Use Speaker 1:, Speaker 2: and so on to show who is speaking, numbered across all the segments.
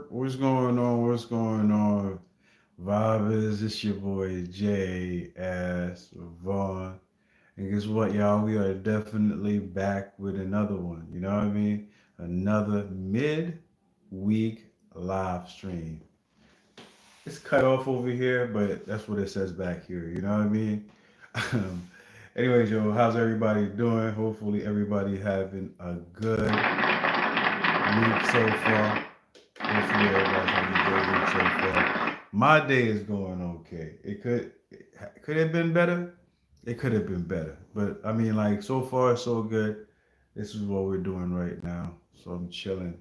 Speaker 1: What's going on? What's going on? Vibes, it's your boy J S Vaughn. And guess what, y'all? We are definitely back with another one. You know what I mean? Another mid-week live stream. It's cut off over here, but that's what it says back here. You know what I mean? Um, Anyways, yo, how's everybody doing? Hopefully, everybody having a good week so far. Hopefully everybody's having a great week so far. My day is going okay. It could have been better. It could have been better. But I mean, like, so far so good. This is what we're doing right now. So I'm chilling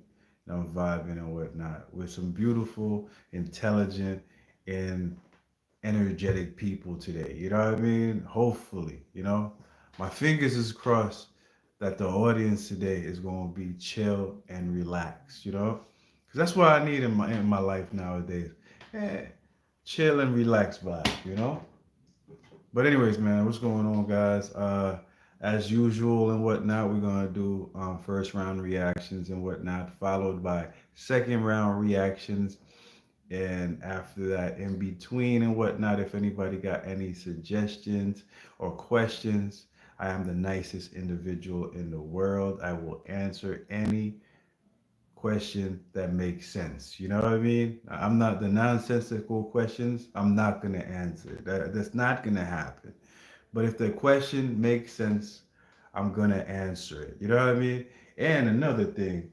Speaker 1: and I'm vibing and whatnot with some beautiful, intelligent, and energetic people today. You know what I mean? Hopefully, my fingers is crossed that the audience today is going to be chill and relaxed. Because that's what I need in my life nowadays. Eh, chill and relax vibe. But anyways, man, what's going on, guys? As usual and whatnot, we're gonna do first round reactions and whatnot, followed by second round reactions, and after that, in between and whatnot, if anybody got any suggestions or questions, I am the nicest individual in the world. I will answer any question that makes sense. You know what I mean? I'm not the nonsensical questions. I'm not gonna answer. That's not gonna happen. But if the question makes sense, I'm gonna answer it. You know what I mean? And another thing,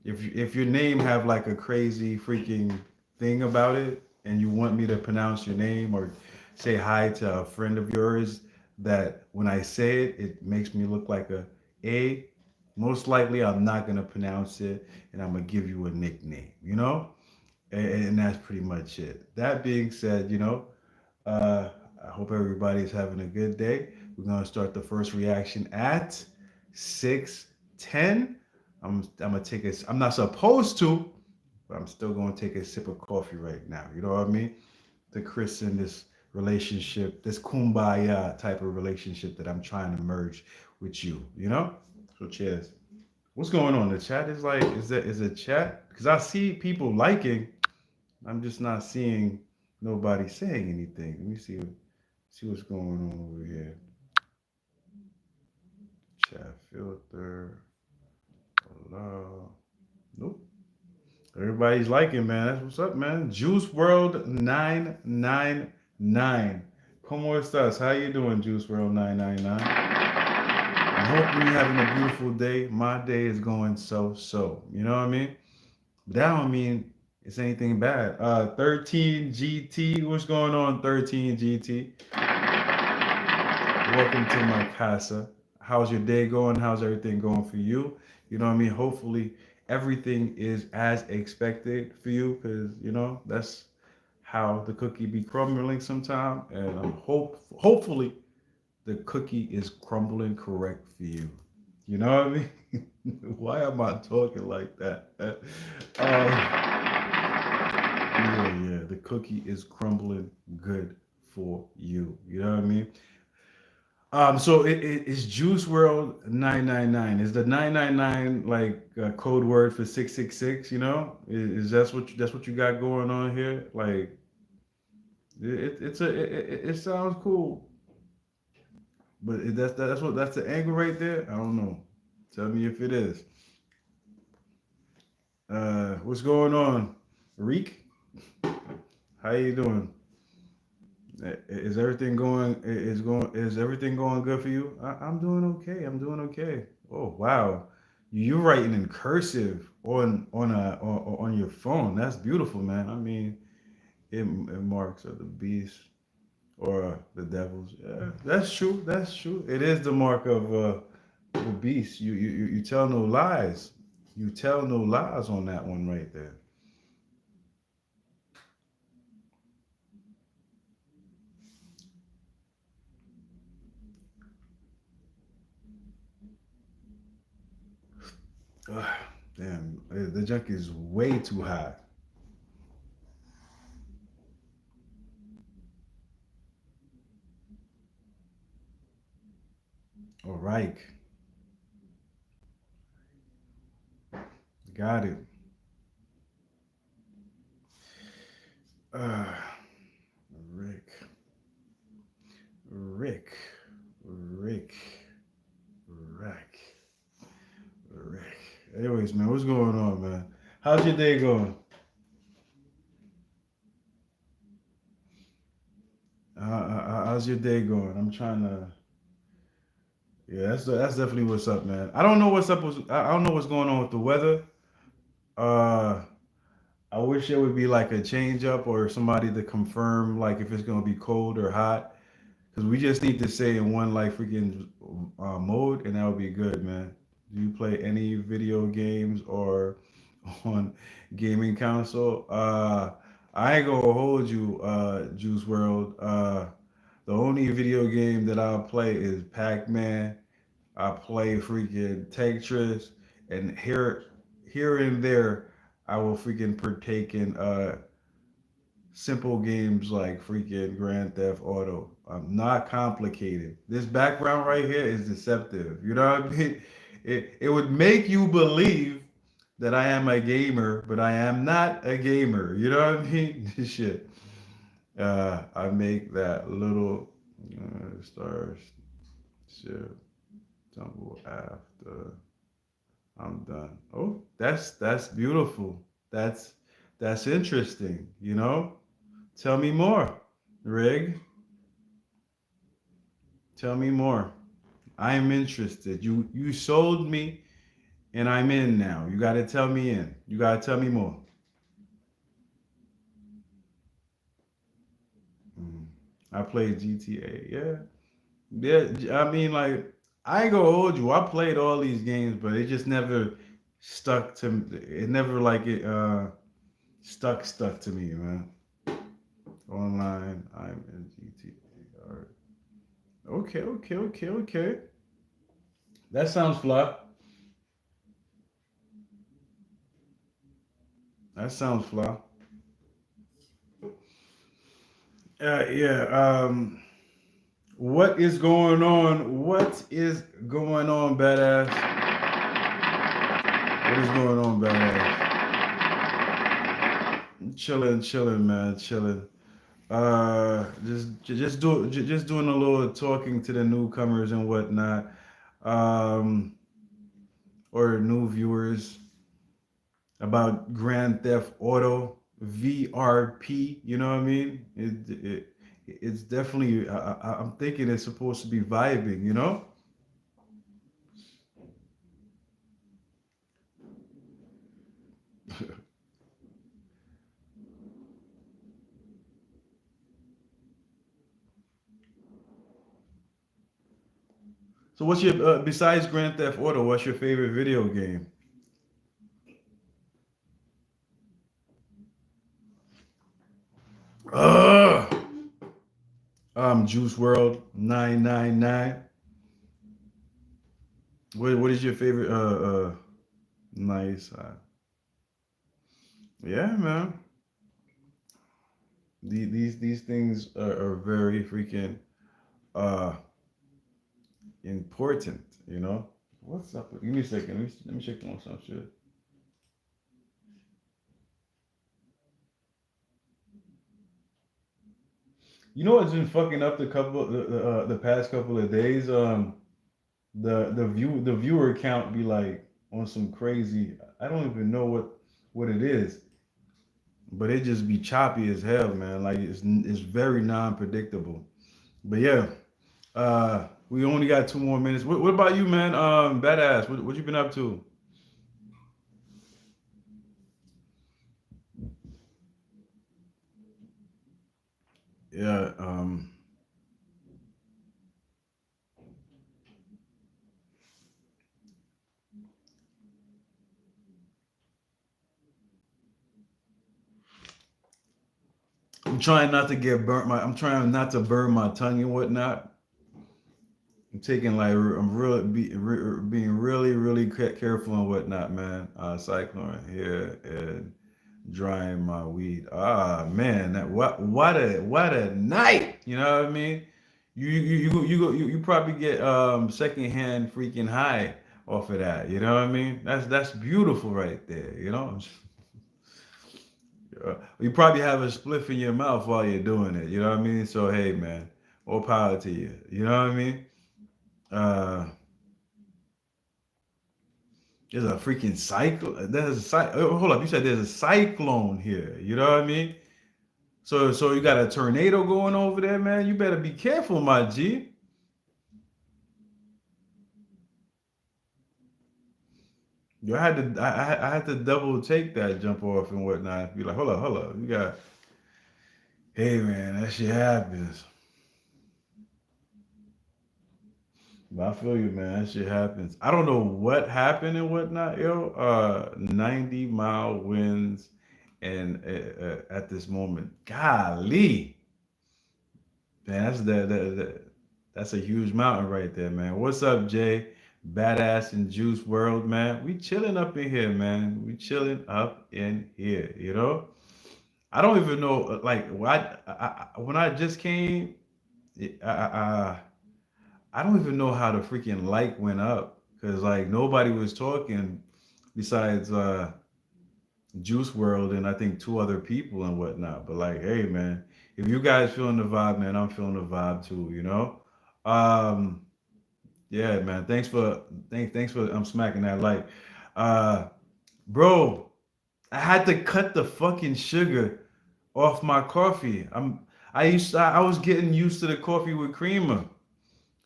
Speaker 1: if your name have like a crazy freaking thing about it, and you want me to pronounce your name or say hi to a friend of yours, that when I say it, it makes me look like a. Most likely, I'm not gonna pronounce it, and I'm gonna give you a nickname. And that's pretty much it. That being said, uh, I hope everybody's having a good day. We're gonna start the first reaction at 6:10. I'm gonna take a. I'm not supposed to, but I'm still gonna take a sip of coffee right now. You know what I mean? To christen this relationship, this kumbaya type of relationship that I'm trying to merge with you. So cheers. What's going on? The chat is like, is it chat? Because I see people liking. I'm just not seeing nobody saying anything. Let me see what's going on over here. Chat filter. Allow. Nope. Everybody's liking, man. That's what's up, man. Juice World 999. Como estas? How you doing, Juice World 999? I'm hoping you're having a beautiful day. My day is going so. You know what I mean? But that don't mean it's anything bad. 13 GT. What's going on, 13 GT? Welcome to my casa. How's your day going? How's everything going for you? You know what I mean? Hopefully, everything is as expected for you because, that's how the cookie be crumbling sometime. And hopefully, the cookie is crumbling correct for you. You know what I mean? Why am I talking like that? Yeah. The cookie is crumbling good for you. You know what I mean? So it's Juice World 999. Is the 999 like a code word for 666? Is that's what you got going on here? Like it sounds cool, but that's the angle right there. I don't know. Tell me if it is. What's going on, Reek? How you doing? Is everything going good for you? I'm doing okay. I'm doing okay. Oh wow, you're writing in cursive on your phone. That's beautiful, man. I mean, it marks of the beast or the devils. Yeah, that's true. That's true. It is the mark of the beast. You tell no lies. You tell no lies on that one right there. Ugh, damn, the junk is way too high. All right, got it. Uh, Rick, Rick, Rick, Rick, Rick. Anyways, man, what's going on, man? How's your day going? How's your day going? I'm trying to. Yeah, that's definitely what's up, man. I don't know what's up. I don't know what's going on with the weather. Uh, I wish there would be like a change up or somebody to confirm like if it's gonna be cold or hot. Cause we just need to stay in one like freaking mode, and that would be good, man. Do you play any video games or on gaming console? I ain't gonna hold you, Juice World. The only video game that I'll play is Pac-Man. I play freaking Tetris, and here and there, I will freaking partake in simple games like freaking Grand Theft Auto. Not complicated. This background right here is deceptive. You know what I mean? It would make you believe that I am a gamer, but I am not a gamer. You know what I mean? Shit. I make that little stars shit tumble after I'm done. Oh, that's beautiful. That's interesting. You know? Tell me more, Rig. Tell me more. I am interested. You sold me, and I'm in now. You got to tell me in. You got to tell me more. Mm. I played GTA. Yeah, yeah. I mean, like I ain't gonna hold you. I played all these games, but it just never stuck to. It never like it stuck to me, man. Online, I'm in GTA. All right. Okay, okay, okay, okay. That sounds fly. That sounds fly. Yeah. What is going on? What is going on, badass? What is going on, badass? Chilling, chilling, man, chilling. Just doing a little talking to the newcomers and whatnot, um, or new viewers about Grand Theft Auto VRP. You know what I mean? It's definitely. I'm thinking it's supposed to be vibing. You know. So what's your besides Grand Theft Auto? What's your favorite video game? Ugh. Juice World 999. What is your favorite? Nice. Yeah, man. These things are very freaking uh important. You know. What's up? Give me a second. Let me check on some shit. You know what's been fucking up the past couple of days? The viewer count be like on some crazy. I don't even know what it is, but it just be choppy as hell, man. Like it's very non-predictable. But yeah, we only got 2 more minutes. What about you, man? Badass. What you been up to? Yeah, I'm trying not to get burnt. I'm trying not to burn my tongue and whatnot. I'm taking like I'm really being really careful and whatnot, man. Cycling here and drying my weed. Ah man, that what a night. You know what I mean? You probably get secondhand freaking high off of that. You know what I mean? That's beautiful right there. You know. Yeah. You probably have a spliff in your mouth while you're doing it. You know what I mean? So hey, man, more power to you. You know what I mean? Uh, there's a freaking cyclone. Hold up, you said there's a cyclone here. You know what I mean? So you got a tornado going over there, man. You better be careful, my G. You had to I had to double take that jump off and whatnot. Be like, hold up. You got hey man, that shit happens. But I feel you, man. That shit happens. I don't know what happened and whatnot, yo. 90-mile winds, and at this moment, golly, man, that's a huge mountain right there, man. What's up, Jay? Badass and Juice World, man. We chilling up in here, man. We chilling up in here. You know, I don't even know, like, when I just came, I don't even know how the freaking light went up because like nobody was talking besides Juice World and I think two other people and whatnot. But like, hey man, if you guys feeling the vibe, man, I'm feeling the vibe too. You know, um, yeah, man. Thanks for I'm smacking that light, uh, bro. I had to cut the fucking sugar off my coffee. I was getting used to the coffee with creamer.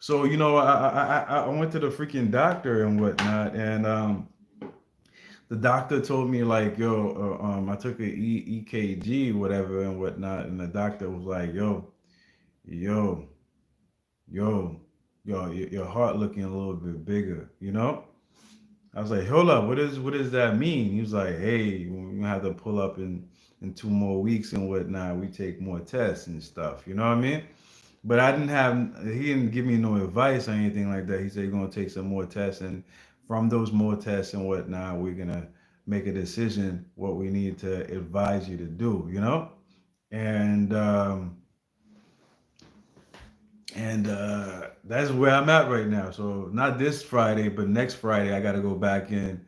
Speaker 1: So you know, I went to the freaking doctor and whatnot, and the doctor told me like, yo, I took a EKG, whatever and whatnot, and the doctor was like, yo, yo, your heart looking a little bit bigger, you know. I was like, hold up, what does that mean? He was like, hey, we're gonna have to pull up in 2 more weeks and whatnot. We take more tests and stuff, you know what I mean? But he didn't give me no advice or anything like that. He said, you're going to take some more tests. And from those more tests and whatnot, we're going to make a decision what we need to advise you to do, you know? And, that's where I'm at right now. So not this Friday, but next Friday, I got to go back in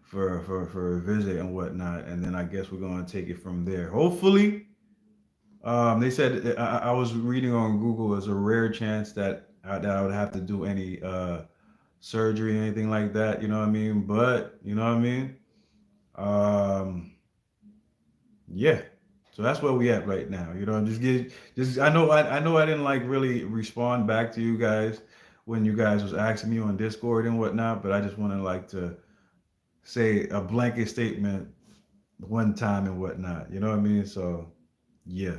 Speaker 1: for a visit and whatnot. And then I guess we're going to take it from there. Hopefully, they said I was reading on Google. There's a rare chance that I would have to do any surgery or anything like that. You know what I mean? But you know what I mean? Um, yeah. So that's where we at right now. You know, just I know I didn't like really respond back to you guys when you guys was asking me on Discord and whatnot. But I just want to like to say a blanket statement one time and whatnot. You know what I mean? So yeah.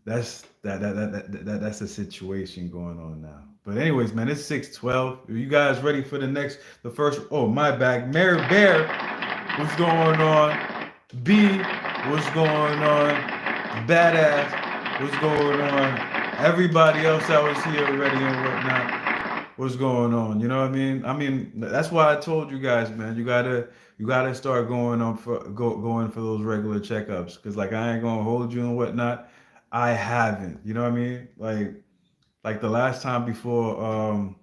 Speaker 1: That's the situation going on now. But anyways, man, it's 6:12. Are you guys ready for the first? Oh my bag, Mary Bear, what's going on? B, what's going on? Badass, what's going on? Everybody else that was here already and whatnot, what's going on? You know what I mean? I mean that's why I told you guys, man. You gotta start going for those regular checkups because like I ain't gonna hold you and whatnot. I haven't. You know what I mean? Like the last time before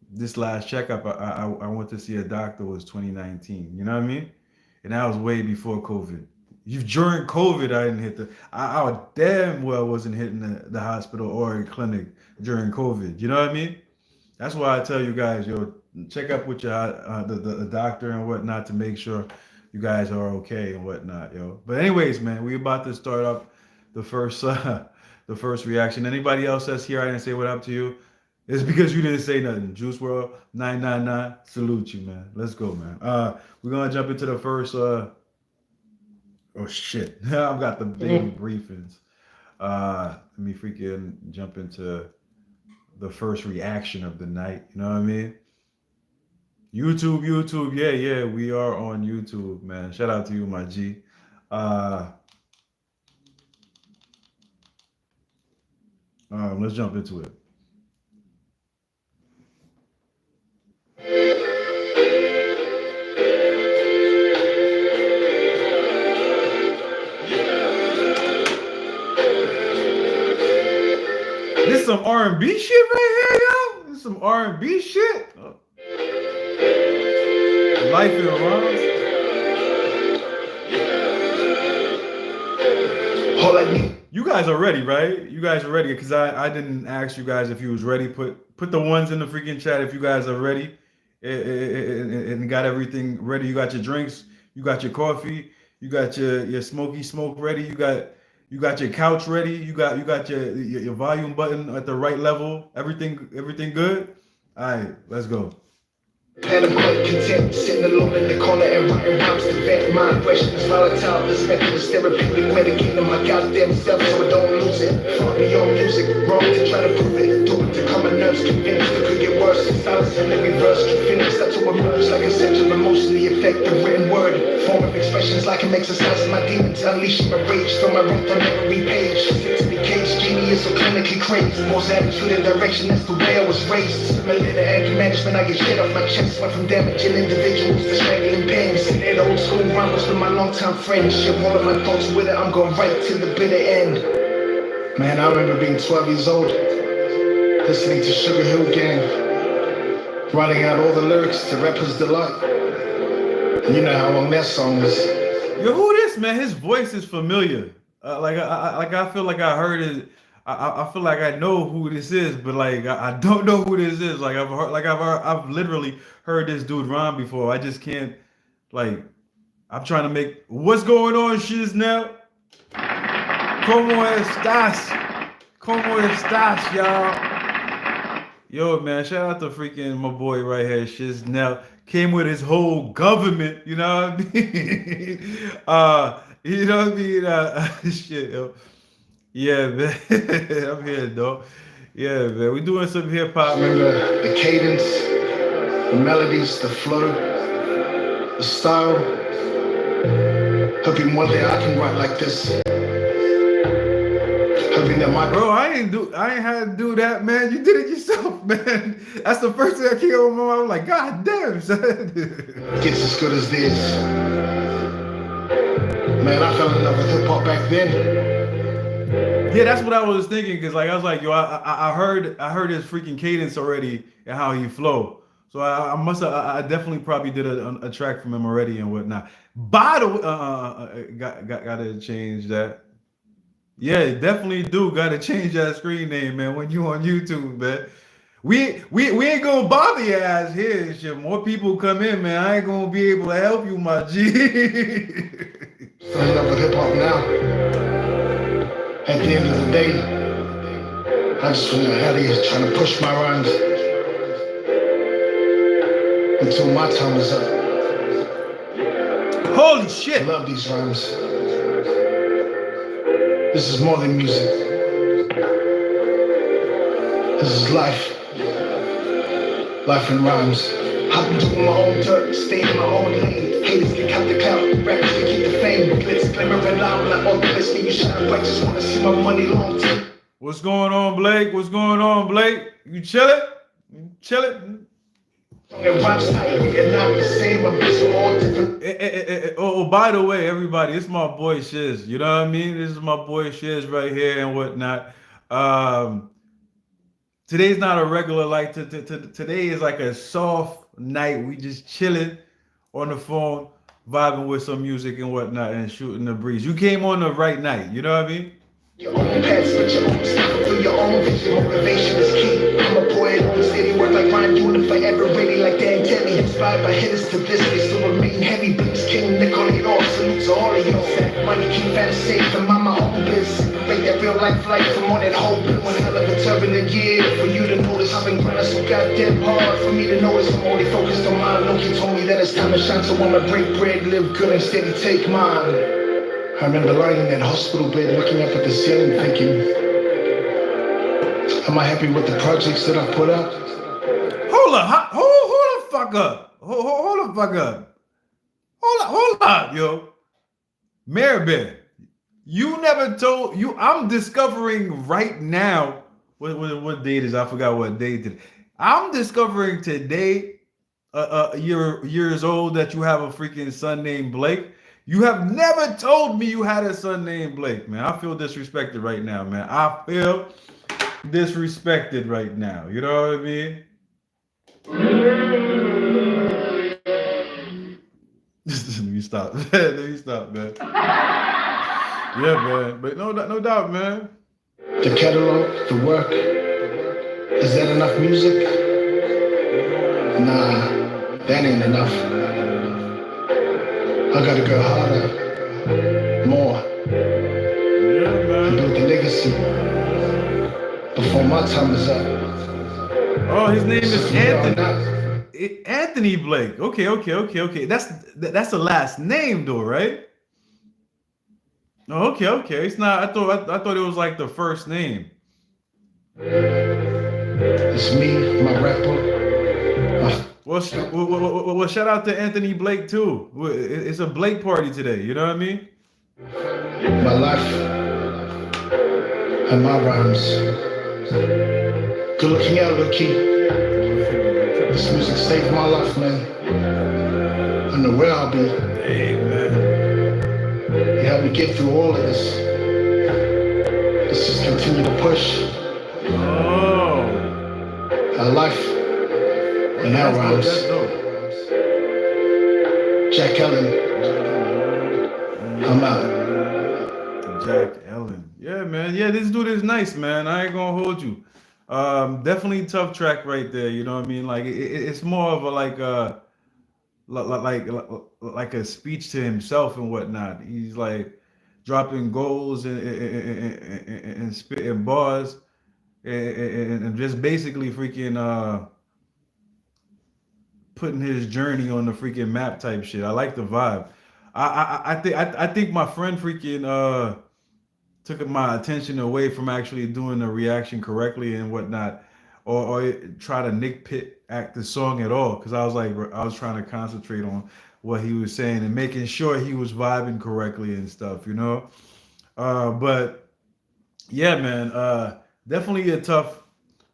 Speaker 1: this last checkup, I went to see a doctor was 2019. You know what I mean? And that was way before COVID. You during COVID, I didn't hit I damn well wasn't hitting the hospital or a clinic during COVID. You know what I mean? That's why I tell you guys, yo, check up with your the doctor and whatnot to make sure you guys are okay and whatnot, yo. But anyways, man, we about to start up the first the first reaction. Anybody else that's here, I didn't say what up to you. It's because you didn't say nothing. Juice World 999, salute you, man. Let's go, man. We're gonna jump into the first. Oh shit, I've got the daily briefings. Let me freaking jump into the first reaction of the night. You know what I mean? YouTube, yeah, we are on YouTube, man. Shout out to you, my G. Let's jump into it. This some R&B shit right here, yo. This some R&B shit. Life in rhymes.
Speaker 2: All I need.
Speaker 1: You guys are ready, right? You guys are ready because I didn't ask you guys if you was ready. Put the ones in the freaking chat if you guys are ready and got everything ready. You got your drinks, you got your coffee, you got your smoky smoke ready. You got your couch ready. You got your volume button at the right level. Everything good. All right, let's go.
Speaker 2: And I'm quite content, sitting alone in the corner and writing rhymes to vent my aggressions. Volatile, this method is therapeutic, medicating my goddamn self so I don't lose it. Far beyond music, wrong to try to prove it. Do it to calm my nerves, convinced it could get worse. Silence and every verse can finish, start to emerge like a central emotionally effective written word. Form of expressions like I'm exercising my demons, unleashing my rage from my wrath on every page. Sit to be caged, genius or clinically crazed. Most attitude and direction, that's the way I was raised. Similar to anger management, I get shit off my chest. Went from damaging individuals to strangling pains. That old school rhymes with my long-time friends. Share all of my thoughts with it, I'm going right to the bitter end. Man, I remember being 12 years old, listening to Sugar Hill Gang, writing out all the lyrics to Rapper's Delight. And you know how long that song is.
Speaker 1: Yo, who this man? His voice is familiar. I feel like I heard it. I feel like I know who this is, but like I don't know who this is. I've literally heard this dude rhyme before. I just can't like. I'm trying to make what's going on, shiz now. Como estás? Como estás, y'all? Yo, man, shout out to freaking my boy right here, Shiznell. Came with his whole government, you know what I mean? You know what I mean? Shit, yo. Yeah, man. I'm here, though. Yeah, man. We doing some hip hop.
Speaker 2: Remember the cadence, the melodies, the flow, the style. Hoping one day I can write like this. Hoping that my
Speaker 1: Bro, I ain't had to do that, man. You did it yourself, man. That's the first thing that came up my mind. I'm like, God damn, son.
Speaker 2: gets as good as this. Man, I fell in love with hip hop back then.
Speaker 1: Yeah, that's what I was thinking. Cause like I was like, yo, I heard his freaking cadence already and how he flow. So I definitely probably did a track from him already and whatnot. By the way, gotta change that. Yeah, definitely do. Gotta change that screen name, man. When you on YouTube, man. We ain't gonna bother your ass here and shit. More people come in, man. I ain't gonna be able to help you, my G.
Speaker 2: Fell in love with hip hop now. At the end of the day, I just went out here trying to push my rhymes until my time was up.
Speaker 1: Holy shit!
Speaker 2: I love these rhymes. This is more than music. This is life. Life in rhymes. I've been doing my own dirt, staying in my own lane. Haters can cut the clout, rappers can keep the fame. Glitz, glimmer, and loud, like all the best me, you shine bright. Just wanna see my money long term.
Speaker 1: What's going on, Blake? What's going on, Blake? You chillin'? You chillin'?
Speaker 2: And rhymes tight, we are not the same, but we're all different.
Speaker 1: Oh, by the way, everybody, it's my boy Shiz. You know what I mean? This is my boy Shiz right here and whatnot. Today's not a regular like today is like a soft night. We just chilling on the phone, vibing with some music and whatnot, and shooting the breeze. You came on the right night. You know what I mean?
Speaker 2: Your own paths with your own stuff, fulfill your own vision. Motivation is key. I'm a poet on the city, work like Ryan, doing it forever, ready like Dan Kelly. Inspired by hitters to this, they still remain heavy. Beats King, Nicole, all salute to all of y'all. Sack money, keep fantasy safe, and my own biz. Separate that real life life from all that hope. One hell of a turbulent year for you to notice. I've been grinding so goddamn hard for me to notice. I'm only focused on mine. Loki told me that it's time to shine, so I'ma break bread, live good and steady, take mine. I remember lying in that hospital bed, looking up at the ceiling, thinking, am I happy with the projects that I put out?
Speaker 1: Hold the fuck up. Hold the fuck up. Hold up, yo. Maribel, you never told you. I'm discovering right now. What date is? I forgot what date it is. I'm discovering today, years old, that you have a freaking son named Blake. You have never told me you had a son named Blake, man. I feel disrespected right now, man. I feel disrespected right now. You know what I mean? Let me stop. Let me stop, man. Yeah, man. But no doubt, man.
Speaker 2: The catalog, the work, is that enough music? Nah, that ain't enough. I gotta go harder, more,
Speaker 1: Yeah,
Speaker 2: and build
Speaker 1: man.
Speaker 2: the legacy before my time is up.
Speaker 1: Oh, his name
Speaker 2: So
Speaker 1: is
Speaker 2: from here on
Speaker 1: Anthony.
Speaker 2: out,
Speaker 1: Anthony Blake. Okay. That's the last name though, right? Oh, okay. It's not. I thought it was like the first name.
Speaker 2: it's me, my rapper, my,
Speaker 1: Well, shout out to Anthony Blake too. It's a Blake party today. You know what I mean?
Speaker 2: my life, and my rhymes. Good looking out, low key. This music saved my life, man. I know where I'll be.
Speaker 1: Dang, man.
Speaker 2: You helped me get through all of this. Let's just continue to push
Speaker 1: Oh,
Speaker 2: our life and
Speaker 1: okay.
Speaker 2: our
Speaker 1: That's dope.
Speaker 2: rhymes.
Speaker 1: That's dope.
Speaker 2: Jack Ellen, I'm out.
Speaker 1: Jack Ellen. Yeah, man. Yeah, this dude is nice, man. I ain't gonna hold you. Definitely tough track right there. You know what I mean? Like it's more of a like a speech to himself and whatnot. He's like dropping goals and spitting bars and just basically freaking putting his journey on the freaking map type shit. I like the vibe. I think my friend freaking took my attention away from actually doing the reaction correctly and whatnot, or try to nitpick at the song at all. Because I was trying to concentrate on what he was saying and making sure he was vibing correctly and stuff, you know. But yeah, man, definitely a tough.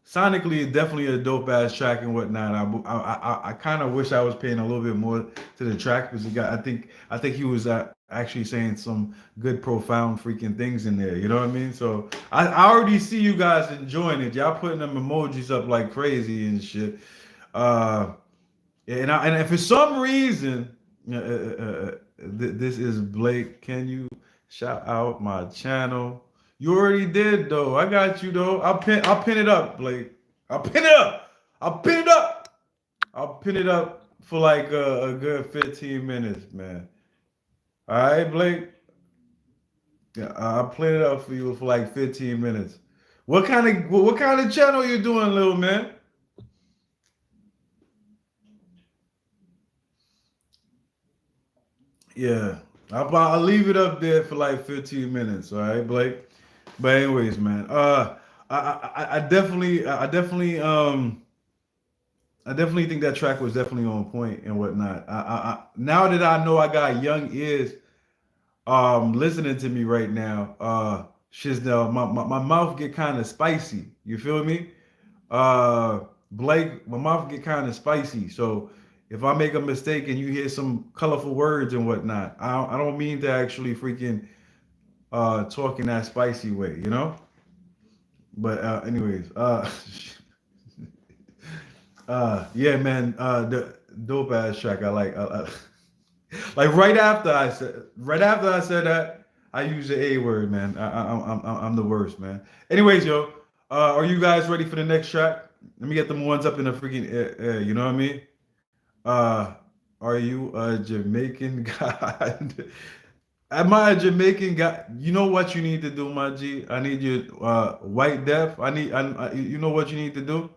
Speaker 1: Sonically, definitely a dope ass track and whatnot. I kind of wish I was paying a little bit more to the track because he got. I think he was actually saying some good, profound, freaking things in there. You know what I mean? So I already see you guys enjoying it. Y'all putting them emojis up like crazy and shit. Uh, and if for some reason, this is Blake. Can you shout out my channel? You already did though. I got you though. I'll pin it up, Blake. I'll pin it up. I'll pin it up. I'll pin it up for like a good 15 minutes, man. All right, Blake. Yeah, I'll pin it up for you for like 15 minutes. What kind of channel you doing, little man? Yeah, I'll leave it up there for like 15 minutes. All right, Blake. But anyways, man. I definitely think that track was definitely on point and whatnot. Now that I know I got young ears listening to me right now, Shizdell, my mouth get kind of spicy. You feel me? Uh Blake, my mouth get kind of spicy. So if I make a mistake and you hear some colorful words and whatnot, I don't mean to actually freaking talk in that spicy way, you know? But anyways, yeah, man, the dope ass track. I like. Like right after I said that, I use the A word, man. I'm the worst, man. Anyways, yo, are you guys ready for the next track? Let me get them ones up in the freaking air. You know what I mean? Uh, are you a Jamaican guy? Am I a Jamaican guy? You know what you need to do, my G? I need you, white deaf. You know what you need to do?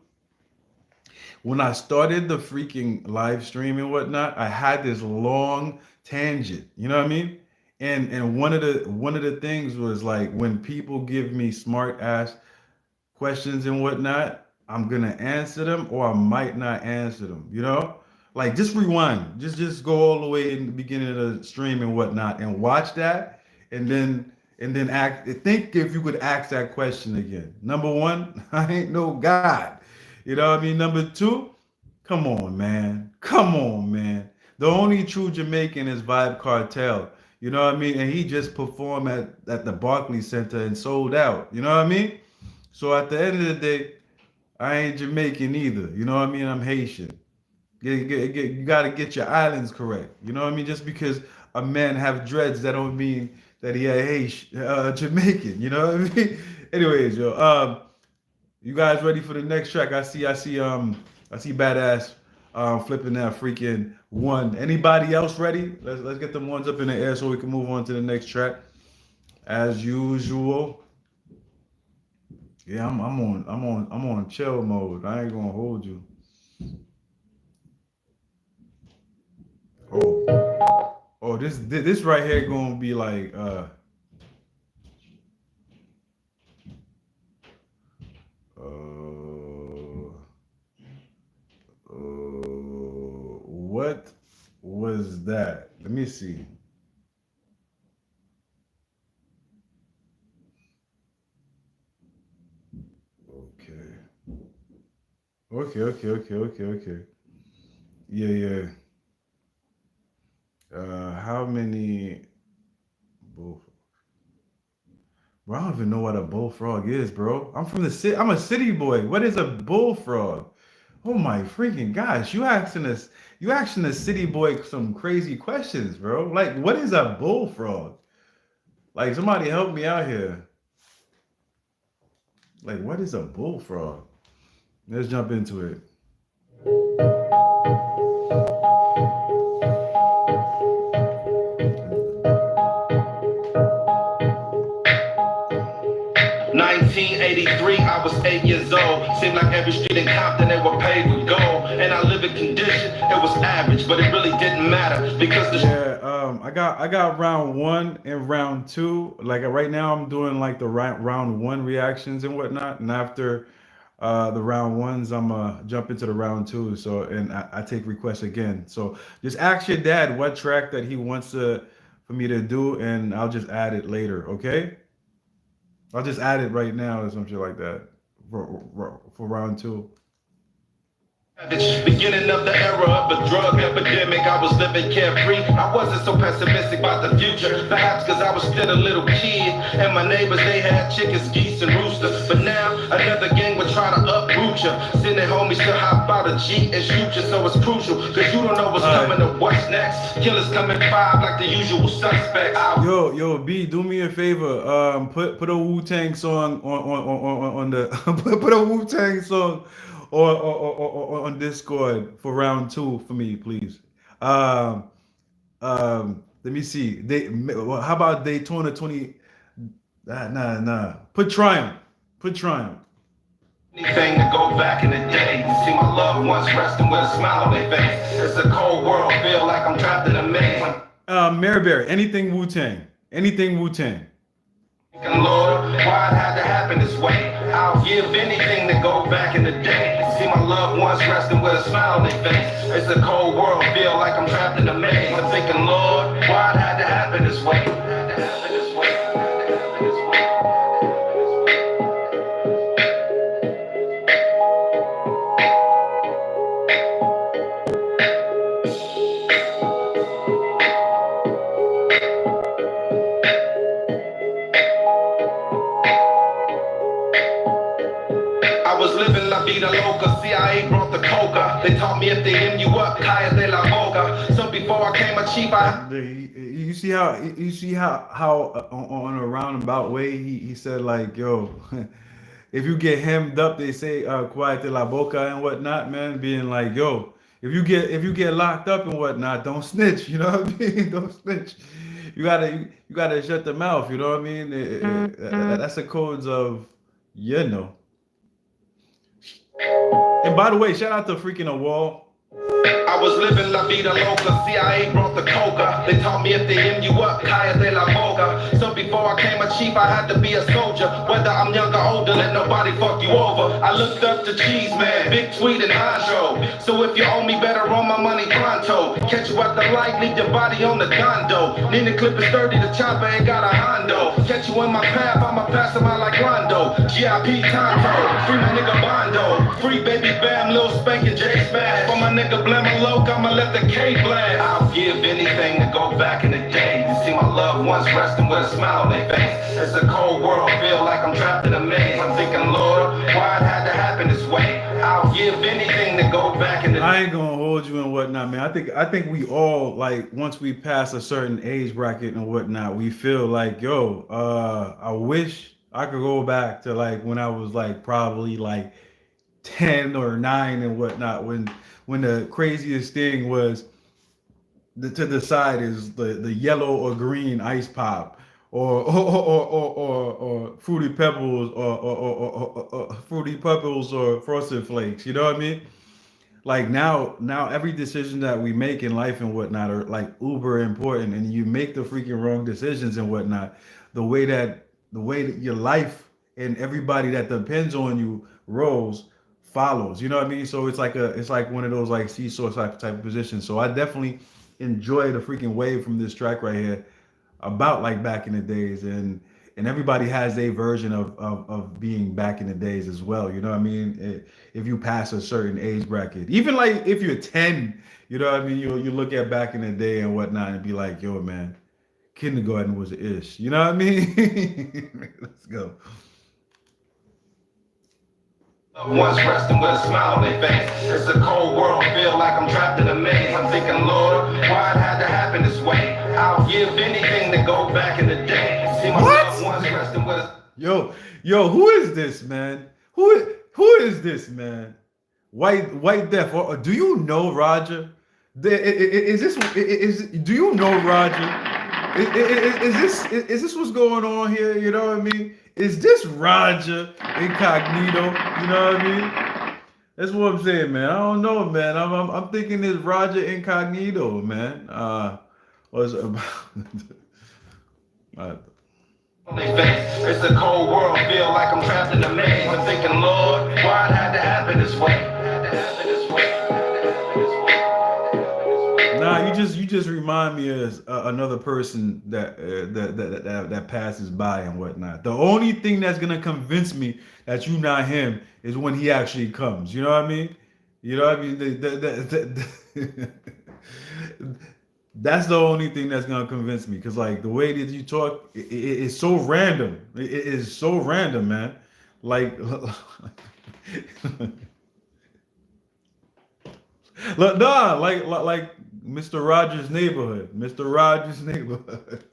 Speaker 1: When I started the freaking live stream and whatnot, I had this long tangent. You know what I mean? And one of the things was like when people give me smart ass questions and whatnot, I'm gonna answer them or I might not answer them. You know, like just rewind, just go all the way in the beginning of the stream and whatnot, and watch that, and then act. Think if you could ask that question again. Number one, I ain't no God. You know what I mean? Number two, come on, man. Come on, man. The only true Jamaican is Vibe Cartel. You know what I mean? And he just performed at the Barclays Center and sold out. You know what I mean? So at the end of the day, I ain't Jamaican either. You know what I mean? I'm Haitian. You got to get your islands correct. You know what I mean? Just because a man have dreads, that don't mean that he had Jamaican. You know what I mean? Anyways, yo, you guys ready for the next track? I see badass flipping that freaking one. Anybody else ready? Let's get them ones up in the air so we can move on to the next track. As usual. Yeah, I'm on chill mode. I ain't gonna hold you. Oh, this right here gonna be like uh what was that? Let me see. Okay. Okay. Yeah, yeah. How many bull? Bro, I don't even know what a bullfrog is, bro. I'm from the city. I'm a city boy. What is a bullfrog? Oh my freaking gosh! You asking a city boy some crazy questions, bro. Like, what is a bullfrog? Like, somebody help me out here. Like, what is a bullfrog? Let's jump into it.
Speaker 2: 1983, I was 8 years old. Seemed like every street in Compton they were paved with gold. And I live in condition, it was average, but it really didn't matter because the
Speaker 1: I got round one and round two. Like right now, I'm doing like the round one reactions and whatnot, and after the round ones, I'm jump into the round two. So and I take requests again. So just ask your dad what track that he wants to for me to do, and I'll just add it later. Okay, I'll just add it right now or some shit like that for round two.
Speaker 2: beginning of the era of a drug epidemic, I was living carefree. I wasn't so pessimistic about the future, perhaps because I was still a little kid. And my neighbors, they had chickens, geese, and roosters. But now, another gang would try to uproot you. Sending homies to hop out a G and shoot you. So it's crucial, because you don't know what's coming or what's next. Killers coming five like the usual suspects.
Speaker 1: Yo, B, do me a favor. Put a Wu-Tang song on the put a Wu-Tang song on Discord for round two for me, please. Let me see. How about Daytona 20? Nah. Put Triumph. Put Triumph.
Speaker 2: Anything to go back in the day. See my loved ones resting with a smile on their face. It's a cold world, feel like I'm trapped in a maze.
Speaker 1: Mary Berry, anything Wu-Tang. Anything Wu-Tang.
Speaker 2: Lord, why it had to happen this way? I'll give anything to go back in the day. See my loved ones resting with a smile on their face. It's a cold world, feel like I'm trapped in a maze. I'm thinking, Lord, why it had to happen this way? I was living la vida loca, CIA brought the coca. They taught me if they end you up, Kaya de la boga. So before I came a chief,
Speaker 1: You see how on a roundabout way he said like, yo, if you get hemmed up, they say quiete la boca and whatnot, man, being like, yo, if you get locked up and whatnot, don't snitch, you know what I mean? Don't snitch. You gotta shut the mouth, you know what I mean? That's the codes of, you know. And by the way, shout out to freaking a wall.
Speaker 2: I was living la vida loca, CIA brought the coca. They taught me if they end you up, Kaya de la boga. So before I came a chief, I had to be a soldier. Whether I'm young or older, let nobody fuck you over. I looked up to Cheese Man, Big Tweet and Honcho. So if you owe me, better roll my money pronto. Catch you at the light, leave your body on the condo. Need the clip is 30, the chopper ain't got a Hondo. Catch you in my path, I'ma pass them out like Rondo. GIP Tonto, free my nigga Bondo. Free baby Bam, Lil Spank and J Smash. For my nigga Blammer Loke, I'ma let the K blast. I'll give anything to go back in the day. To see my loved ones resting with a smile on their face. It's a cold world, feel like I'm trapped in a maze. I'm thinking, Lord, why it had to happen this way? I'll give anything to go back in the.
Speaker 1: I ain't gonna hold you and whatnot, man. I think we all like once we pass a certain age bracket and whatnot, we feel like, yo, I wish I could go back to like when I was like probably like 10 or 9 and whatnot, when the craziest thing was to decide is the yellow or green ice pop or fruity pebbles or fruity pebbles or frosted flakes. You know what I mean? Like now every decision that we make in life and whatnot are like uber important, and you make the freaking wrong decisions and whatnot, the way that your life and everybody that depends on you rolls follows. You know what I mean? So it's like one of those like seesaw type of positions. So I definitely enjoy the freaking wave from this track right here about like back in the days, and everybody has a version of being back in the days as well. You know what I mean? If you pass a certain age bracket, even like if you're 10, you know what I mean? You look at back in the day and whatnot and be like, yo, man, kindergarten was a ish. You know what I mean? Let's go.
Speaker 2: Once resting with a smile on their face. It's a cold world, feel like I'm trapped in a maze. I'm thinking, Lord, why it had to happen this way? I'll give anything to go back in the day. See my loved
Speaker 1: What?
Speaker 2: ones resting with a.
Speaker 1: Yo, who is this, man? Who is this, man? White Death. Do you know Roger? Is this do you know Roger? Is this what's going on here? You know what I mean? Is this Roger Incognito? You know what I mean? That's what I'm saying, man. I don't know, man. I'm thinking it's Roger Incognito, man. Was about
Speaker 2: It's a cold world, feel like I'm trapped in a maze. I'm thinking, Lord, why it had to happen this way?
Speaker 1: Nah, you just remind me as another person that passes by and whatnot. The only thing that's gonna convince me that you not him is when he actually comes. You know what I mean? You know what I mean? That's the only thing that's gonna convince me. Cause like the way that you talk, it's so random. It is so random, man. Like, nah, like Mr. Rogers' Neighborhood. Mr. Rogers' Neighborhood.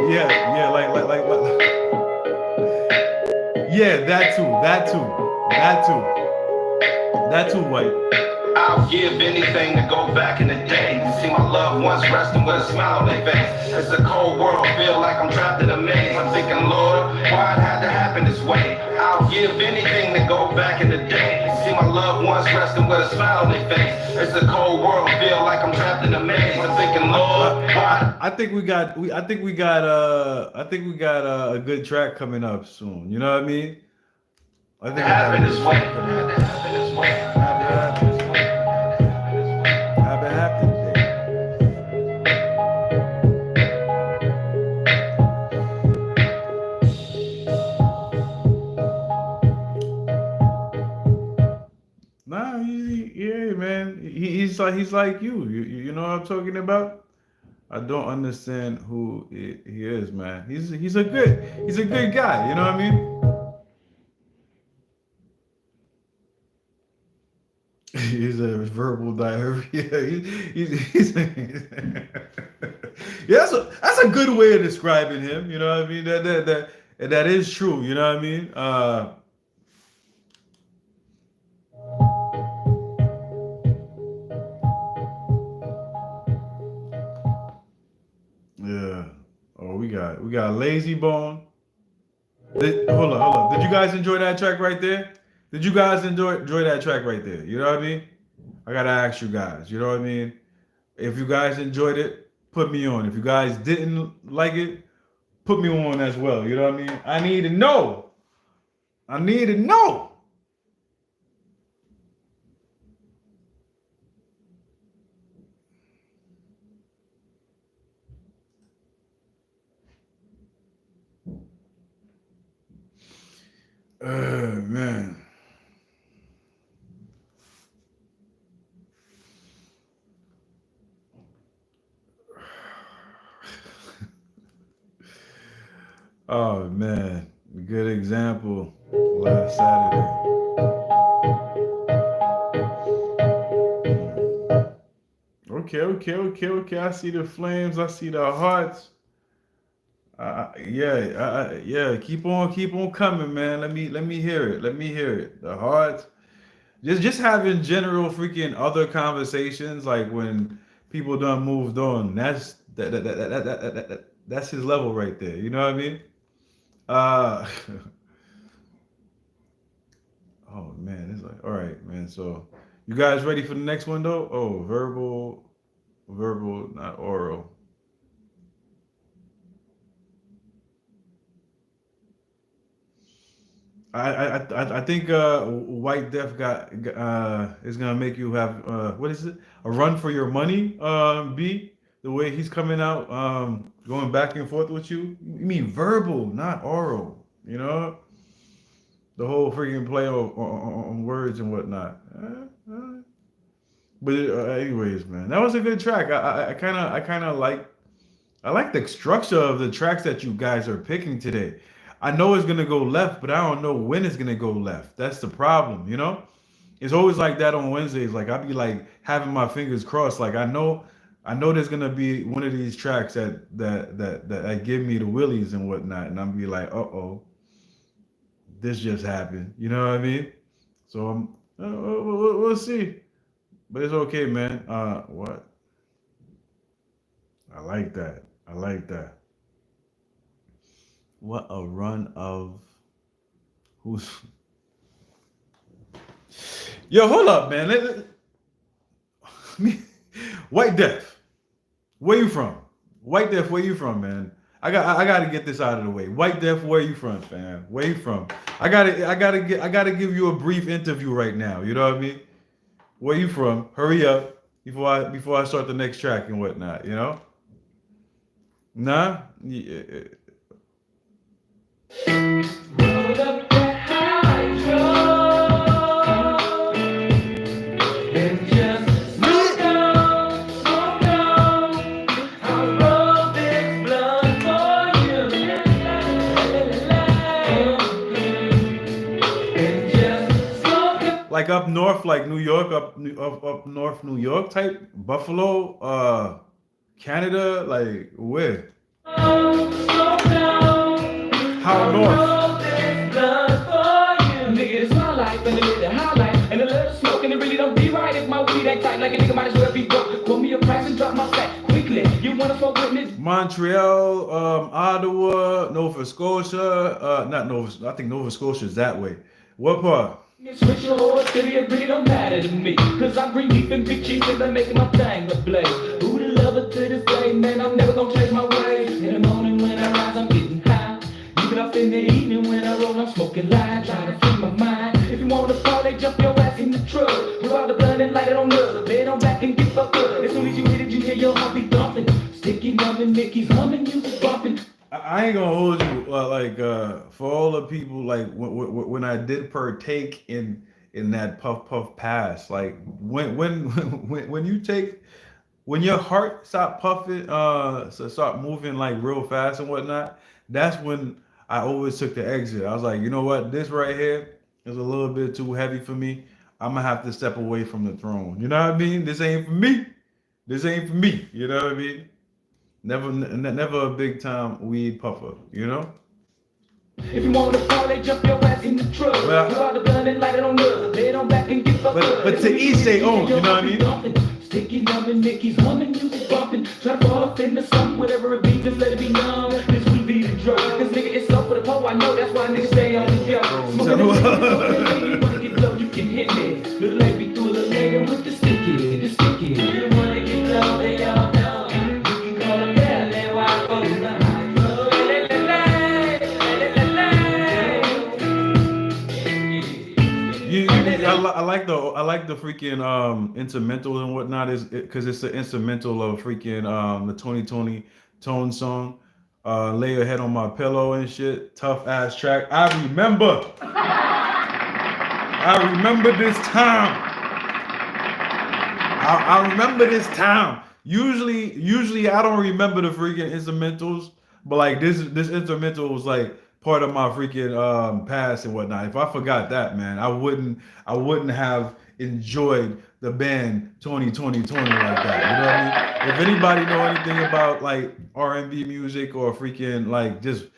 Speaker 1: Yeah, yeah, that too, White.
Speaker 2: I'll give anything to go back in the day. To see my loved ones resting with a smile on their face. It's a cold world, feel like I'm trapped in a maze. I'm thinking, Lord, why it had to happen this way? I'll give anything to go back in the day. To see my loved ones resting with a smile on their face. It's a cold world, feel like I'm trapped in a maze. I'm thinking, Lord, why?
Speaker 1: I think we got a good track coming up soon. You know what I mean? I think we got a
Speaker 2: Happen this
Speaker 1: good
Speaker 2: way.
Speaker 1: track coming up.
Speaker 2: Happen this way.
Speaker 1: Happy today. Nah, yeah, man. He's like you. You know what I'm talking about? I don't understand who he is, man. He's a good guy. You know what I mean? He's a verbal diarrhea. Yeah, that's a good way of describing him. You know what I mean? That is true. You know what I mean? Yeah. Oh, we got Lazy Bone. Hold on. Did you guys enjoy that track right there? Did you guys enjoy that track right there? You know what I mean? I gotta ask you guys. You know what I mean? If you guys enjoyed it, put me on. If you guys didn't like it, put me on as well. You know what I mean? I need to know. I need to know. Man. Oh man, good example. Last Saturday. Mm. Okay. I see the flames. I see the hearts. Yeah. Keep on coming, man. Let me hear it. Let me hear it. The hearts. Just having general freaking other conversations, like when people done moved on. That's his level right there. You know what I mean? Uh, oh man, it's like all right, man. So you guys ready for the next one though? Oh, verbal, not oral. I think White Death got is gonna make you have what is it, a run for your money, B, the way he's coming out, going back and forth with you mean verbal, not oral, you know, the whole freaking play on words and whatnot. But anyways, man, that was a good track. I kind of like the structure of the tracks that you guys are picking today. I know it's gonna go left, but I don't know when it's gonna go left. That's the problem, you know? It's always like that on Wednesdays. Like I be like having my fingers crossed. Like I know there's gonna be one of these tracks that give me the willies and whatnot, and I'm be like, oh, this just happened. You know what I mean? So we'll see. But it's okay, man. What? I like that. I like that. What a run of who's Yo, hold up, man. White Death, where you from? White Death, where you from, man? I gotta get this out of the way. White Death, where you from, fam? Where you from? I gotta give you a brief interview right now. You know what I mean? Where you from? Hurry up before I start the next track and whatnot. You know? Nah. Yeah.
Speaker 3: Roll up that hydro and just smoke on. I'll roll this blunt for you and just smoke on.
Speaker 1: Like up north, like New York, up north, New York type, Buffalo, Canada, like where?
Speaker 3: Smoke on.
Speaker 1: How
Speaker 3: I'll
Speaker 1: north?
Speaker 3: roll this blunt for you. Nigga, it's my life and a little highlight and a little smoke and it really don't be right if my weed ain't tight. Like a nigga might as well be broke. Call me a price and drop my sack quickly. You wanna smoke with me?
Speaker 1: Montreal, Ottawa, Nova Scotia, not Nova. I think Nova Scotia is that way. What part?
Speaker 3: Switch your whole city, it really don't matter to me. Cause I bring beef and big cheese and I make my thing a blaze. Who the lover to this day, man, I'm never gonna change my ways. In the morning when I rise, I'm getting high. Even up in the evening when I roll, I'm smoking live, trying to free my mind. If you wanna parlay, jump your ass in the truck. Roll out the blunt and light it on the bed on back and get fucked up. As soon as you hit it, you hear your heart be thumping. Sticky numbing, Mickey's humming, you bumping.
Speaker 1: I ain't gonna hold you. For all the people, like when I did partake in that puff pass, like when you take when your heart stop puffing, so start moving like real fast and whatnot. That's when I always took the exit. I was like, you know what, this right here is a little bit too heavy for me. I'm gonna have to step away from the throne. You know what I mean? This ain't for me. This ain't for me. You know what I mean? Never a big time weed puffer, you know.
Speaker 3: If you want to parlay, jump your ass in the truck.
Speaker 1: Well,
Speaker 3: Pull out the gun and light it on the bed on back and get fucked up.
Speaker 1: but to each their own, you know what I mean?
Speaker 3: Sticky numbing, Mickey's humming, music bumping. Try to fall off into something, whatever it be, just let it be known. This will be the drug. Cause nigga, it's up for the pole, I know that's why niggas stay on the job. Smoking the weed, you wanna get low, you can hit me. Little lady through a little later with the sticky, the sticky. You wanna get low, they all know. You can call them belly, why go the high road.
Speaker 1: I like the freaking instrumental and whatnot is because it's the instrumental of freaking the 2020 Tone song. Lay your head on my pillow and shit. Tough ass track. I remember this time. I remember this time. Usually I don't remember the freaking instrumentals But like this instrumental was like part of my freaking past and whatnot. If I forgot that, man, I wouldn't have enjoyed the band 2020 like that. You know what I mean? If anybody know anything about like R&B music or freaking like just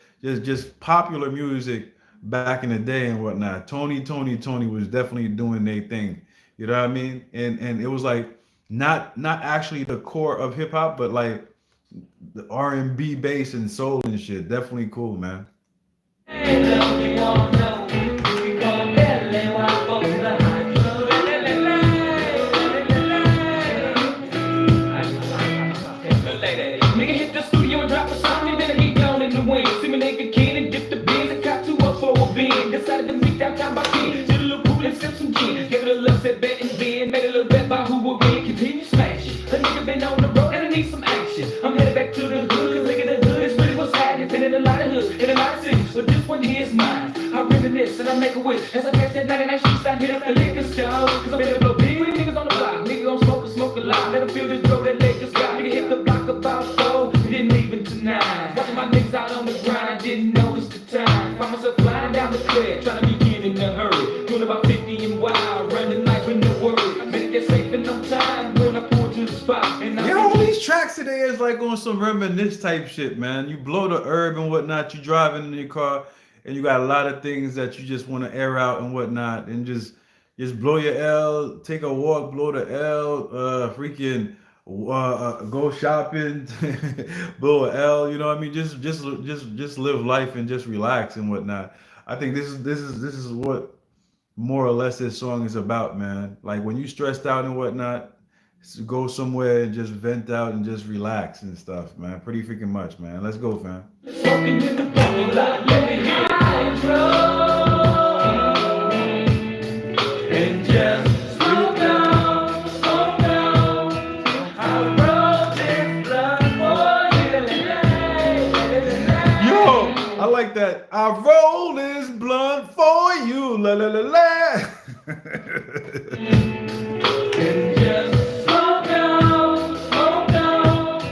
Speaker 1: popular music back in the day and whatnot, Tony was definitely doing their thing. You know what I mean? And it was like not actually the core of hip hop, but like the R&B bass and soul and shit. Definitely cool, man.
Speaker 3: Nigga hit the studio and drop a song and then I get down in the wind. See me naked kid and dip the beans and caught two up for a bean. Decided to meet downtown by 10. Did a little pool and sip some gin. Gave it a little set bet and then made a little bet by who would win. Continue smashing. A nigga been on the road and I need some action. I'm headed back to the hood cause nigga the hood is really what's happening. Been in a lot of hood, in a lot of cities, but this one here is mine. I reminisce and I make a wish as I pass that 99 streets. I hit up the liquor store cause I'm ready to blow big with niggas on the block. Nigga gon' smoke a lot. Let them feel this dough that Lakers got. Nigga hit the block about 4, didn't even tonight. Watching my niggas out on the grind, I didn't notice the time. Found myself flying down the clear, trying to begin in a hurry. Doing about 50 and wild, running like with no worry. Made it get safe in no time when I pulled to the spot. And I
Speaker 1: Yeah, all these tracks today is like on some reminisce type shit, man. You blow the herb and whatnot. You driving in your car, and you got a lot of things that you just want to air out and whatnot, and just blow your L, take a walk, blow the L, freaking go shopping, blow a L. You know what I mean? Just live life and just relax and whatnot. I think this is what more or less this song is about, man. Like when you stressed out and whatnot, go somewhere and just vent out and just relax and stuff, man. Pretty freaking much, man. Let's go, fam.
Speaker 3: smoking in the parking lot, let me hit hydro. And just slow down, slow down. I wrote this blood for you.
Speaker 1: Yo, I like that. I roll this blunt for you. La la la la.
Speaker 3: And just slow down, slow down.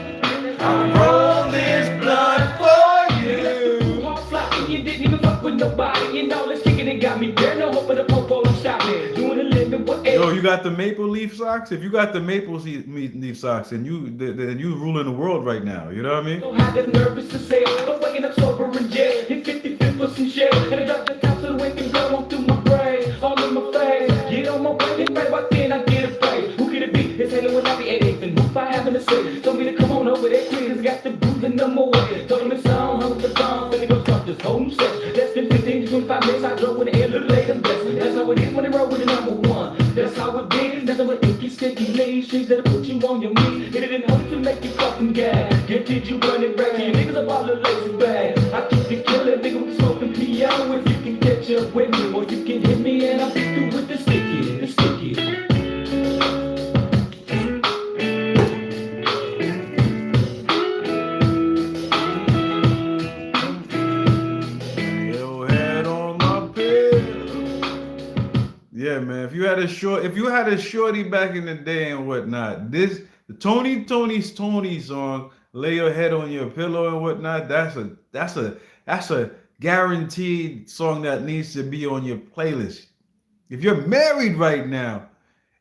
Speaker 3: I
Speaker 1: Roll this blunt for you.
Speaker 3: walk fly and you didn't even fuck with nobody. You know, let's kick it and got me there. No hope of the popo, I'm stopping. Doing a living with
Speaker 1: Yo, you got the maple leaf socks? If you got the leaf socks, then you ruling the world right now. You know what I mean?
Speaker 3: so high that nervous to say I'm waking up sober in jail. Hit 55 for some shit. And I drop the top to the wind and blow on through my brain. All in my face. Get on my way and right about then I get afraid. Who could it be? It's hanging when I be at 8. And whoop I having to say. Told me to come on over there quick. Cause I got the booze and no more. Told him it's on, hung with the bomb. Finna go start this whole set. Less than 15 to 25 minutes. I drove with the air, little later best. That's how it is when they roll with the number one. That's how it been. That's how it icky, sticky, lazy streets that'll put you on your knees. Hit it in hopes to make you fucking gag. Guaranteed you running back to your niggas up all the lazy bag. I keep the killer nigga with smoking PO. If you can catch up with me, or you can hit me and I'll be through with the sticky, the sticky.
Speaker 1: Your head on my pillow. Yeah, man. If you had a shorty back in the day and whatnot, the Tony song, lay your head on your pillow and whatnot. That's a guaranteed song that needs to be on your playlist. If you're married right now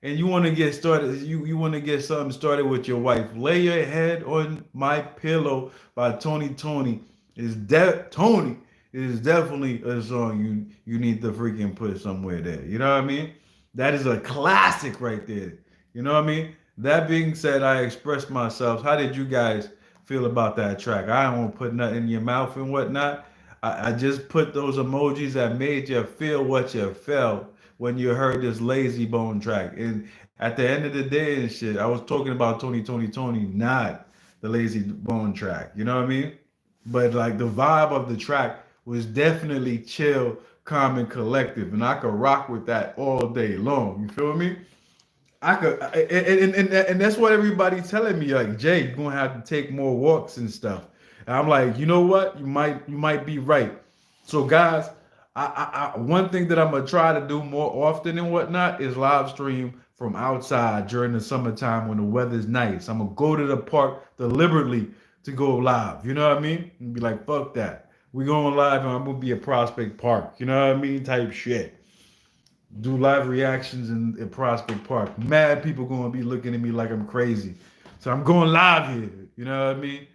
Speaker 1: and you want to get started, you want to get something started with your wife, lay your head on my pillow by Tony Tony is definitely a song you need to freaking put somewhere there. You know what I mean? That is a classic right there. You know what I mean? That being said, I expressed myself. How did you guys feel about that track? I don't want to put nothing in your mouth and whatnot. I just put those emojis that made you feel what you felt when you heard this Lazy Bone track. And at the end of the day and shit, I was talking about Tony, not the Lazy Bone track. You know what I mean? But like the vibe of the track was definitely chill, calm, and collective, and I could rock with that all day long. You feel me? I could, and that's what everybody's telling me. Like, Jay, you're gonna have to take more walks and stuff. And I'm like, you know what? You might be right. So, guys, one thing that I'm gonna try to do more often and whatnot is live stream from outside during the summertime when the weather's nice. I'm gonna go to the park deliberately, to go live. You know what I mean? And be like, fuck that. We going live and I'm gonna be at Prospect Park. You know what I mean? Type shit. Do live reactions in Prospect Park. Mad people gonna be looking at me like I'm crazy. So I'm going live here. You know what I mean?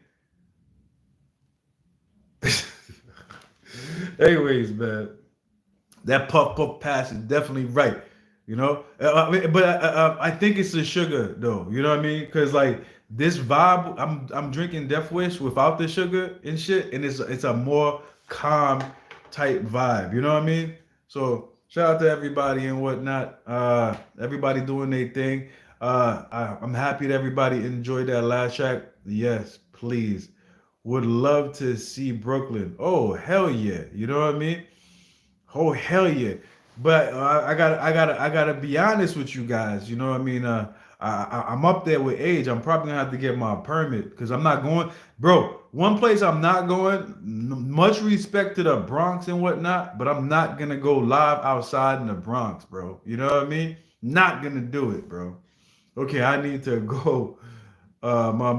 Speaker 1: Anyways, man, that puff puff pass is definitely right. You know, I think it's the sugar though. You know what I mean? Because like this vibe, I'm drinking Death Wish without the sugar and shit, and it's a more calm type vibe. You know what I mean? So shout out to everybody and whatnot. Everybody doing their thing. I'm happy that everybody enjoyed that last track. Yes, please. Would love to see Brooklyn. Oh hell yeah! You know what I mean? Oh hell yeah! But I gotta be honest with you guys. You know what I mean? I'm up there with age. I'm probably gonna have to get my permit because I'm not going, bro. One place I'm not going. Much respect to the Bronx and whatnot, but I'm not gonna go live outside in the Bronx, bro. You know what I mean? Not gonna do it, bro. Okay, I need to go. My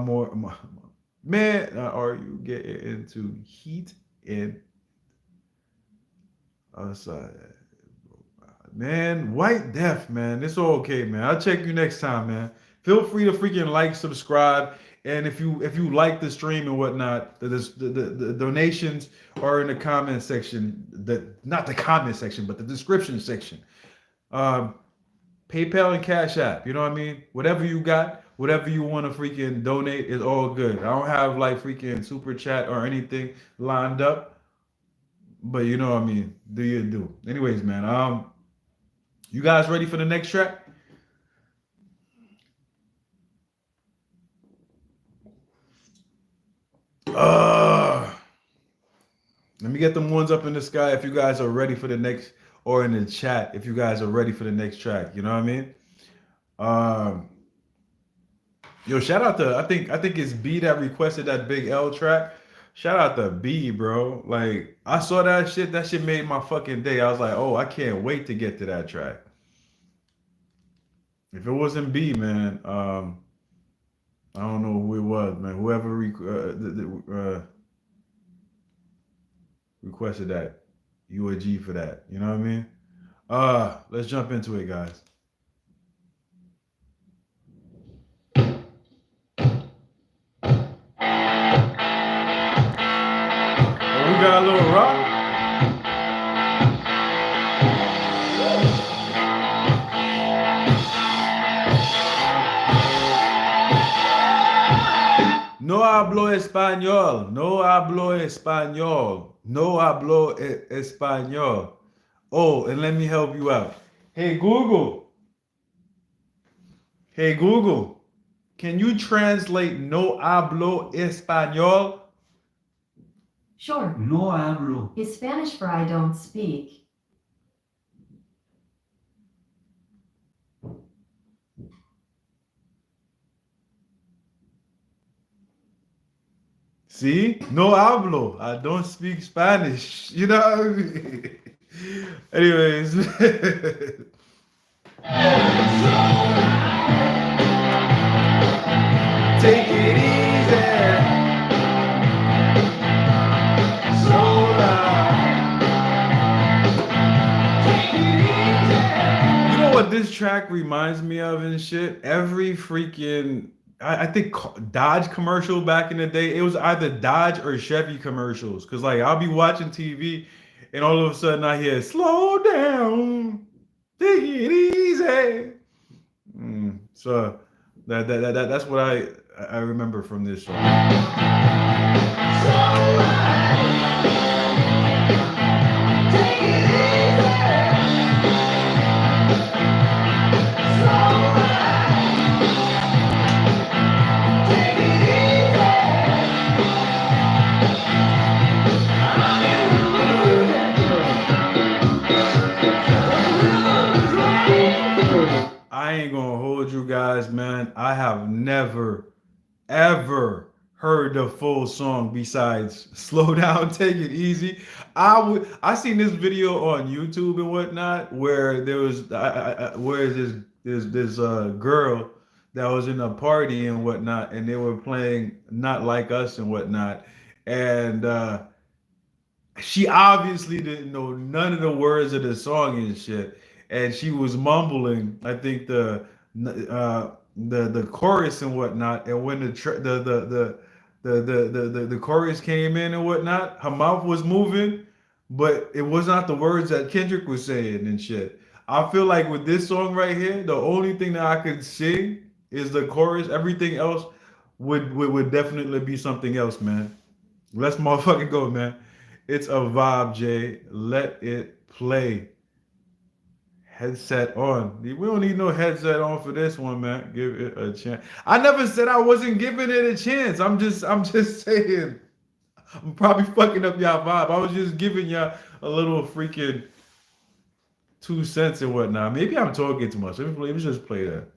Speaker 1: man, are you getting into heat and outside? Man, White Death, man. It's all okay, man. I'll check you next time, man. Feel free to freaking like, subscribe, and if you like the stream and whatnot, the donations are in the comment section. Not the comment section, but the description section. Um, PayPal and Cash App. You know what I mean? Whatever you got, whatever you want to freaking donate is all good. I don't have like freaking super chat or anything lined up, but you know what I mean. Do you do? Anyways, man. You guys ready for the next track? Uh, Let me get them ones up in the sky if you guys are ready for the next, or in the chat if you guys are ready for the next track. You know what I mean? Um, Yo, shout out to I think it's B that requested that Big L track. Shout out to B, bro. Like I saw that shit. That shit made my fucking day. I was like, oh, I can't wait to get to that track. If it wasn't B, man, I don't know who it was, man. Whoever requested that, you a G for that. You know what I mean? Let's jump into it, guys. Oh, we got a little rock. No hablo español. No hablo español. No hablo español. Oh, and let me help you out. Hey Google. Hey Google. Can you translate no hablo español?
Speaker 4: Sure.
Speaker 3: No hablo.
Speaker 4: Is Spanish for I don't speak.
Speaker 1: See? No hablo. I don't speak Spanish. You know what I mean? Anyways. Take it easy. Slow down. Take it easy. You know what this track reminds me of and shit? Every freaking I think Dodge commercial back in the day, it was either Dodge or Chevy commercials. Cause like I'll be watching TV and all of a sudden I hear slow down, take it easy. So that's what I remember from this song. I ain't gonna hold you guys, man. I have never, ever heard the full song besides "Slow Down, Take It Easy." I seen this video on YouTube and whatnot where there was where this girl that was in a party and whatnot, and they were playing Not Like Us and whatnot. And she obviously didn't know none of the words of the song and shit, and she was mumbling. I think the chorus and whatnot. And when the chorus came in and whatnot, her mouth was moving, but it was not the words that Kendrick was saying and shit. I feel like with this song right here, the only thing that I could sing is the chorus. Everything else would definitely be something else, man. Let's motherfucking go, man. It's a vibe, Jay. Let it play. Headset on. We don't need no headset on for this one, man. Give it a chance. I never said I wasn't giving it a chance. I'm just saying. I'm probably fucking up y'all vibe. I was just giving y'all a little freaking 2 cents and whatnot. Maybe I'm talking too much. Let me just play that.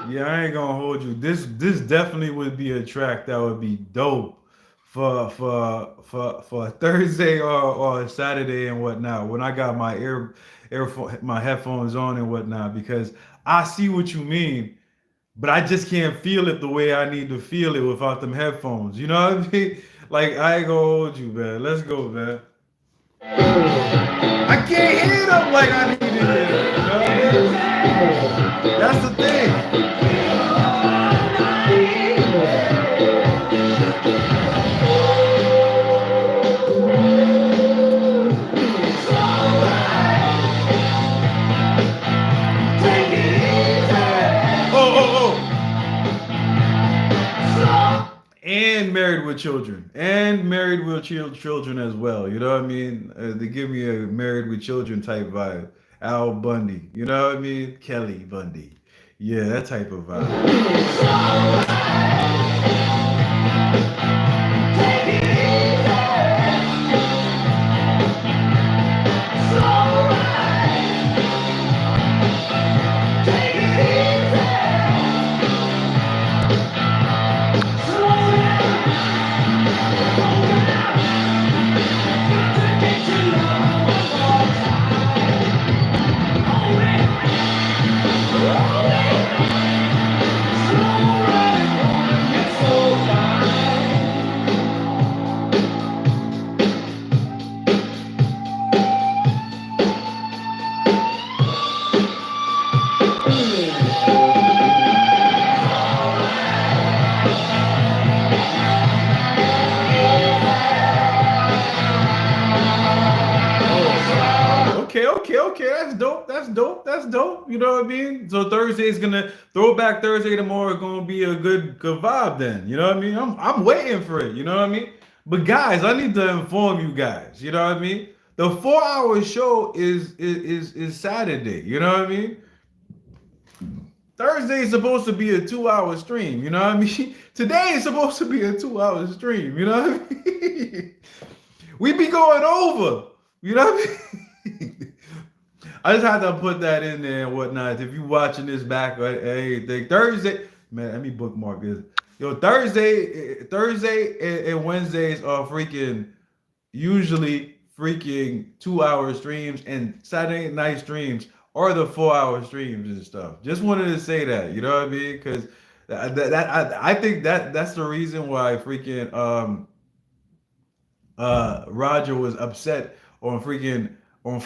Speaker 1: Yeah, I ain't gonna hold you. This definitely would be a track that would be dope for a Thursday or a Saturday and whatnot. When I got my my headphones on and whatnot, because I see what you mean, but I just can't feel it the way I need to feel it without them headphones. You know what I mean? Like I ain't gonna hold you, man. Let's go, man. I can't hear them like I need to hear them. You know what I mean? That's the thing. And married with children, and married with children as well. You know what I mean? They give me a married with children type vibe. Al Bundy, you know what I mean? Kelly Bundy, yeah, that type of vibe. Okay, that's dope. That's dope. That's dope. You know what I mean? So Thursday's gonna throwback Thursday tomorrow is gonna be a good vibe then. You know what I mean? I'm waiting for it, you know what I mean? But guys, I need to inform you guys, you know what I mean? The 4 hour show is Saturday, you know what I mean? Thursday is supposed to be a 2 hour stream, you know what I mean? Today is supposed to be a 2 hour stream, you know what I mean? We be going over, you know what I mean? I just had to put that in there and whatnot. If you watching this back or anything, Thursday, man, let me bookmark this. Yo, Thursday and Wednesdays are freaking usually freaking 2 hour streams, and Saturday night streams are the 4 hour streams and stuff. Just wanted to say that, you know what I mean? Because I think that's the reason why freaking Roger was upset on freaking on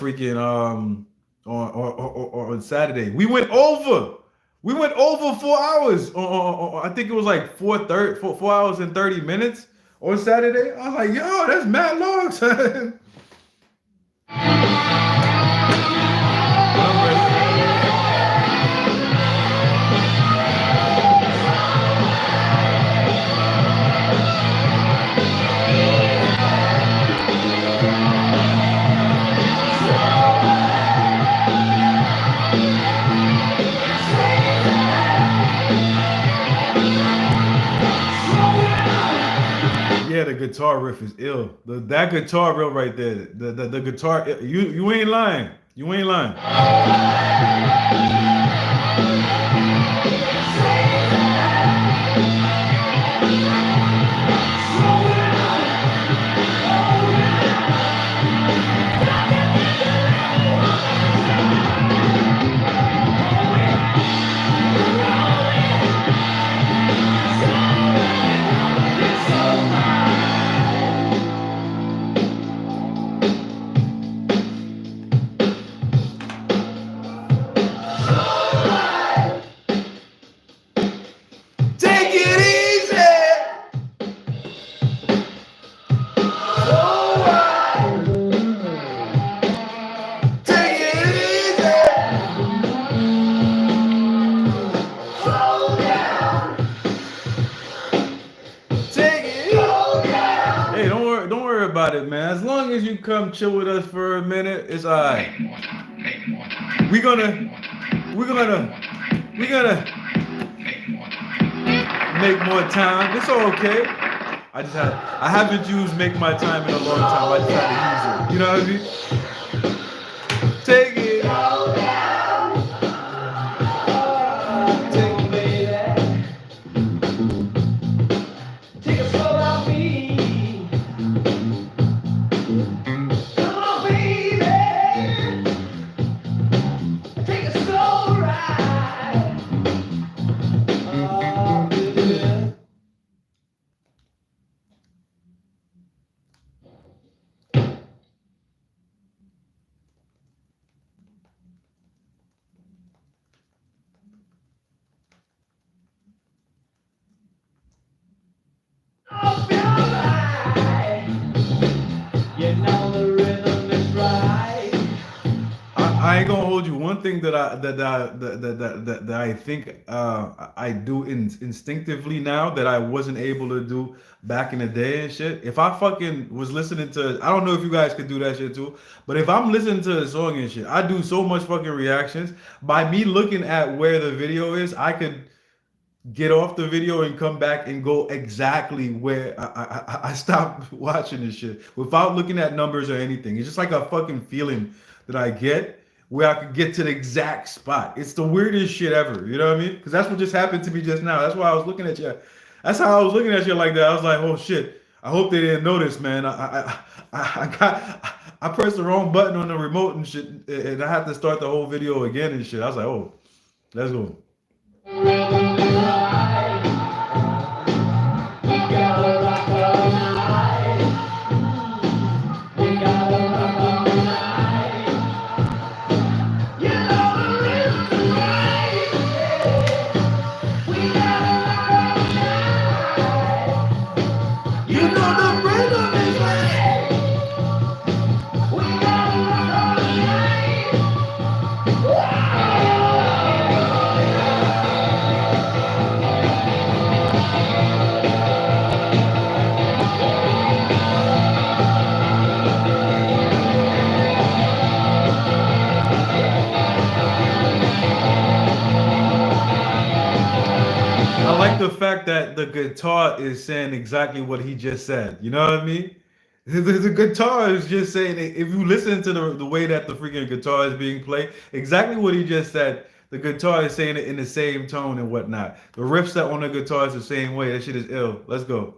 Speaker 1: Saturday. We went over 4 hours. I think it was like 4 hours and 30 minutes on Saturday. I was like, yo, that's mad long, son. Yeah, the guitar riff is ill. That guitar riff right there, the guitar. You ain't lying. You ain't lying. Take it easy. Take it easy. Take it easy. Hey, don't worry about it, man. As long as you come chill with us for a minute, it's alright. We're gonna make more time. It's okay. I haven't used make my time in a long time. I just had to use it. You know what I mean? Take it.
Speaker 3: Take a slow down beat. Come on, baby. Take a slow ride. Oh, baby. I'll be alright. You know the rhythm is right.
Speaker 1: I ain't gonna hold you. One thing that I think I do instinctively now that I wasn't able to do back in the day and shit. If I fucking was listening to, I don't know if you guys could do that shit too, but if I'm listening to a song and shit, I do so much fucking reactions. By me looking at where the video is, I could get off the video and come back and go exactly where I stopped watching this shit without looking at numbers or anything. It's just like a fucking feeling that I get where I could get to the exact spot. It's the weirdest shit ever. You know what I mean? Because that's what just happened to me just now. That's why I was looking at you. That's how I was looking at you like that. I was like, oh shit. I hope they didn't notice, man. I pressed the wrong button on the remote and shit, and I had to start the whole video again and shit. I was like, oh, let's go. I like the fact that the guitar is saying exactly what he just said. You know what I mean? The guitar is just saying, if you listen to the way that the freaking guitar is being played, exactly what he just said, the guitar is saying it in the same tone and whatnot. The riffs that on the guitar is the same way. That shit is ill. Let's go.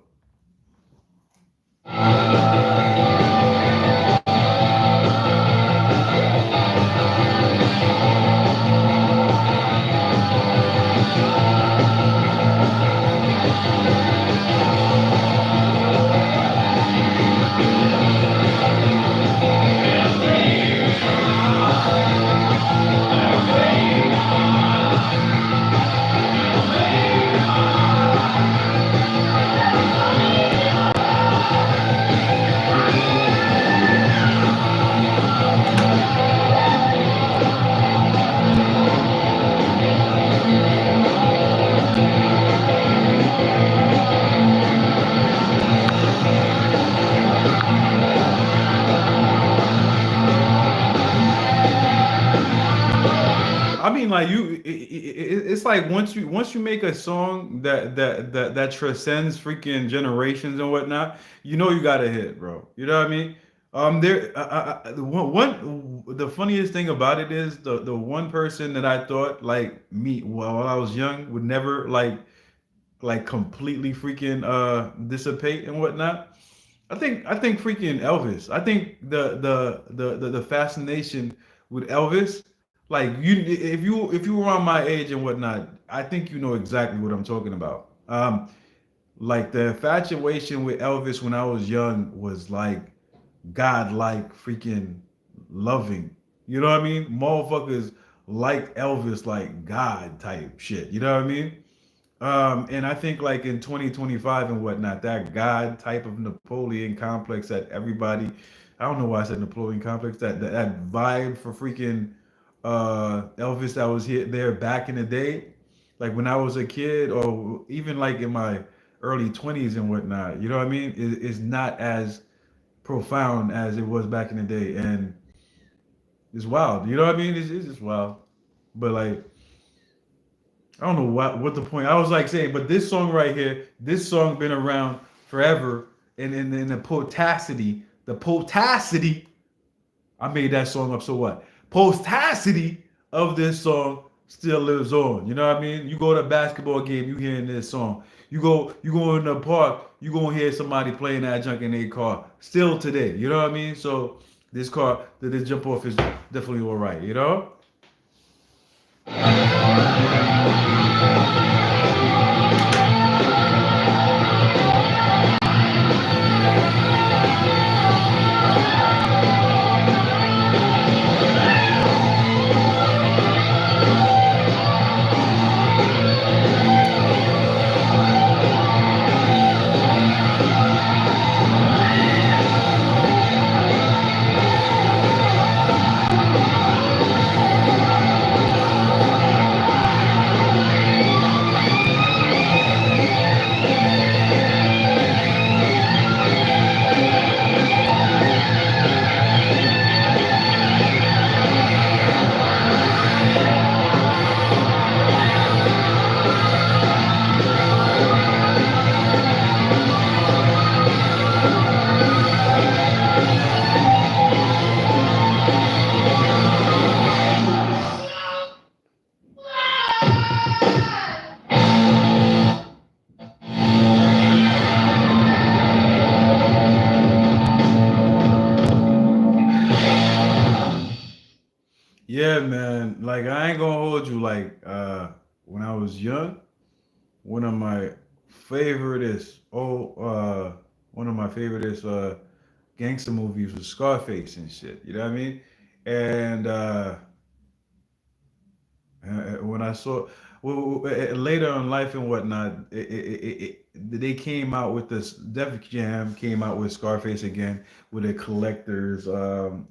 Speaker 1: mean, like it's like once you make a song that transcends freaking generations and whatnot, you know you got a hit, bro. You know what I mean? There, the the funniest thing about it is the one person that I thought like me while I was young would never like completely freaking dissipate and whatnot. I think freaking Elvis. I think the fascination with Elvis, like if you were on my age and whatnot, I think you know exactly what I'm talking about. Like the infatuation with Elvis when I was young was like godlike freaking loving. You know what I mean? Motherfuckers like Elvis like God type shit. You know what I mean? And I think like in 2025 and whatnot, that God type of Napoleon complex that everybody, I don't know why I said Napoleon complex, that vibe for freaking Elvis that was here there back in the day, like when I was a kid or even like in my early 20s and whatnot, you know what I mean? Is not as profound as it was back in the day. And it's wild. You know what I mean? It's just wild. But like, I don't know what the point. I was like saying, but this song right here, this song been around forever, and in the potacity. I made that song up. So what? Potacity of this song still lives on. You know what I mean? You go to a basketball game, you hearing this song. You go in the park, you gonna hear somebody playing that junk in their car. Still today. You know what I mean? So this jump off is definitely all right. You know? Yeah, man. Like I ain't gonna hold you. Like when I was young, one of my favoriteest one of my favoriteest gangster movies was Scarface and shit. You know what I mean? And when I saw later in life and whatnot, they came out with this. Def Jam came out with Scarface again with a collector's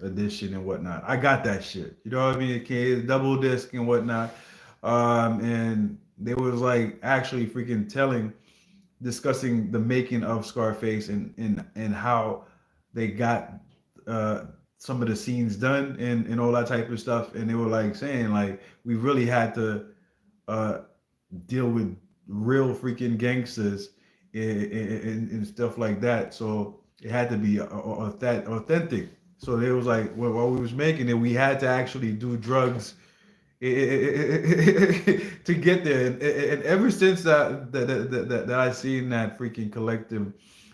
Speaker 1: edition and whatnot. I got that shit. You know what I mean? It came double disc and whatnot. And they was like actually freaking discussing the making of Scarface and how they got uh, some of the scenes done and all that type of stuff. And they were like saying like we really had to uh, deal with real freaking gangsters and stuff like that. So it had to be authentic. So they was like, well, while we was making it, we had to actually do drugs to get there. And ever since that I seen that freaking collective,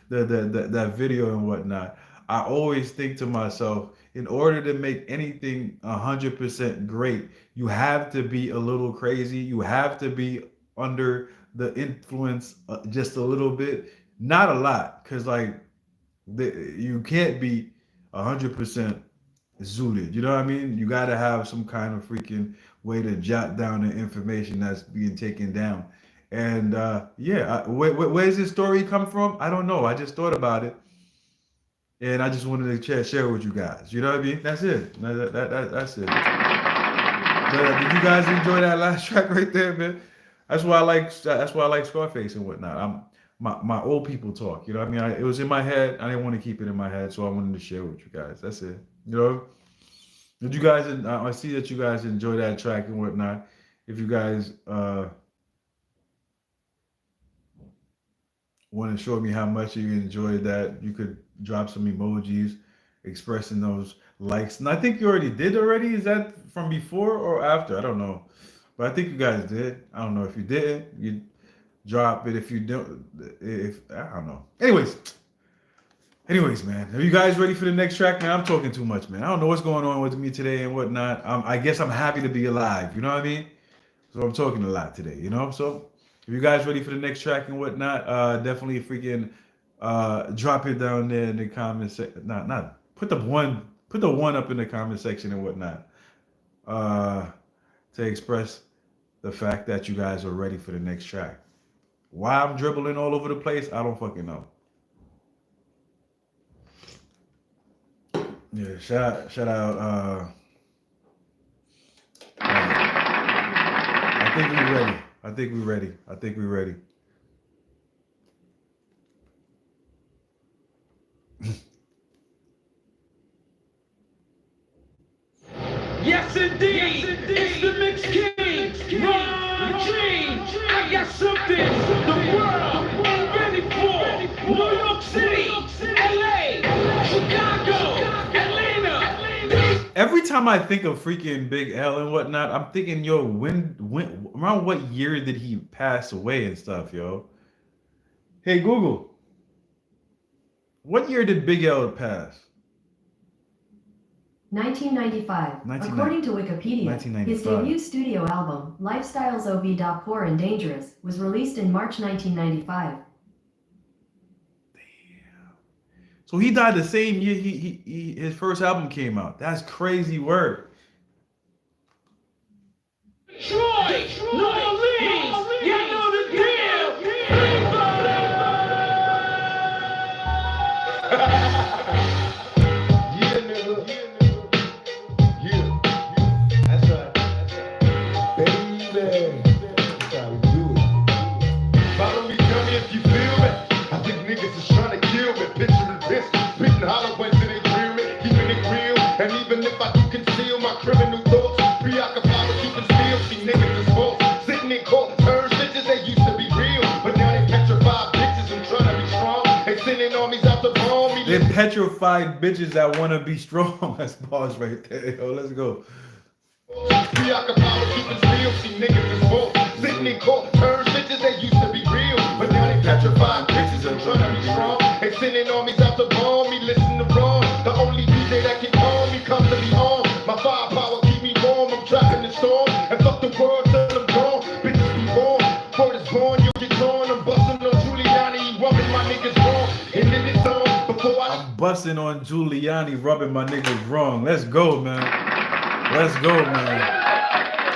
Speaker 1: that video and whatnot, I always think to myself, in order to make anything 100% great, you have to be a little crazy. You have to be under the influence just a little bit, not a lot, because like you can't be 100% zooted. You know what I mean? You got to have some kind of freaking way to jot down the information that's being taken down. And yeah, where's this story come from? I don't know. I just thought about it, and I just wanted to share with you guys. You know what I mean? That's it. That's it. Did you guys enjoy that last track right there, man? That's why I like. That's why I like Scarface and whatnot. My old people talk. You know what I mean? It was in my head. I didn't want to keep it in my head, so I wanted to share with you guys. That's it. You know. Did you guys? I see that you guys enjoy that track and whatnot. If you guys want to show me how much you enjoyed that, you could drop some emojis expressing those likes. And I think you already did already. Is that from before or after? I don't know, but I think you guys did. I don't know if you didn't. You drop it if you don't. If I don't know. Anyways, man, are you guys ready for the next track, man? I'm talking too much, man. I don't know what's going on with me today and whatnot. I guess I'm happy to be alive. You know what I mean? So I'm talking a lot today. You know. So if you guys ready for the next track and whatnot, definitely freaking drop it down there in the comment section. Not put the one up in the comment section and whatnot. Uh, to express the fact that you guys are ready for the next track. Why I'm dribbling all over the place, I don't fucking know. Yeah, shout out. I think we ready. I think we ready. I think we ready.
Speaker 3: Yes, indeed. It's the Mix King. Ron Dream. I got something the world ain't ready for. New York City, LA, Chicago, Atlanta.
Speaker 1: Every time I think of freaking Big L and whatnot, I'm thinking, yo, when around what year did he pass away and stuff, yo? Hey Google, what year did Big L pass?
Speaker 4: 1995.
Speaker 1: 1990
Speaker 4: According to Wikipedia, his
Speaker 1: 1995.
Speaker 4: debut studio album, Lifestyles OV. Poor and Dangerous, was released in March 1995.
Speaker 1: So he died the same year his first album came out. That's crazy work.
Speaker 3: Troy, New Orleans, you know the deal.
Speaker 2: Yeah, nigga. Yeah. That's right. Baby. That's how we do it. Follow me, tell me if you feel me. I think niggas is trying to kill me. Picturing this, spitting hollow when they hear me. Keeping it real. And even if I do conceal my criminal thoughts, preoccupied with keeping still. See niggas is false. Sitting in court, turns bitches, they used to be real. But now they petrified bitches and trying to be strong. They sending armies out to bomb me.
Speaker 1: They're petrified bitches that want to be strong. That's pause right there. Yo, let's go.
Speaker 2: Preoccupied with keeping still, see niggas is false. Sitting in court, turns bitches, they used to be real. But now they petrified bitches and trying to be strong. They sending armies out to bomb me, listen to wrong. The only DJ that can calm me comes to be on. My firepower keep me warm, I'm trapping the storm. And fuck the world till I'm gone. Bitches be born, word is born, you get torn. I'm busting on Giuliani, rubbing my niggas wrong. And then it's on before
Speaker 1: I'm busting on Giuliani, rubbing my niggas wrong. Let's go, man. Let's go, man.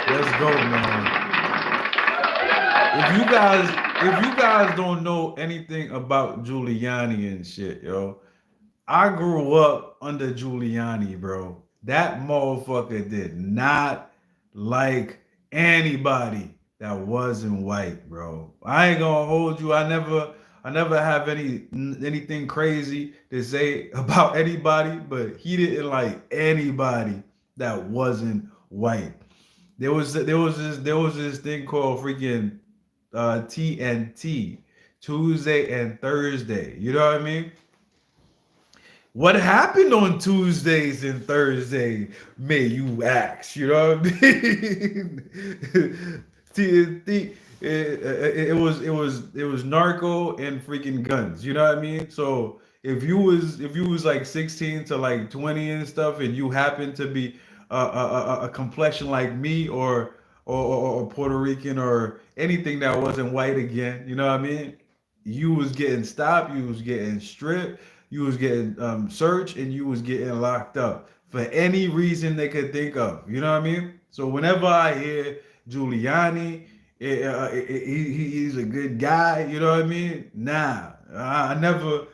Speaker 1: Let's go, man. If you guys don't know anything about Giuliani and shit, yo, I grew up under Giuliani, bro. That motherfucker did not like anybody that wasn't white, bro. I ain't gonna hold you. I never have anything crazy to say about anybody, but he didn't like anybody that wasn't white. There was this thing called freaking TNT, Tuesday and Thursday. You know what I mean? What happened on Tuesdays and Thursday, may you ask? You know what I mean? TNT. It was narco and freaking guns. You know what I mean? So if you was like 16 to like 20 and stuff, and you happen to be a complexion like me or Puerto Rican or anything that wasn't white again, you know what I mean? You was getting stopped, you was getting stripped, you was getting searched, and you was getting locked up for any reason they could think of. You know what I mean? So whenever I hear Giuliani, he's a good guy. You know what I mean? Nah, I never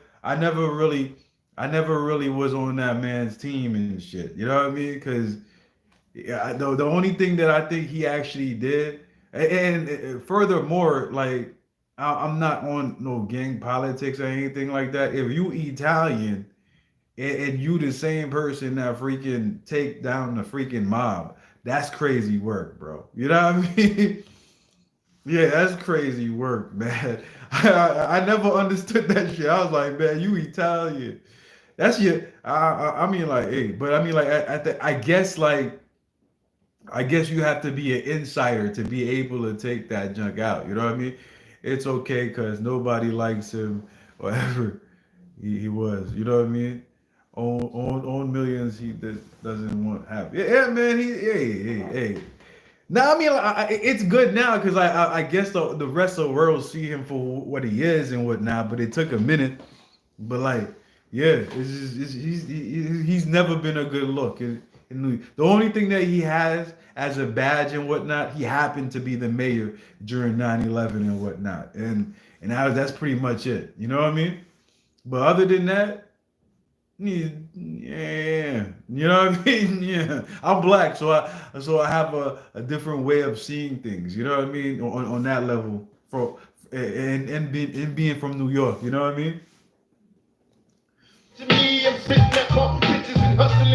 Speaker 1: really was on that man's team and shit. You know what I mean? Because yeah, the only thing that I think he actually did, and furthermore, like I'm not on no gang politics or anything like that. If you Italian and you the same person that freaking take down the freaking mob. That's crazy work, bro. You know what I mean? Yeah, that's crazy work, man. I never understood that shit. I was like, man, you Italian. That's your. I mean, like, hey, but I mean, like, I guess, like, I guess you have to be an insider to be able to take that junk out. You know what I mean? It's okay because nobody likes him, whatever he was. You know what I mean? On millions, he doesn't want have. Yeah, yeah, man. Hey. Now, I mean, like, it's good now because I guess the rest of the world see him for what he is and whatnot. But it took a minute. But like, yeah, he's never been a good look. The only thing that he has as a badge and whatnot, he happened to be the mayor during 9/11 and whatnot, and that's pretty much it. You know what I mean? But other than that, yeah, you know what I mean? Yeah, I'm black, so I have a different way of seeing things. You know what I mean? On that level, for and being from New York, you know what I mean?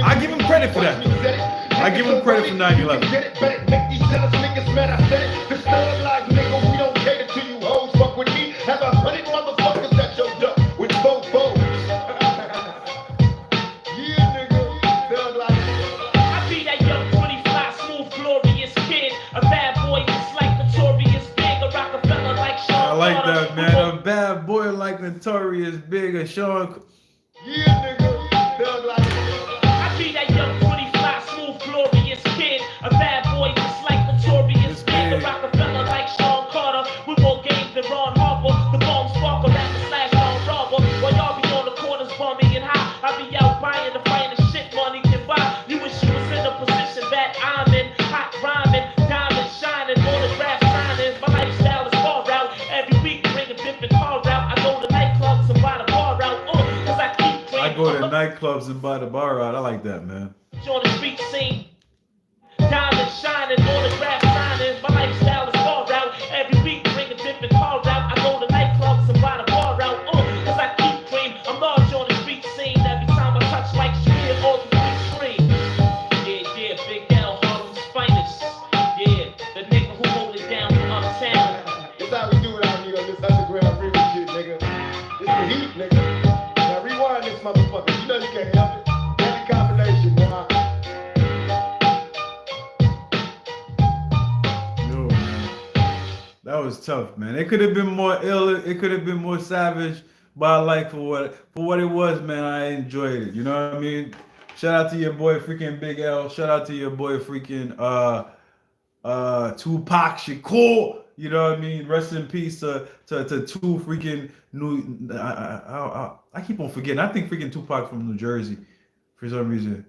Speaker 1: I give him credit for that. I give him credit for 9/11.
Speaker 3: I be that young, pretty fly, smooth, glorious kid. A bad boy just like Notorious Big. A Rockefeller like
Speaker 1: I
Speaker 3: Sean
Speaker 1: like
Speaker 3: Carter.
Speaker 1: that, man. A bad boy like Notorious Big, a Sean.
Speaker 3: I be that young, pretty fly, smooth, glorious kid. A bad boy just like Notorious Big. A Rockefeller like Sean Carter. We more games than Ron Harper. The bomb sparkle that the slash on robber. While y'all be on the corners bumming and high, I be out buying the finest shit money can buy. You wish you was in the position that I'm in. Hot rhyming, diamond shining, autograph signing. My lifestyle is far out. Every week bring a different car out. I go to nightclubs and buy the bar out. Cause I keep
Speaker 1: I
Speaker 3: dreaming.
Speaker 1: go to nightclubs and buy the bar out. I like that, man.
Speaker 3: On the street scene. Diamond shining, autograph signing. My lifestyle is far out. Every week bring a different car out. I go to nightclubs and buy the bar out. Cause I keep cream. I'm large on the street scene. Every time I touch like Shaquille, all the streets scream. Yeah, Big L, Harlem's finest. Yeah, the nigga who hold it down from uptown.
Speaker 2: This how we do it out here on this underground remix shit, nigga. It's the heat, nigga. Now rewind this motherfucker. You know you can't help it. Every combination, boy.
Speaker 1: Yo, man. That was tough, man. It could have been more ill. It could have been more savage, but I like for what it was, man. I enjoyed it. You know what I mean? Shout out to your boy freaking Big L. Shout out to your boy freaking Tupac Shakur. You know what I mean? Rest in peace to two freaking new. I keep on forgetting. I think freaking Tupac from New Jersey for some reason.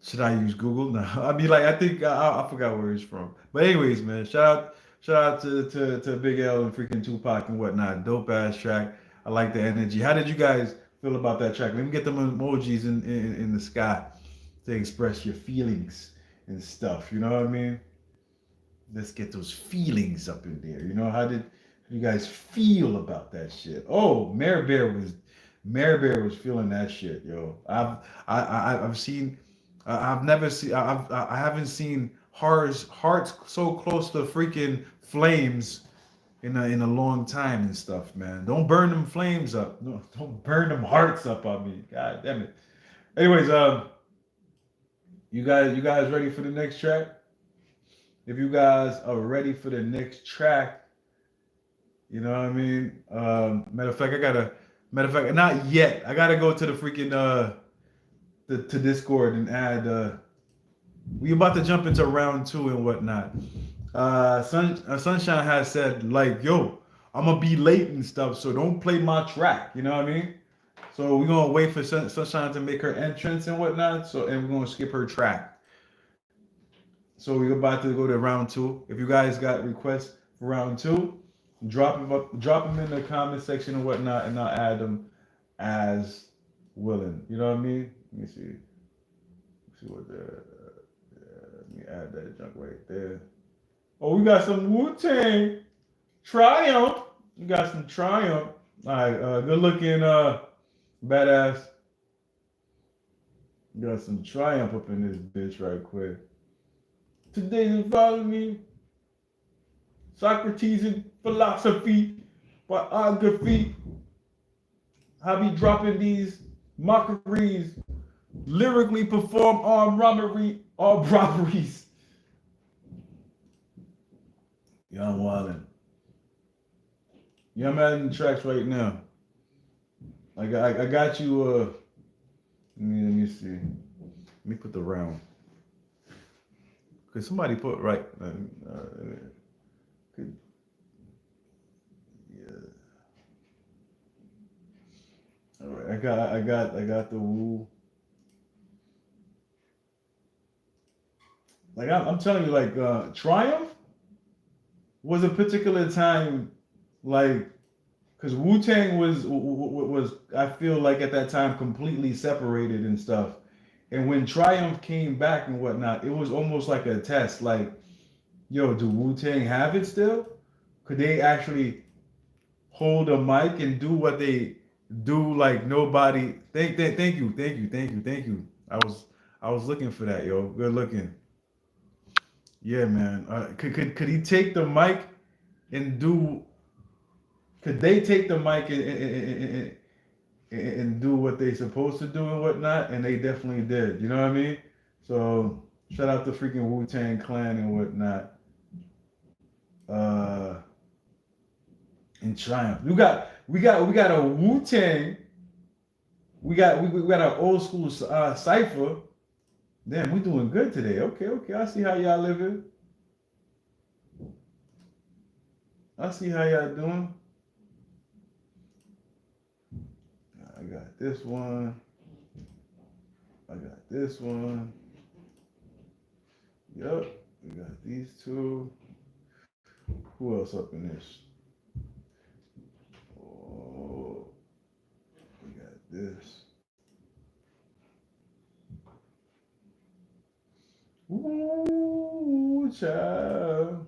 Speaker 1: Should I use Google? No. I mean, like, I think I forgot where he's from. But anyways, man, shout out to Big L and freaking Tupac and whatnot. Dope ass track. I like the energy. How did you guys feel about that track? Let me get them emojis in the sky to express your feelings and stuff. You know what I mean? Let's get those feelings up in there. You know, how did you guys feel about that shit? Oh, Mare Bear was feeling that shit, yo. I've seen I've never seen I haven't seen hearts so close to freaking flames in a long time and stuff, man. Don't burn them flames up. No, don't burn them hearts up on me. God damn it. Anyways, you guys ready for the next track? If you guys are ready for the next track, you know what I mean? Matter of fact, not yet. I gotta go to the freaking to Discord and add we about to jump into round two and whatnot. Sunshine has said, like, yo, I'm gonna be late and stuff, so don't play my track. You know what I mean? So we're gonna wait for Sunshine to make her entrance and whatnot. And we're gonna skip her track. So we're about to go to round two. If you guys got requests for round two, drop them in the comment section and whatnot, and I'll add them as willing. You know what I mean? Let me see. Let's see what the. Let me add that junk right there. Oh, we got some Wu-Tang Triumph. We got some Triumph. All right, good looking Badass. Got some triumph up in this bitch right quick. Today you follow me. Socrates and philosophy, biography. I be dropping these mockeries. Lyrically perform armed robberies. Yeah, I'm wildin'. Yeah, I'm adding the tracks right now. I got you. Let me see. Let me put the round. Cause somebody put right. Could, yeah. All right. I got the woo. Like I'm telling you, like Triumph was a particular time, like, because Wu Tang was I feel like at that time completely separated and stuff. And when Triumph came back and whatnot, it was almost like a test. Like, yo, do Wu Tang have it still? Could they actually hold a mic and do what they do like nobody? Thank you. I was looking for that, yo. Good looking. Yeah, man. Could he take the mic and do? Could they take the mic and do what they supposed to do and whatnot? And they definitely did. You know what I mean? So shout out to freaking Wu Tang Clan and whatnot. Uh, and Triumph. We got a Wu Tang. We got an old school cipher. Damn, we doing good today. Okay. I see how y'all living. I see how y'all doing. I got this one. I got this one. Yup. We got these two. Who else up in this? Oh, we got this. Ooh, child.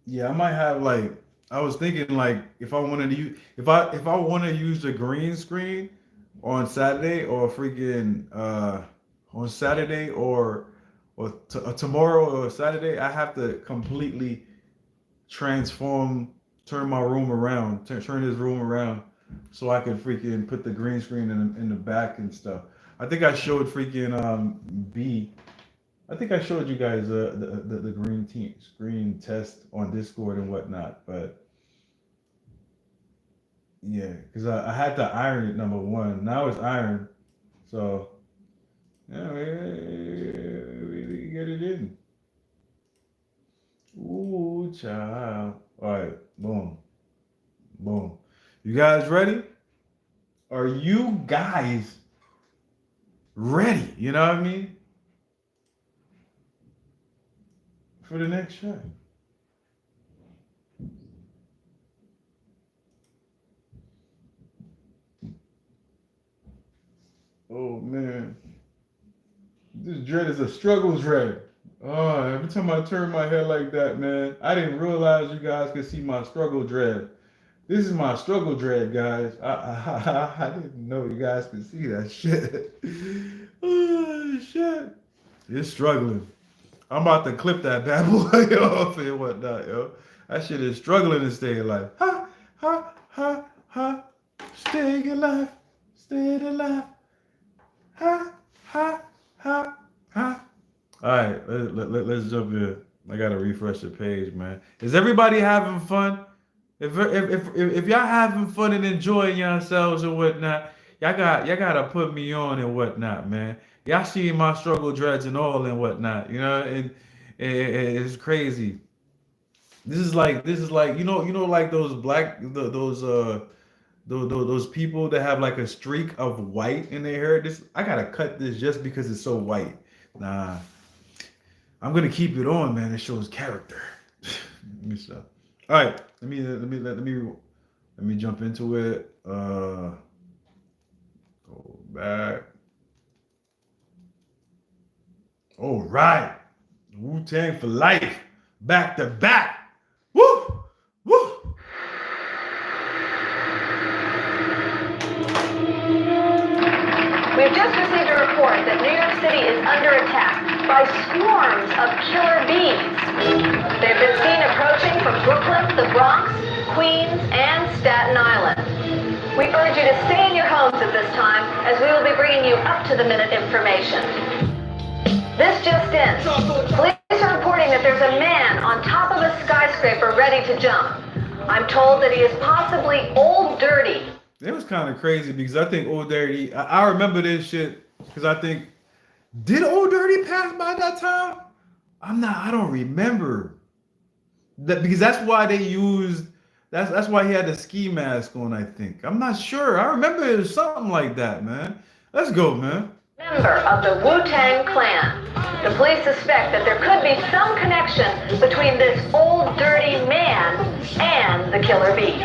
Speaker 1: Yeah, I might have like I was thinking like if I wanted to use if I want to use the green screen on Saturday or freaking on Saturday or tomorrow or Saturday, I have to completely transform, turn my room around, turn this room around so I can freaking put the green screen in the back and stuff. I think I showed freaking B. I think I showed you guys the green team screen test on Discord and whatnot, but yeah, because I had to iron it number one. Now it's iron, so yeah, we get it in. Ooh, child. All right, boom, boom. You guys ready? Are you guys ready? You know what I mean? For the next track. Oh man. This dread is a struggle dread. Oh, every time I turn my head like that, man, I didn't realize you guys could see my struggle dread. This is my struggle dread, guys. I didn't know you guys could see that shit. Oh, shit. It's struggling. I'm about to clip that bad boy off and whatnot, yo. That shit is struggling to stay alive. Ha, ha, ha, ha. Staying alive. Staying alive. Ha, ha, ha, ha. All right, let's jump in. I gotta refresh the page, man. Is everybody having fun? If y'all having fun and enjoying yourselves and whatnot, y'all gotta put me on and whatnot, man. Y'all see my struggle dreads and all and whatnot, you know, and it's crazy. This is like like those black those people that have like a streak of white in their hair. This I gotta cut this just because it's so white. Nah, I'm gonna keep it on, man. It shows character. Let me stop. All right, let me jump into it. Go back. All right, Wu Tang for life. back to back. Woo! Woo!
Speaker 5: We've just received a report that New York City is under attack by swarms of killer bees. They've been seen approaching from Brooklyn, the Bronx, Queens, and Staten Island. We urge you to stay in your homes at this time, as we will be bringing you up-to-the-minute information. This just in. Police are reporting that there's a man on top of a skyscraper ready to jump. I'm told that he is possibly Old Dirty.
Speaker 1: It was kind of crazy because I think Old Dirty, I remember this shit because I think, did Old Dirty pass by that time? I don't remember. That because that's why they used, that's why he had the ski mask on, I think. I'm not sure. I remember it was something like that, man. Let's go, man.
Speaker 5: Member of the Wu-Tang Clan. The police suspect that there could be some connection between this Old Dirty man and the killer bees.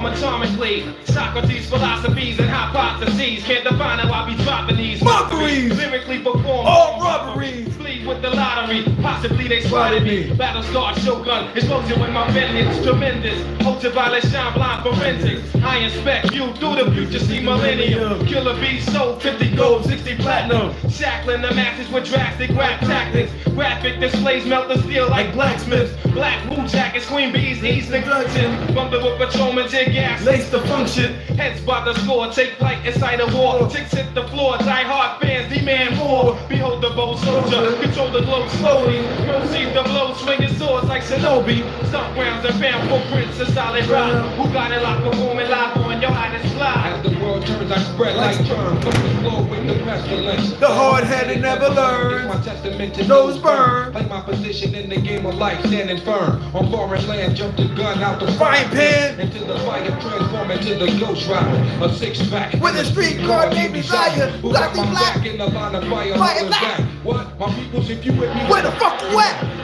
Speaker 6: Atomically, Socrates' philosophies and hypotheses can't define how I be dropping these
Speaker 1: mockeries.
Speaker 6: Lyrically perform
Speaker 1: all robberies.
Speaker 6: Bleed with the lottery, possibly they spotted me. Battle star Shogun, explosion when my vengeance tremendous. Ultraviolet shine blind forensics. I inspect you through the future, see millennium. Killer bees sold 50 gold, 60 platinum. Shackling the masses with drastic rap tactics. Graphic displays melt the steel like blacksmiths. Black Wu jackets, queen bees, ease the glutton. Bundle with patrolmen, tear gas, lace the function. Heads by the score, take flight inside a war. Chicks hit the floor, die hard fans demand more. Behold the bold soldier, control the globe slowly. Proceed the blow, swinging swords like Shinobi. Stomp rounds and found footprints of solid rock. Who got it locked, performing live on your hottest fly?
Speaker 7: As the world turns, I spread like germs. From the floor with the pestilence.
Speaker 1: The hard-headed never learn.
Speaker 7: My testament to
Speaker 1: Those burn.
Speaker 7: Play my position in the game of life, standing firm. On foreign land, jump the gun out the
Speaker 1: Frying pan.
Speaker 7: into the fire, transform into the ghost rider. A six-pack.
Speaker 1: With a street car named Desire.
Speaker 7: Who
Speaker 1: Got
Speaker 7: got
Speaker 1: me
Speaker 7: my
Speaker 1: black.
Speaker 7: back in the line of fire?
Speaker 1: Fire
Speaker 7: holding
Speaker 1: back.
Speaker 7: What? My peoples, if you with me.
Speaker 1: Where the fuck you at?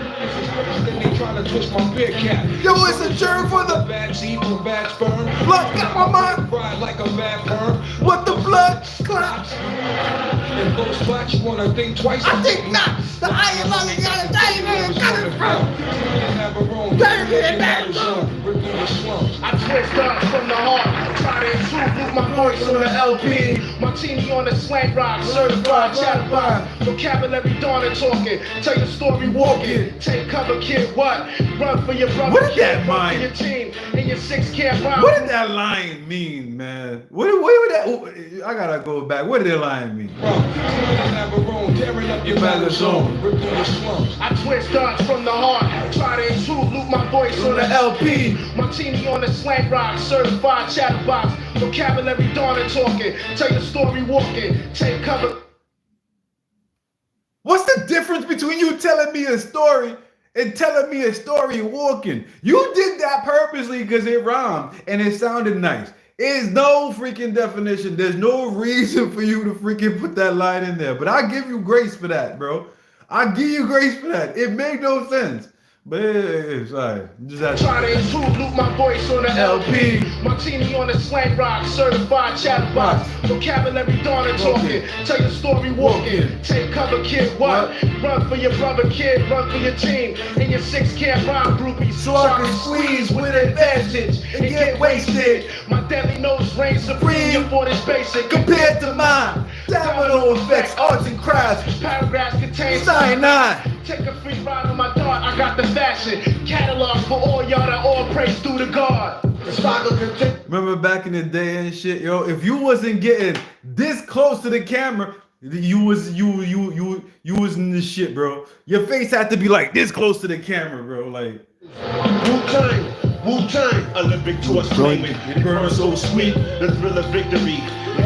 Speaker 7: Then they trying to twist my beer cap.
Speaker 1: Yo, it's a germ for the
Speaker 7: bad seed from bad sperm.
Speaker 1: blood got my mind.
Speaker 7: Fried like a bad perm.
Speaker 1: What the blood clots?
Speaker 7: In those spots, you wanna think twice.
Speaker 1: I think not. The iron lung got a diamond. Got it from.
Speaker 2: I twist up from the heart, try to improve with my voice on the LP. Martini on the slang rock, certified chatterbox. Vocabulary dawn and talking, tell your story walking. Take cover, kid, what? Run for your brother,
Speaker 1: What did
Speaker 2: kid,
Speaker 1: that
Speaker 2: run
Speaker 1: mean?
Speaker 2: for your team. In your six camp round.
Speaker 1: What did that line mean, man? What would that? I gotta go back. What did that line mean?
Speaker 7: Tearing up your battle zone, rip through the slums.
Speaker 2: I twist darts from the heart, try to intrude, loop my voice on the LP. Martini on the slang rock, certified chatterbox. Vocabulary dawn and talking, tell your story walking. Take cover.
Speaker 1: What's the difference between you telling me a story and telling me a story walking? You did that purposely because it rhymed and it sounded nice. There's no freaking definition. There's no reason for you to freaking put that line in there. But I give you grace for that, bro. I give you grace for that. It made no sense. But sorry. Just had
Speaker 2: Try to improve, loop my voice on the LP. Martini on the slang rock, certified chatterbox. Vocabulary dawn and talking, tell your story walking. Take cover, kid, what? Run for your brother, kid, run for your team. In your six camp round groupies,
Speaker 1: so I can squeeze with advantage and get wasted.
Speaker 2: My deadly nose reigns supreme for this basic.
Speaker 1: Compared to mine, domino effects, arts and crafts,
Speaker 2: Paragraphs contain
Speaker 1: cyanide.
Speaker 2: Take a free ride on my dart, I got the fashion. Catalog for all y'all that all praise through the God. The saga continue.
Speaker 1: Remember back in the day and shit, yo, if you wasn't getting this close to the camera, you was in this shit, bro. Your face had to be like this close to the camera, bro. Like
Speaker 8: Wu-Tang, Olympic torch flaming. It burns so sweet, the thrill of victory.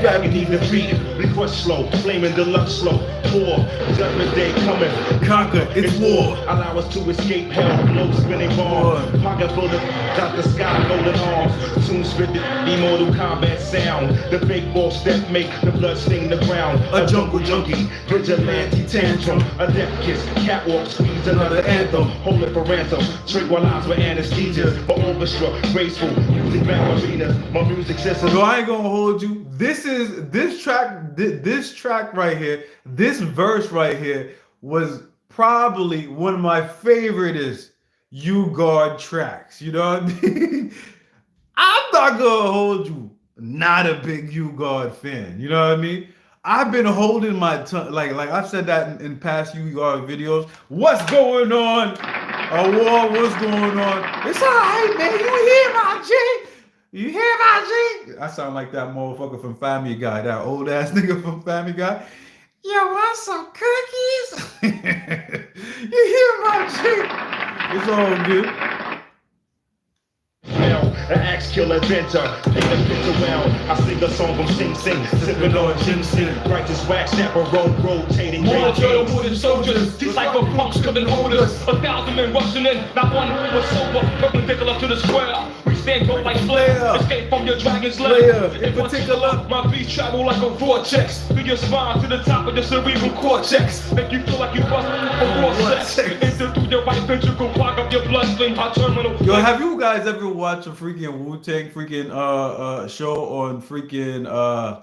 Speaker 6: agony defeat. Request slow, flaming deluxe slow. War, judgment day coming.
Speaker 1: Conquer, it's war.
Speaker 6: Allow us to escape hell, glow spinning bars. Pocket full of got the sky golden arms. Soon spit the immortal combat sound. The fake boss that make the blood sting the ground.
Speaker 1: A jungle junkie,
Speaker 6: Vigilante tantrum, a death kiss, catwalk squeeze another anthem. Hold it for ransom, tranquilize with anesthesia. For orchestra, graceful, music ballerinas. My music system.
Speaker 1: So I ain't gonna hold you. This track right here, this verse right here was probably one of my favoriteest U-Guard tracks. You know what I mean? I'm not gonna hold you. Not a big U-Guard fan. You know what I mean? I've been holding my tongue, like I've said that in past U-Guard videos. What's going on? A war, what's going on? It's all right, man. You hear my G? You hear my G? I sound like that motherfucker from Family Guy, that old ass nigga from Family Guy. Yo, want some cookies? You hear my G? It's all good.
Speaker 6: An axe killer inventor, take a picture well. I sing a song from Sing Sing, sipping on ginseng. Righteous wax, snapper, rotating.
Speaker 3: More loyal wooden soldiers, these cypher punks couldn't hold us. 1,000 men rushing in, not one who was sober. Perpendicular to the square, we stand go like flare. Escape from your dragon's lair. In particular, my beats travel like a vortex. Through your spine to the top of the cerebral cortex. Make you feel like you bust for raw sex. Enter through your right ventricle, clog up your bloodstream, hot terminal.
Speaker 1: Yo, have you guys ever watched a freaking Wu-Tang freaking show on freaking on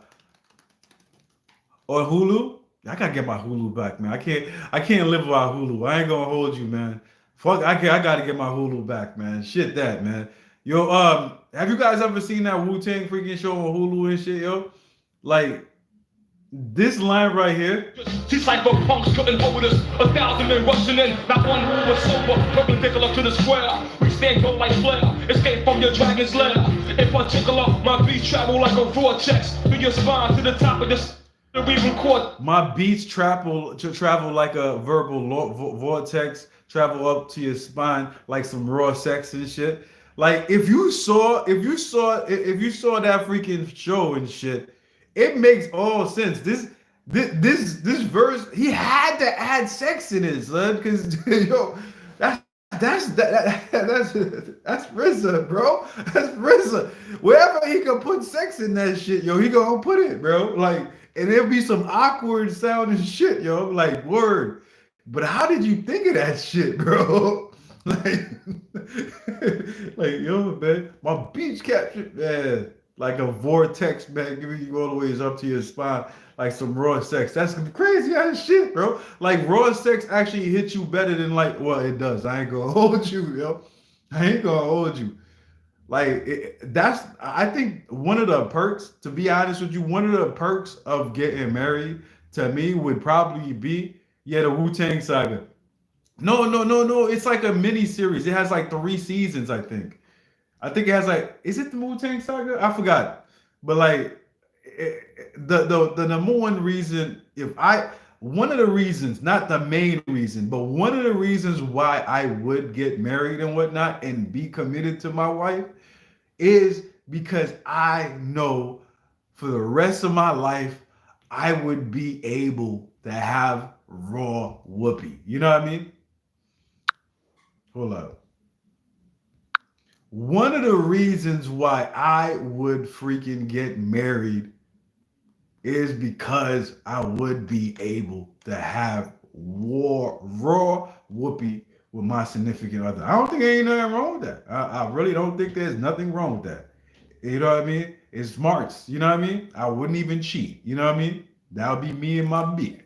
Speaker 1: Hulu? I gotta get my Hulu back, man. I can't live without Hulu. I ain't gonna hold you, man. Fuck, I gotta get my Hulu back, man. Shit that, man. Yo, have you guys ever seen that Wu-Tang freaking show on Hulu and shit, yo? Like, this line right here.
Speaker 3: These cypher punks couldn't hold us. 1,000 men rushing in, not one who was sober. Perpendicular to the square, we stand go like flare. Escape from your dragon's lair. In particular, my beats travel like a vortex. Through your spine to the top of the cerebral cortex.
Speaker 1: My beats travel like a verbal vortex. Travel up to your spine like some raw sex and shit. Like if you saw that freaking show and shit. It makes all sense. This verse, he had to add sex in it, son, because yo, that's RZA, bro. That's RZA. Wherever he can put sex in that shit, yo, he gonna put it, bro. Like, and there'll be some awkward sounding shit, yo. Like, word. But how did you think of that shit, bro? Like, yo, man, my beach capture, man. Like a vortex, man, giving you all the ways up to your spine, like some raw sex. That's crazy ass shit, bro. Like raw sex actually hits you better than like, well, it does. I ain't gonna hold you, yo. I ain't gonna hold you. Like I think one of the perks, to be honest with you, one of the perks of getting married to me would probably be, the Wu-Tang Saga. No. It's like a mini series. It has like 3 seasons, I think. I think it has like, is it the Wu-Tang Saga? I forgot. But like the number one reason, one of the reasons, not the main reason, but one of the reasons why I would get married and whatnot and be committed to my wife is because I know for the rest of my life, I would be able to have raw whoopee. You know what I mean? Hold up. One of the reasons why I would freaking get married is because I would be able to have raw whoopee with my significant other. I don't think there ain't nothing wrong with that. I really don't think there's nothing wrong with that. You know what I mean? It's smarts. You know what I mean? I wouldn't even cheat. You know what I mean? That would be me and my beat.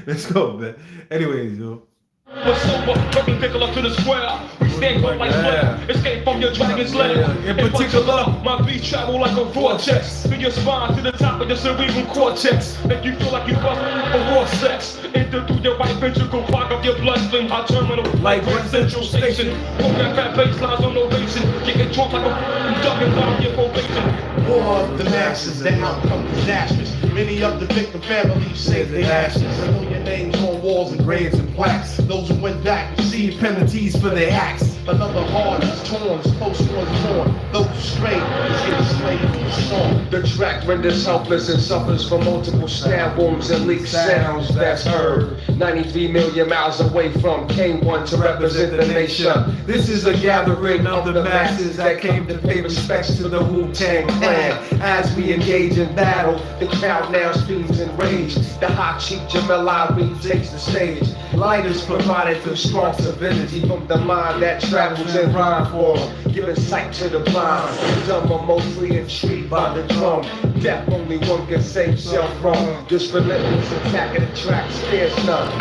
Speaker 1: Let's go, man. Anyways, yo.
Speaker 3: Was sober, perpendicular to the square. We stand go like flare. Escape from your dragon's lair. In particular, my beats travel like a vortex. Through your spine to the top of the cerebral cortex. Make you feel like you bust for raw sex. Enter through your right ventricle, clog up your bloodstream, hot terminal like Grand Central Station. Program fat baselines on ovation. Getting drunk like a duck and down your probation.
Speaker 6: War of the masses, the outcome disastrous. Many of the victim families save their ashes. And know your names on walls and graves and plaques. Those who went back receive penalties for their acts.
Speaker 2: Another heart is torn, post one's born. Those straight is getting slayed in the song. The track renders helpless and suffers from multiple stab wounds and leaked sounds that's heard. 93 million miles away from K1 to represent the nation. This is a gathering of the masses that came to pay respects to the Wu-Tang Clan. As we engage in battle, the crowd now screams in rage. The hot chief Jamel Ali takes the stage. Light is provided through sparks of energy from the mind that travels in rhyme form, giving sight to the blind. Dumb are mostly intrigued by the drum. Death only one can save self from. This relentless attack of the track scares none.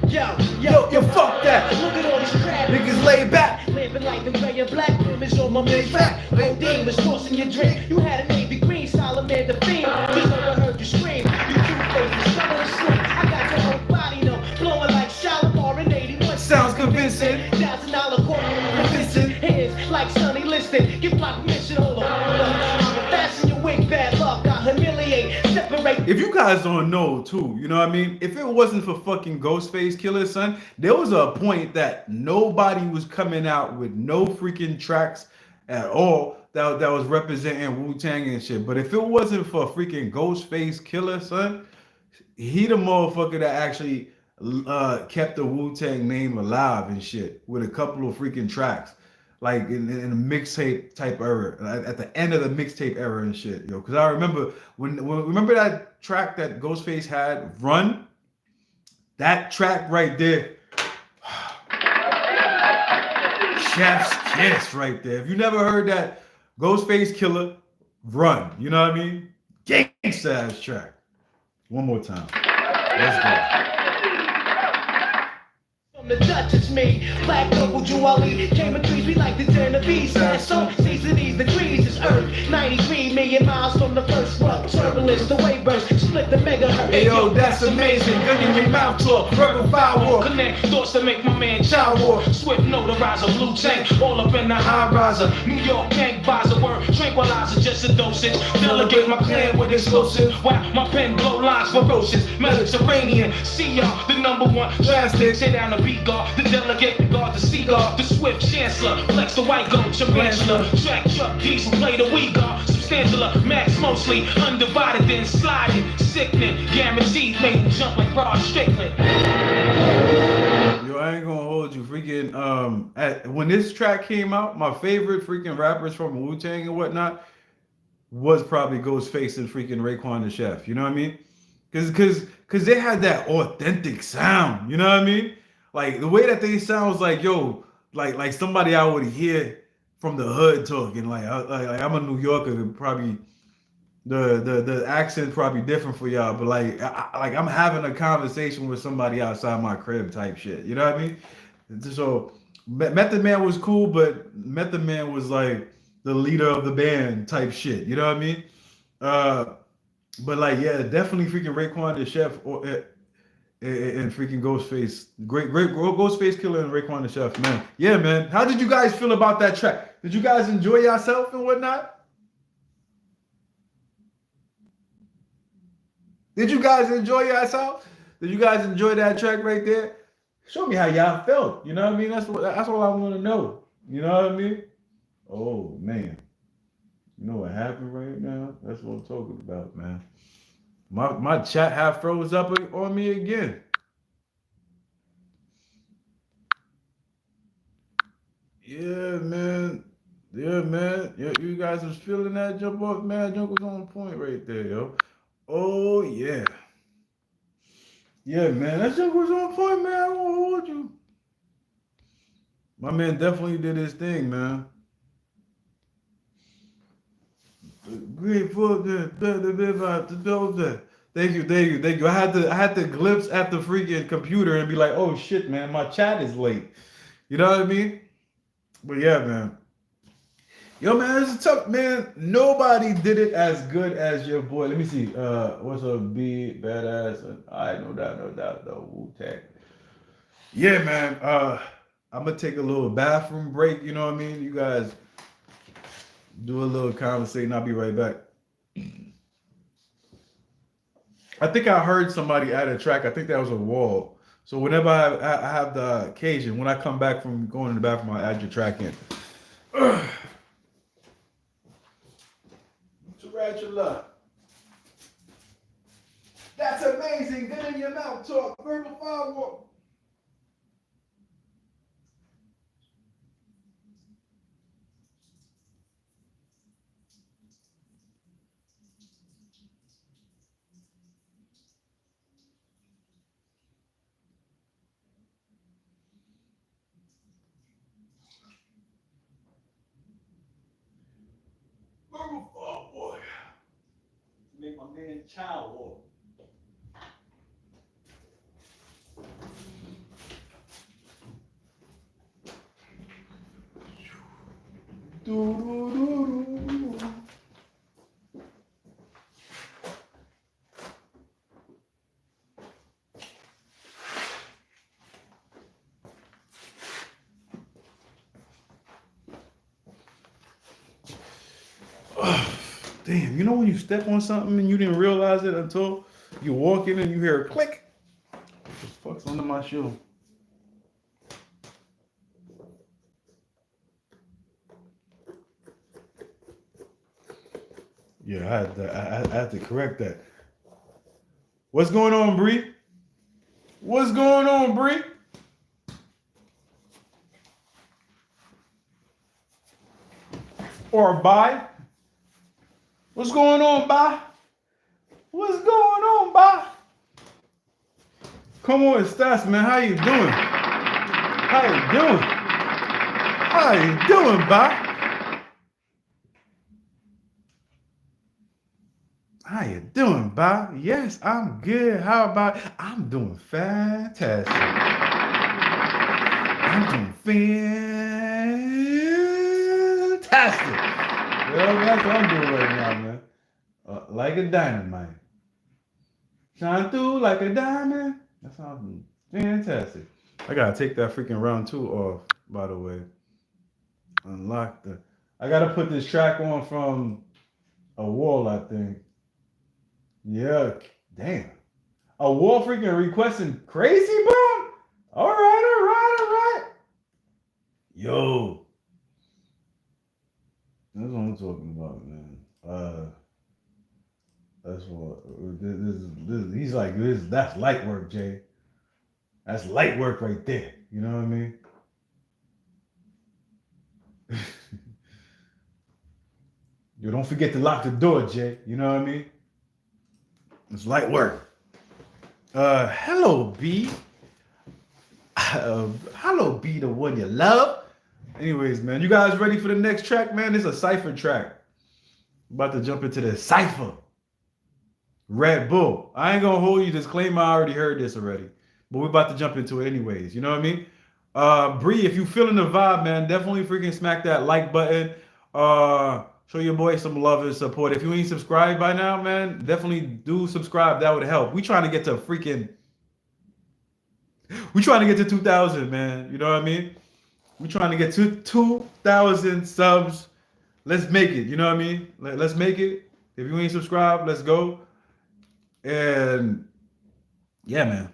Speaker 8: Yo, fuck that. Look at all these crap
Speaker 2: Niggas lay back.
Speaker 8: living like the gray and black image on my man's back. Codeine was forcing your drink. You had a navy green, Solomon the fiend. Just never heard you scream. You two-faced, some of the sleep. I got your whole body numb, blowing like Shalimar in 81.
Speaker 2: Sounds convincing.
Speaker 8: $1,000 court convincing. Heads like Sonny Liston. Give my permission, hold on. Fasten your wig, bad luck. I humiliate, separate.
Speaker 1: If you guys don't know too, you know what I mean? If it wasn't for fucking Ghostface Killer, son, there was a point that nobody was coming out with no freaking tracks at all that was representing Wu-Tang and shit. But if it wasn't for freaking Ghostface Killer, son, he the motherfucker that actually kept the Wu-Tang name alive and shit with a couple of freaking tracks. Like in a mixtape type era, at the end of the mixtape era and shit, yo. Because I remember remember that track that Ghostface had, Run? That track right there, chef's kiss right there. If you never heard that Ghostface Killer, Run, you know what I mean? Gangsta ass track. One more time. Let's go.
Speaker 8: The Dutch is me, black double jewelry, came in threes, we like to turn the beast. So season these degrees is Earth, 93 million miles from the first rough turbulence, the wave burst, split the megahertz.
Speaker 2: Hey yo, that's amazing. Gun in your mouth talk, verbal firewall.
Speaker 6: Connect thoughts to make my man child war. Swift notarizer, blue tank, all up in the high riser. New York gang buys a word, tranquilizer, just a dosage. Delegate my clan with explosive. Wow, my pen blow lines ferocious. Mediterranean, see y'all, the #1 drastic. Tear down the beat guard, the delegate, the guard, the seagull, the swift chancellor. Flex the white goat, tarantula. Track truck, diesel, play the we guard. Substantial, max mostly. Undivided, then sliding. Sickening, guaranteed, make them jump like Rod Strickland.
Speaker 1: Yo, I ain't gonna hold you. Freaking when this track came out, my favorite freaking rappers from Wu-Tang and whatnot was probably Ghostface and freaking Raekwon the Chef. You know what I mean? Cause they had that authentic sound. You know what I mean? Like the way that they sound was like, yo, like somebody I would hear from the hood talking. Like I'm a New Yorker, and probably the accent probably different for y'all, but like I'm having a conversation with somebody outside my crib type shit. You know what I mean? So Method Man was cool, but Method Man was like the leader of the band type shit. You know what I mean? But like, yeah, definitely freaking Raekwon the Chef and freaking Ghostface. Great Ghostface Killer and Raekwon the Chef, man. Yeah, man. How did you guys feel about that track? Did you guys enjoy yourself and whatnot? Did you guys enjoy yourself? Did you guys enjoy that track right there? Show me how y'all felt. You know what I mean? That's all I want to know. You know what I mean? Oh man. You know what happened right now? That's what I'm talking about, man. My chat half froze up on me again. Yeah, man. Yeah, man. Yeah, you guys was feeling that jump off, man. Jump was on point right there, yo. Oh yeah. Yeah, man. That jump was on point, man. I won't hold you. My man definitely did his thing, man. Grateful Thank you. I had to glimpse at the freaking computer and be like, oh shit, man, my chat is late. You know what I mean? But yeah, man. Yo, man, it's a tough, man. Nobody did it as good as your boy. Let me see. What's up, B badass? I no doubt, the Wu-Tang. Yeah, man. I'm gonna take a little bathroom break. You know what I mean? You guys do a little conversation. I'll be right back. I think I heard somebody add a track. I think that was a wall. So whenever I have the occasion, when I come back from going in the bathroom, I add your track in. Tarantula. That's amazing. Good in your mouth talk. Verbal firewall. Verbal firewall. Make my man child walk. Damn, you know when you step on something and you didn't realize it until you walk in and you hear a click? What the fuck's under my shoe? Yeah, I had to correct that. What's going on, Bree? What's going on, Bree? Or bye? What's going on, bye? What's going on, bye? Come on, Stats, man. How you doing? How you doing? How you doing, bye? How you doing, Bob? Yes, I'm good. How about I'm doing fantastic. I'm doing fantastic. Well, that's what I'm doing right now, man. Like a dynamite. Shine through like a diamond. That sounds fantastic. I gotta take that freaking round 2 off, by the way. Unlock the. I gotta put this track on from a wall, I think. Yeah, damn. A wall freaking requesting crazy, bro? All right. Yo. That's what I'm talking about, man. That's what this he's like, that's light work, Jay. That's light work right there. You know what I mean? Yo, don't forget to lock the door, Jay. You know what I mean? It's light work. Hello, B. Hello, B, the one you love. Anyways, man, you guys ready for the next track, man? It's a cipher track. About to jump into the cipher. Red Bull. I ain't gonna hold you. Disclaimer, I already heard this already. But we're about to jump into it anyways. You know what I mean? Bree, if you feeling the vibe, man, definitely freaking smack that like button. Show your boy some love and support. If you ain't subscribed by now, man, definitely do subscribe. That would help. We trying to get to 2,000, man. You know what I mean? We trying to get to 2,000 subs. Let's make it. You know what I mean? Let's make it. If you ain't subscribed, let's go. And yeah, man.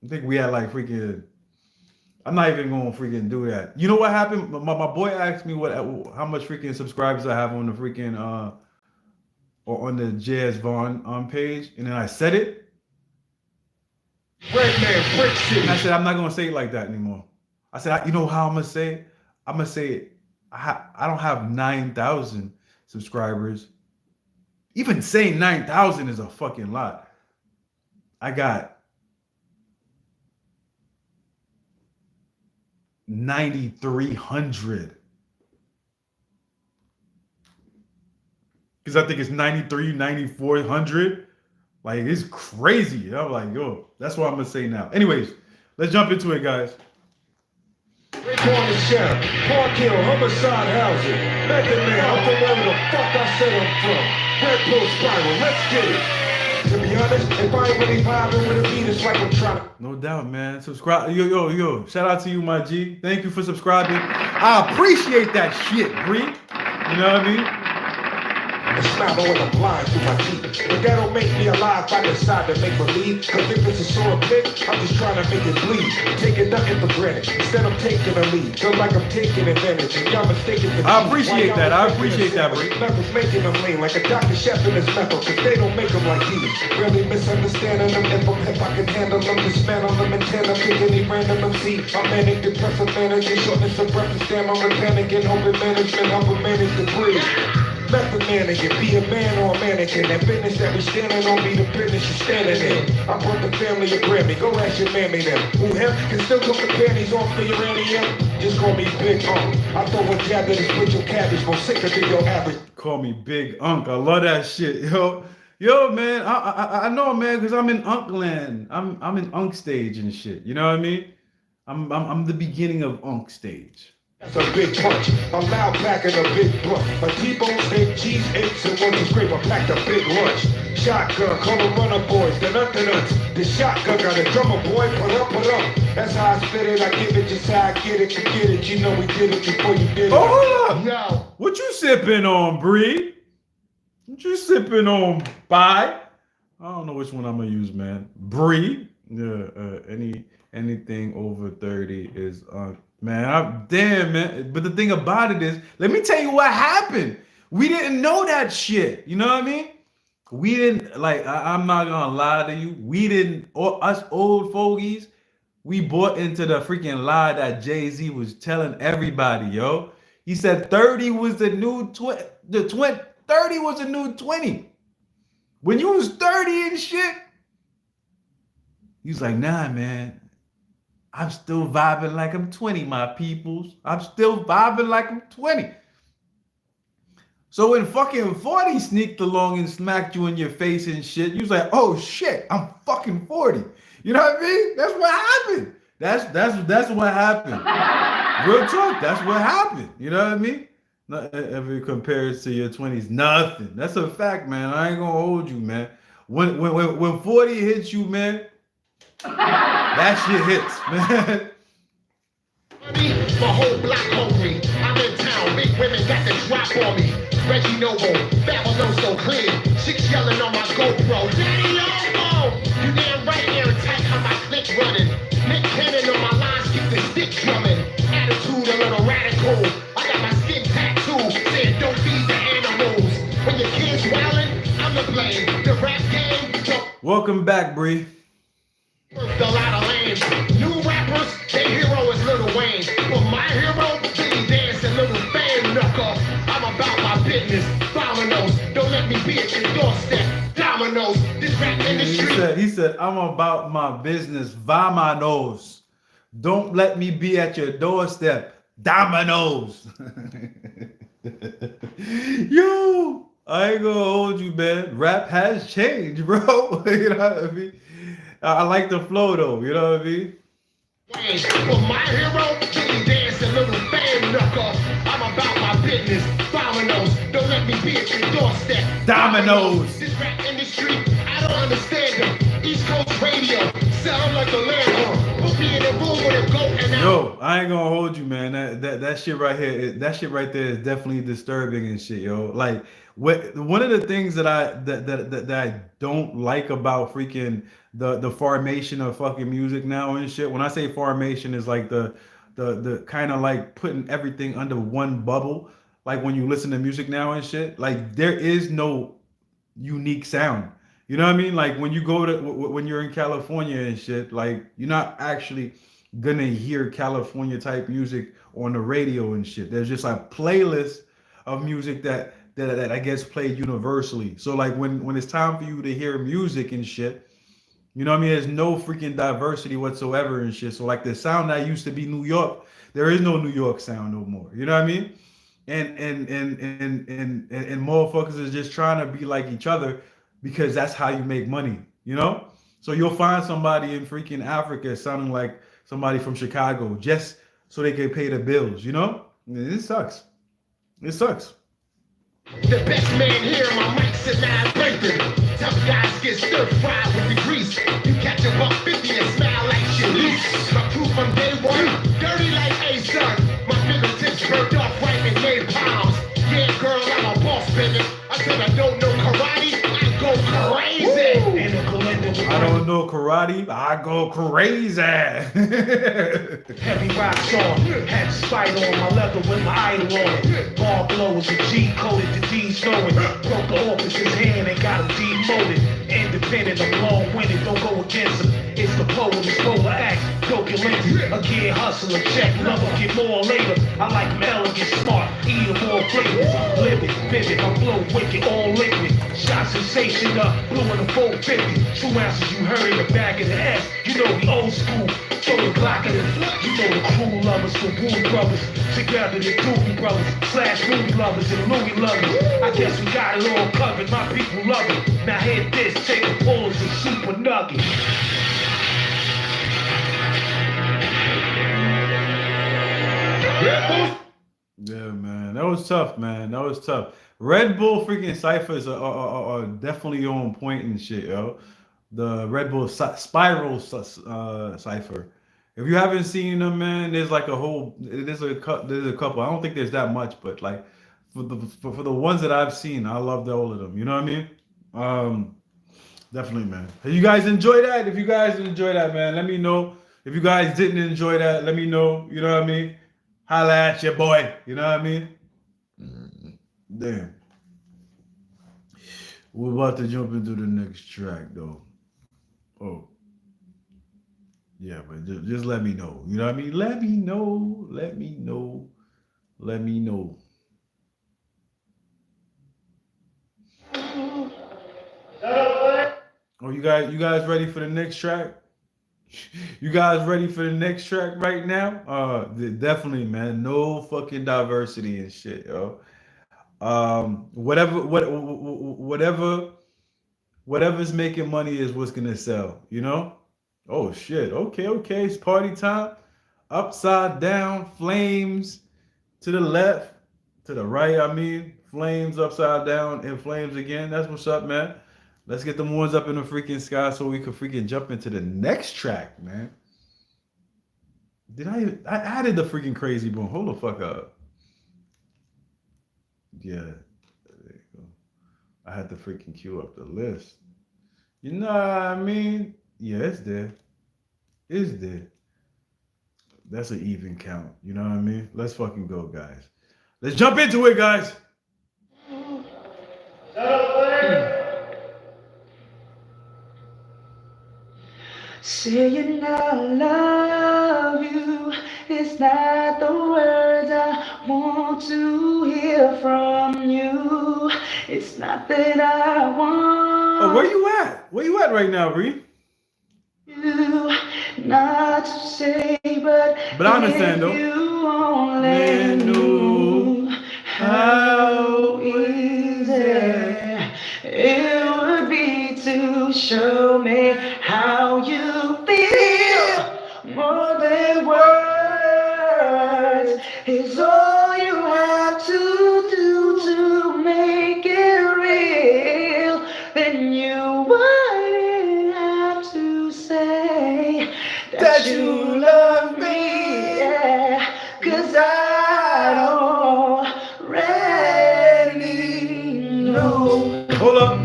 Speaker 1: I think we had like freaking. I'm not even gonna freaking do that. You know what happened? My boy asked me how much freaking subscribers I have on the freaking or on the JS Vaughn page, and then I said it.
Speaker 7: Red man, Brick City.
Speaker 1: And I said I'm not gonna say it like that anymore. I said, you know how I'm gonna say it? I'm gonna say it. I don't have 9,000 subscribers. Even saying 9,000 is a fucking lot. I got 9,300. Because I think it's 9,400. Like, it's crazy. I'm like, yo, that's what I'm going to say now. Anyways, let's jump into it, guys.
Speaker 7: Rick on the sheriff, Park Hill, homicide housing. Method man, I'm from wherever the fuck I said I'm from. Red Bull Spiral, let's get it. To be honest, if I ain't really vibing with a beat, it's like I'm trying to.
Speaker 1: No doubt, man. Subscribe. Yo. Shout out to you, my G. Thank you for subscribing. I appreciate that shit, Bree. You know what I mean?
Speaker 7: and smile when I'm lying through my teeth. But that don't make me alive, I decide to make believe. Cause if it's a sore pick, I'm just trying to make it bleed. Taking nothing for granted, instead I'm taking a lead. Feel like I'm taking advantage, and y'all mistaken for
Speaker 1: I appreciate that. I appreciate that, bro.
Speaker 7: Methods making them lean, like a Dr. Chef in his method, cause they don't make them like these. Really misunderstanding them, if I can handle them, dismantle them and tear them, kick any random MC. I'm manic, depressive, managing shortness of breath and stamina, I'm panicking, hoping management, helping manage to breathe. Method mannequin, be a man or a mannequin. That business that we standing on be the business you standing in. I brought the family a Grammy, go ask your mammy them. Who him can still cook the panties off for your Annie M? Just call me Big Unk. I throw a jab that is with your cabbage, more sicker than your average.
Speaker 1: Call me Big Unk. I love that shit, yo. Yo, man, I know, man, because I'm in Unk land. I'm in Unk stage and shit. You know what I mean? I'm the beginning of Unk stage.
Speaker 7: That's a big punch. I'm loud packing a big blunt. A T-bone steak, cheese, eggs, and one to scrape. I packed a big lunch. Shotgun, call them runner boys, the nuts. The shotgun got a drummer boy, put up. That's how I spit it, I give it just how I get it. To get it, you know we did it before you did it.
Speaker 1: Oh, hold up.
Speaker 7: Yo.
Speaker 1: What you sipping on, Bree? What you sipping on, Bye? I don't know which one I'm gonna use, man. Bree. Yeah, anything over 30 is man, damn, man. But the thing about it is, let me tell you what happened. We didn't know that shit. You know what I mean? We didn't, like, I'm not gonna lie to you. We didn't, or us old fogies, we bought into the freaking lie that Jay-Z was telling everybody, yo. He said 30 was the new 20. 30 was the new 20. When you was 30 and shit, he was like, nah, man. I'm still vibing like I'm 20, my peoples. I'm still vibing like I'm 20. So when fucking 40 sneaked along and smacked you in your face and shit, you was like, oh shit, I'm fucking 40. You know what I mean? That's what happened. That's what happened. Real talk, that's what happened. You know what I mean? Not ever compares to your 20s, nothing. That's a fact, man. I ain't gonna hold you, man. When 40 hits you, man, that shit hits, man.
Speaker 2: My whole block hungry. I'm in town. Big women got the drop on me. Reggie Noble, Babylon so clear. Chicks yelling on my GoPro. Daddy Lobo! You damn right, airtight how my click running. Nick Cannon on my lines, keep the stick drumming. Attitude a little radical. I got my skin tattoo saying don't feed the animals. When your kids wildin', I'm to blame. The rap game.
Speaker 1: Welcome back, Bree.
Speaker 2: A lot of lanes. New rappers, their hero is Lil Wayne. But my hero, Billy Dance and Little Fan Knuckle. I'm about my business. Dominoes, don't let me be at your doorstep. Dominoes, this rap industry.
Speaker 1: He said, I'm about my business. Vamanos. Don't let me be at your doorstep. Dominoes. Yo, I ain't gonna hold you, man. Rap has changed, bro. You know what I mean? I like the flow though, you know what I mean?
Speaker 2: For my hero, Billy Dance and Little Fan Knuckle. I'm about my business. Dominoes, don't let me be at your doorstep.
Speaker 1: Dominoes.
Speaker 2: This rap industry, I don't understand them. East Coast radio, sound like a landlord. Put me in a room with a goat and
Speaker 1: yo, I ain't gonna hold you, man. That shit right here, that shit right there is definitely disturbing and shit, yo. Like, one of the things that I don't like about freaking the formation of fucking music now and shit. When I say formation, is like the kind of like putting everything under one bubble. Like when you listen to music now and shit, like there is no unique sound. You know what I mean? Like when you go to when you're in California and shit, like you're not actually gonna hear California type music on the radio and shit. There's just like playlists of music that I guess played universally. So like when it's time for you to hear music and shit, you know what I mean? There's no freaking diversity whatsoever and shit. So like the sound that used to be New York, there is no New York sound no more. You know what I mean? And motherfuckers is just trying to be like each other because that's how you make money, you know? So you'll find somebody in freaking Africa sounding like somebody from Chicago just so they can pay the bills, you know? It sucks. It sucks.
Speaker 2: The best man here, my mic's at 9:30. Tough guys get stir fried with the grease. You catch a $150 and smile like Sharice. My crew from day one, dirty like A-Sun. My fingertips burnt off right in napalms. Yeah, girl, I'm a boss, baby. I said I
Speaker 1: go karate, I go crazy.
Speaker 8: Heavy rocks on, had spite on my leather with my idol on it. Ball blows and G coded, the D's knowing. Broke the officer's hand and got him demoted. Independent, I'm long winning, don't go against him. It's the poet, it's polar act, broken links. A kid hustler, check, love will get more later. I like them elegant, smart, eat them all flavors. Live it, vivid, my flow wicked, all liquid. Shot sensation up, blue in the 450. 2 ounces you heard in the back of the S. You know the old school, throw the Glock in it. You know the crew lovers, the Woo brothers. Together the Doobie brothers, / Rudy lovers and Louie lovers. I guess we got it all covered, my people love it. Now hit this, take a pull as a super nugget.
Speaker 1: Yeah, man, that was tough, man. That was tough. Red Bull freaking ciphers are definitely on point and shit, yo. The Red Bull Spiral cipher. If you haven't seen them, man, there's like a whole. There's a couple. I don't think there's that much, but like for the ones that I've seen, I loved all of them. You know what I mean? Definitely, man. If you guys enjoy that, man, let me know. If you guys didn't enjoy that, let me know. You know what I mean? Holla at your boy. You know what I mean? Damn. We're about to jump into the next track, though. Oh. Yeah, but just let me know. You know what I mean? Let me know. Let me know. Let me know. Oh, you guys ready for the next track? You guys ready for the next track right now? Definitely, man. No fucking diversity and shit, yo. Whatever's making money is what's gonna sell, you know? Oh shit. Okay. It's party time. Upside down, flames to the left, to the right, I mean. Flames upside down and flames again. That's what's up, man. Let's get them ones up in the freaking sky so we can freaking jump into the next track, man. I added the freaking crazy boom. Hold the fuck up. Yeah. There you go. I had to freaking queue up the list. You know what I mean? Yeah, it's there. It's there. That's an even count. You know what I mean? Let's fucking go, guys. Let's jump into it, guys.
Speaker 8: Saying I love you is not the words I want to hear from you. It's not that I want.
Speaker 1: Oh, where you at? Where you at right now, Ree?
Speaker 8: You not to say, but
Speaker 1: I understand, though.
Speaker 8: You only knew how easy it would be to show me how you feel. More than words is all you have to do to make it real. Then you wouldn't have to say that you love me, yeah, 'cause I already know.
Speaker 1: Hold up.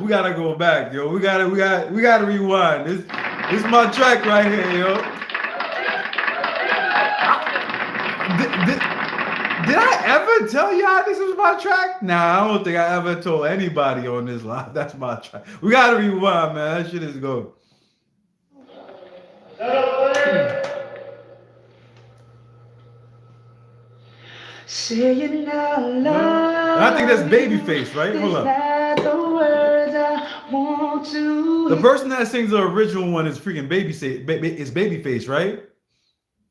Speaker 1: We gotta go back, yo. We gotta rewind. This is my track right here, yo. Did I ever tell y'all this was my track? Nah, I don't think I ever told anybody on this line. That's my track. We gotta rewind, man. That shit is good.
Speaker 8: Saying I love.
Speaker 1: I think that's Babyface, right? Hold up. The person that sings the original one is freaking Babyface, right?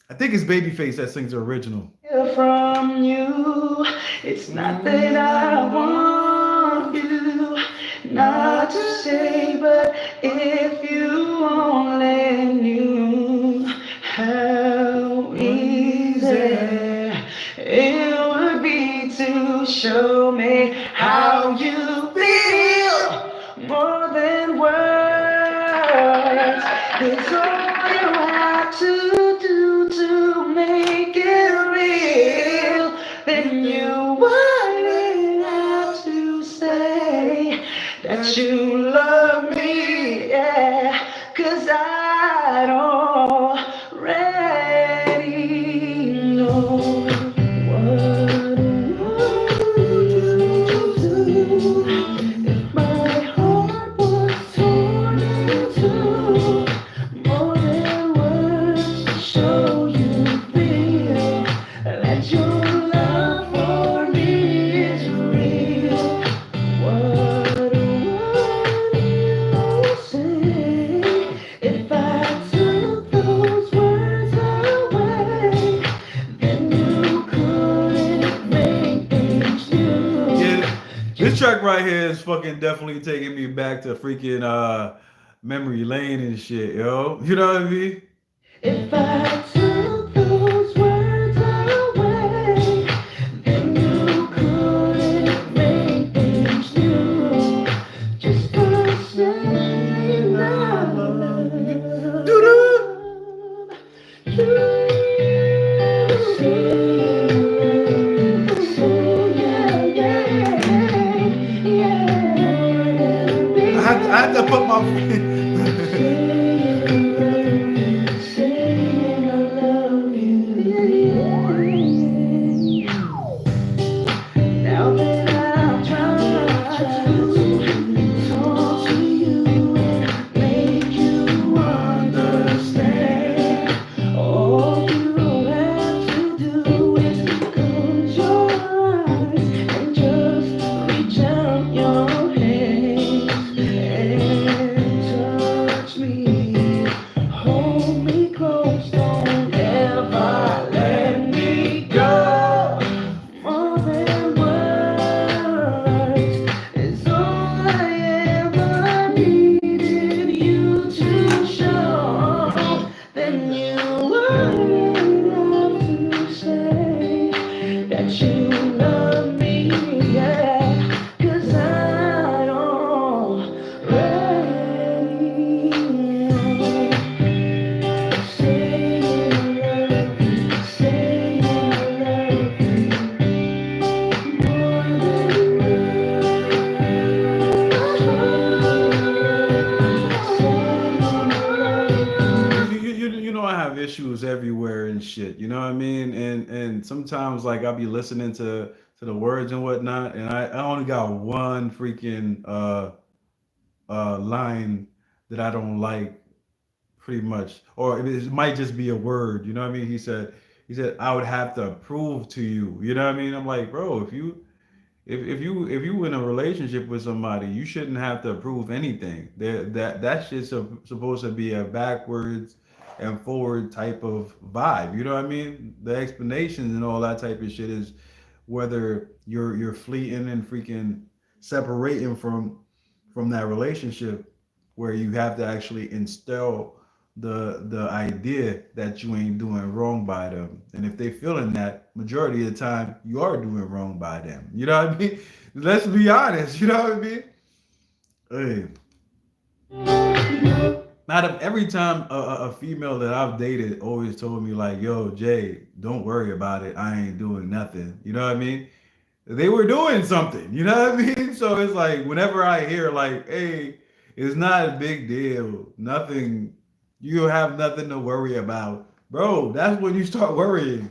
Speaker 1: I think it's Babyface that sings the original.
Speaker 8: From you, it's not that I want you not to say, but if you only knew how easy it would be to show me how you feel. More than words is all you have to do to make it real. Then you wouldn't have to say that you love me, yeah,
Speaker 1: right here is fucking definitely taking me back to freaking memory lane and shit, yo. You know what I mean?
Speaker 8: If I took those words away, then you couldn't make things new. Just for saying I love you.
Speaker 1: I had to put my
Speaker 8: Now that I've tried to talk to you and make you understand, all you have to do is close your eyes and just reach out your hands and touch me. Hold me close, don't ever let me go. More than words is all I ever needed you to show. Then you wouldn't have to say that you love me, yeah. 'Cause I already know. Say you love me, say you love me.
Speaker 1: you know I have issues everywhere and shit. You know what I mean? And sometimes like I'll be listening to the words and whatnot, and I only got one freaking line that I don't like pretty much, or it might just be a word. You know what I mean? He said I would have to prove to you. You know what I mean? I'm like, bro, if you in a relationship with somebody, you shouldn't have to prove anything. That shit's supposed to be a backwards and forward type of vibe. You know what I mean? The explanations and all that type of shit is whether you're fleeting and freaking separating from that relationship, where you have to actually instill the idea that you ain't doing wrong by them. And if they feeling that, majority of the time you are doing wrong by them. You know what I mean? Let's be honest. You know what I mean? Hey. Out of every time a female that I've dated always told me like, "Yo, Jay, don't worry about it. I ain't doing nothing." You know what I mean? They were doing something. You know what I mean? So it's like whenever I hear like, "Hey, it's not a big deal. Nothing. You have nothing to worry about." Bro, that's when you start worrying.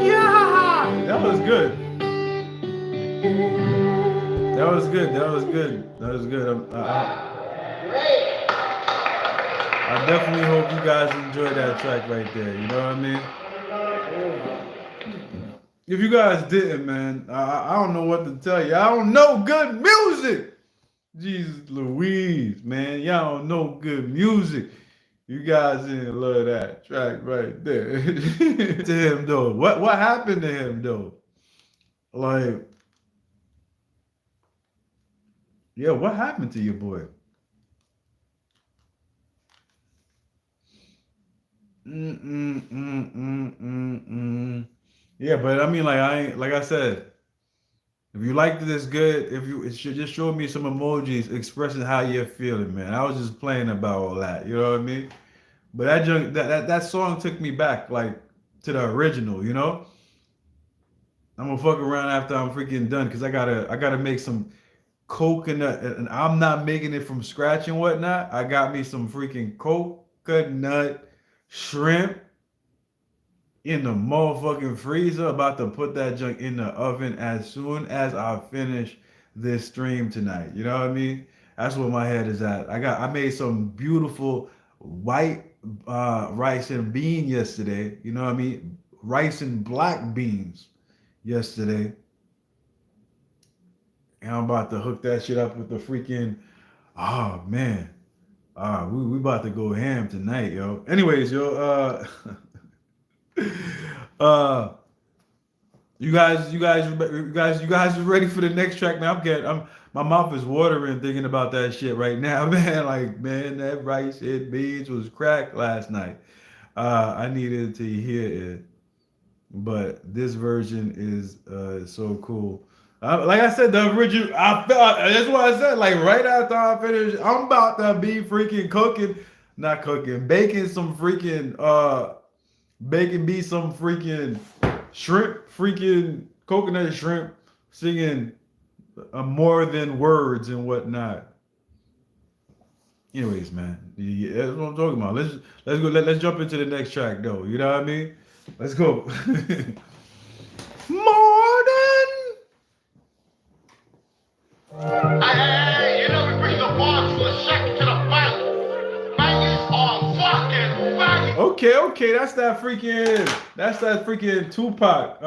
Speaker 1: Yeah, that was good. That was good. That was good. That was good. I definitely hope you guys enjoyed that track right there. You know what I mean? If you guys didn't, man, I don't know what to tell you. I don't know good music. Jesus Louise, man, y'all don't know good music. You guys didn't love that track right there. To him though, what happened to him though? Like, yeah, what happened to your boy? Mm-mm-mm-mm-mm-mm. Yeah, but I mean, like I ain't, like I said, if you liked it, it's good. If you, it should just show me some emojis expressing how you're feeling, man. I was just playing about all that. You know what I mean? But that song took me back, like to the original. You know, I'm gonna fuck around after I'm freaking done, because I gotta make some coconut, and I'm not making it from scratch and whatnot. I got me some freaking coconut shrimp in the motherfucking freezer, about to put that junk in the oven as soon as I finish this stream tonight. You know what I mean? That's where my head is at. I made some beautiful white rice and bean yesterday. You know what I mean? Rice and black beans yesterday. And I'm about to hook that shit up with the freaking, oh man. We about to go ham tonight, yo. Anyways, yo, you guys are ready for the next track, man. My mouth is watering thinking about that shit right now, man. Like, man, that rice and beans was crack last night. I needed to hear it, but this version is so cool. Like I said, the original. I felt that's what I said. Like right after I finished, I'm about to be freaking baking some freaking baking some freaking shrimp, freaking coconut shrimp, singing more than words and whatnot. Anyways, man, that's what I'm talking about. Let's go. Let's jump into the next track, though. You know what I mean? Let's go. More than.
Speaker 9: Hey, you know we bring the box from the shack to the bank. Bangers on fucking bangers.
Speaker 1: Okay, that's that freaking Tupac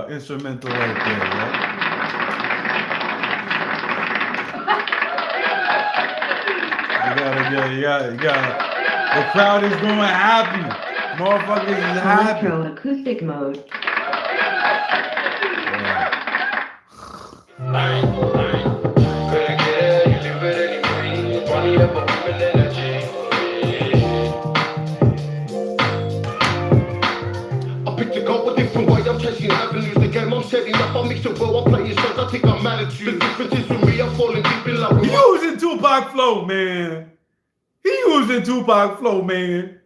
Speaker 1: instrumental right there, right? You got. The crowd is going happy. Motherfuckers is happy.
Speaker 4: Electro acoustic mode.
Speaker 9: I picked a goal a different way. I'm chasing avenues. The game I'm setting up, I mix it well. I play it straight. I think I'm mad at you. The difference is with me, I'm falling deep in love with
Speaker 1: He using Tupac flow, man.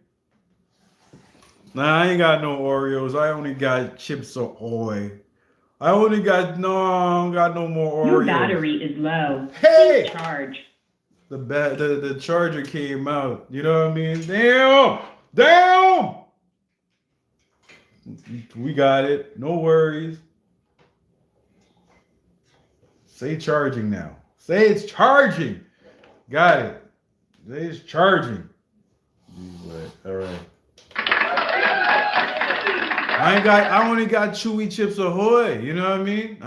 Speaker 1: Nah, I ain't got no Oreos. I only got Chips Ahoy. I don't got no more Oreos.
Speaker 10: Your battery is low.
Speaker 1: Hey!
Speaker 10: Please charge.
Speaker 1: The charger came out. You know what I mean? Damn! We got it. No worries. Say charging now. Say it's charging. Got it. Say it's charging. All right. I only got Chewy Chips Ahoy. You know what I mean?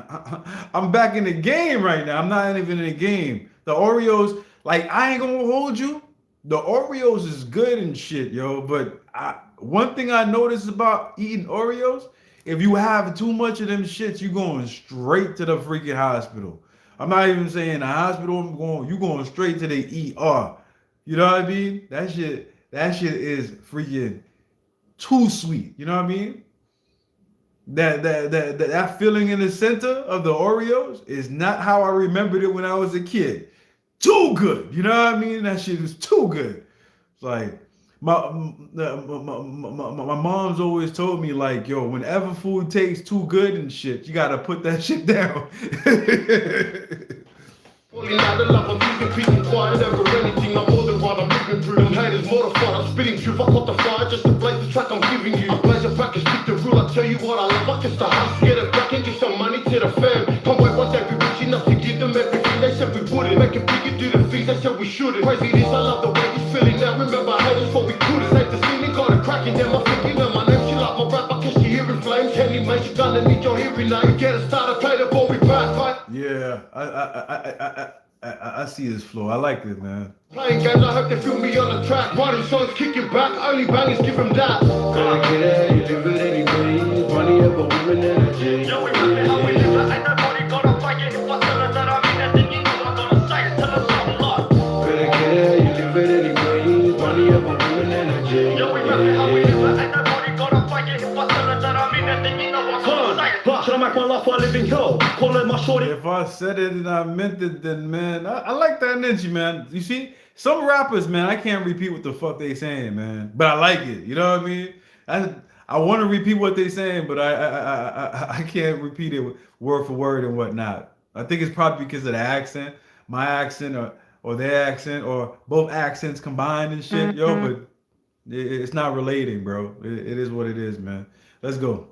Speaker 1: I'm back in the game right now. I'm not even in the game. The Oreos, like, I ain't gonna hold you. The Oreos is good and shit, yo. But one thing I noticed about eating Oreos, if you have too much of them shits, you going straight to the freaking hospital. I'm not even saying the hospital. You going straight to the ER. You know what I mean? That shit is freaking too sweet. You know what I mean? That feeling in the center of the Oreos is not how I remembered it when I was a kid. Too good. You know what I mean? That shit is too good. It's like my mom's always told me, like, yo, whenever food tastes too good and shit, you gotta put that shit down.
Speaker 9: falling out of love, I'm keeping peace and quiet. Never anything, I'm more than what I'm living through. Them haters mortified, I'm spitting truth. I caught the fire just to blaze the track I'm giving you. I blaze it back and speak the rule. I tell you what I love, I can start hustle, get it back and give some money to the fam. Can't wait one day we rich enough to give them everything. They said we wouldn't make it bigger, do the things they said we shouldn't. Crazy this, I love the way he's feeling now. Remember haters before we couldn't. Save the ceiling, got it cracking. Then my thinking of my name, she like my rap. I guess she hearing flames. Henny man, she gonna need your hearing now. You get a started, play the ball, we back, right?
Speaker 1: Yeah, I see his flow. I like it, man.
Speaker 9: Playing games, I hope they feel me on the track. Writing songs, kicking back, only bangers, give them that. Gonna get it, you live it anyway. Money over women energy. Yo, we rap it how we live it. Ain't nobody gonna fight it. If I tell her that I mean it, then you know I'm gonna say it. Tell her something like. Gonna get it, you live it anyway. Money over women energy. Yo, we rap it how we live it. Ain't nobody gonna fight it. If I tell her that I mean it, then you know I'm gonna say it. Should I make my life a living hell? Calling my shorty.
Speaker 1: If I said it and I meant it, then, man, I like that energy, man. You see, some rappers, man, I can't repeat what the fuck they saying, man, but I like it. You know what I mean? I want to repeat what they saying, but I can't repeat it word for word and whatnot. I think it's probably because of the accent, my accent, or their accent, or both accents combined and shit, yo. But it's not relating, bro. It is what it is, man. Let's go.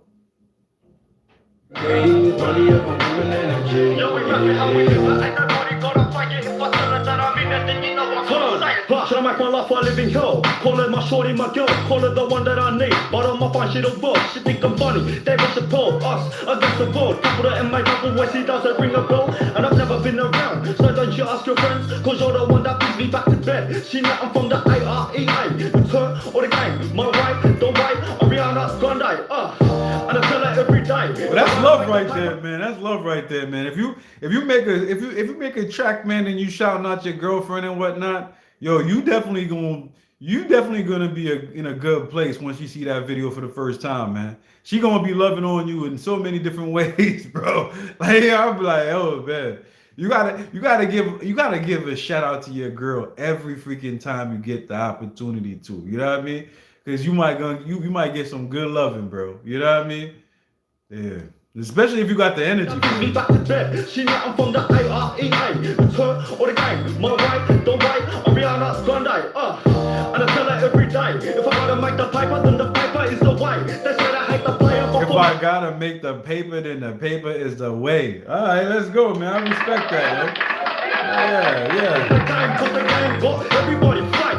Speaker 9: Money over women energy. Yo, we rap it how we live it. Ain't nobody gonna fight it. If I tell her that I mean it, then you know I'm gonna say it. Should I make my life a living hell? Call her my shorty, my girl. Call her the one that I need. But on my phone she don't work. She think I'm funny. David Chappelle, us against the world. Couple in my double when she doesn't ring a bell. And I've never been around. So don't you ask your friends. Cause you're the one that brings me back to bed. She know I'm from the IREA. Return or the gang. My wife, the white, Ariana Grande. And I tell her every day.
Speaker 1: Well, that's love right there, man. That's love right there, man. If you make a track, man, and you shouting out your girlfriend and whatnot, yo, you definitely gonna be in a good place once you see that video for the first time, man. She gonna be loving on you in so many different ways, bro. Like I'll be like, oh man, you gotta give a shout out to your girl every freaking time you get the opportunity to. You know what I mean? Because you might get some good loving, bro. You know what I mean? Yeah. Especially if you got the energy.
Speaker 9: Me back to bed. She know I'm from the IREA. Return or the gang. My wife, the white, Ariana Grande. And I tell her every day. If I gotta make the paper, then the paper is the way. They said I hate the player.
Speaker 1: If I gotta make the paper, then the paper is the way. All right, let's go, man. I respect that, man. Yeah.
Speaker 9: The gang got everybody fight.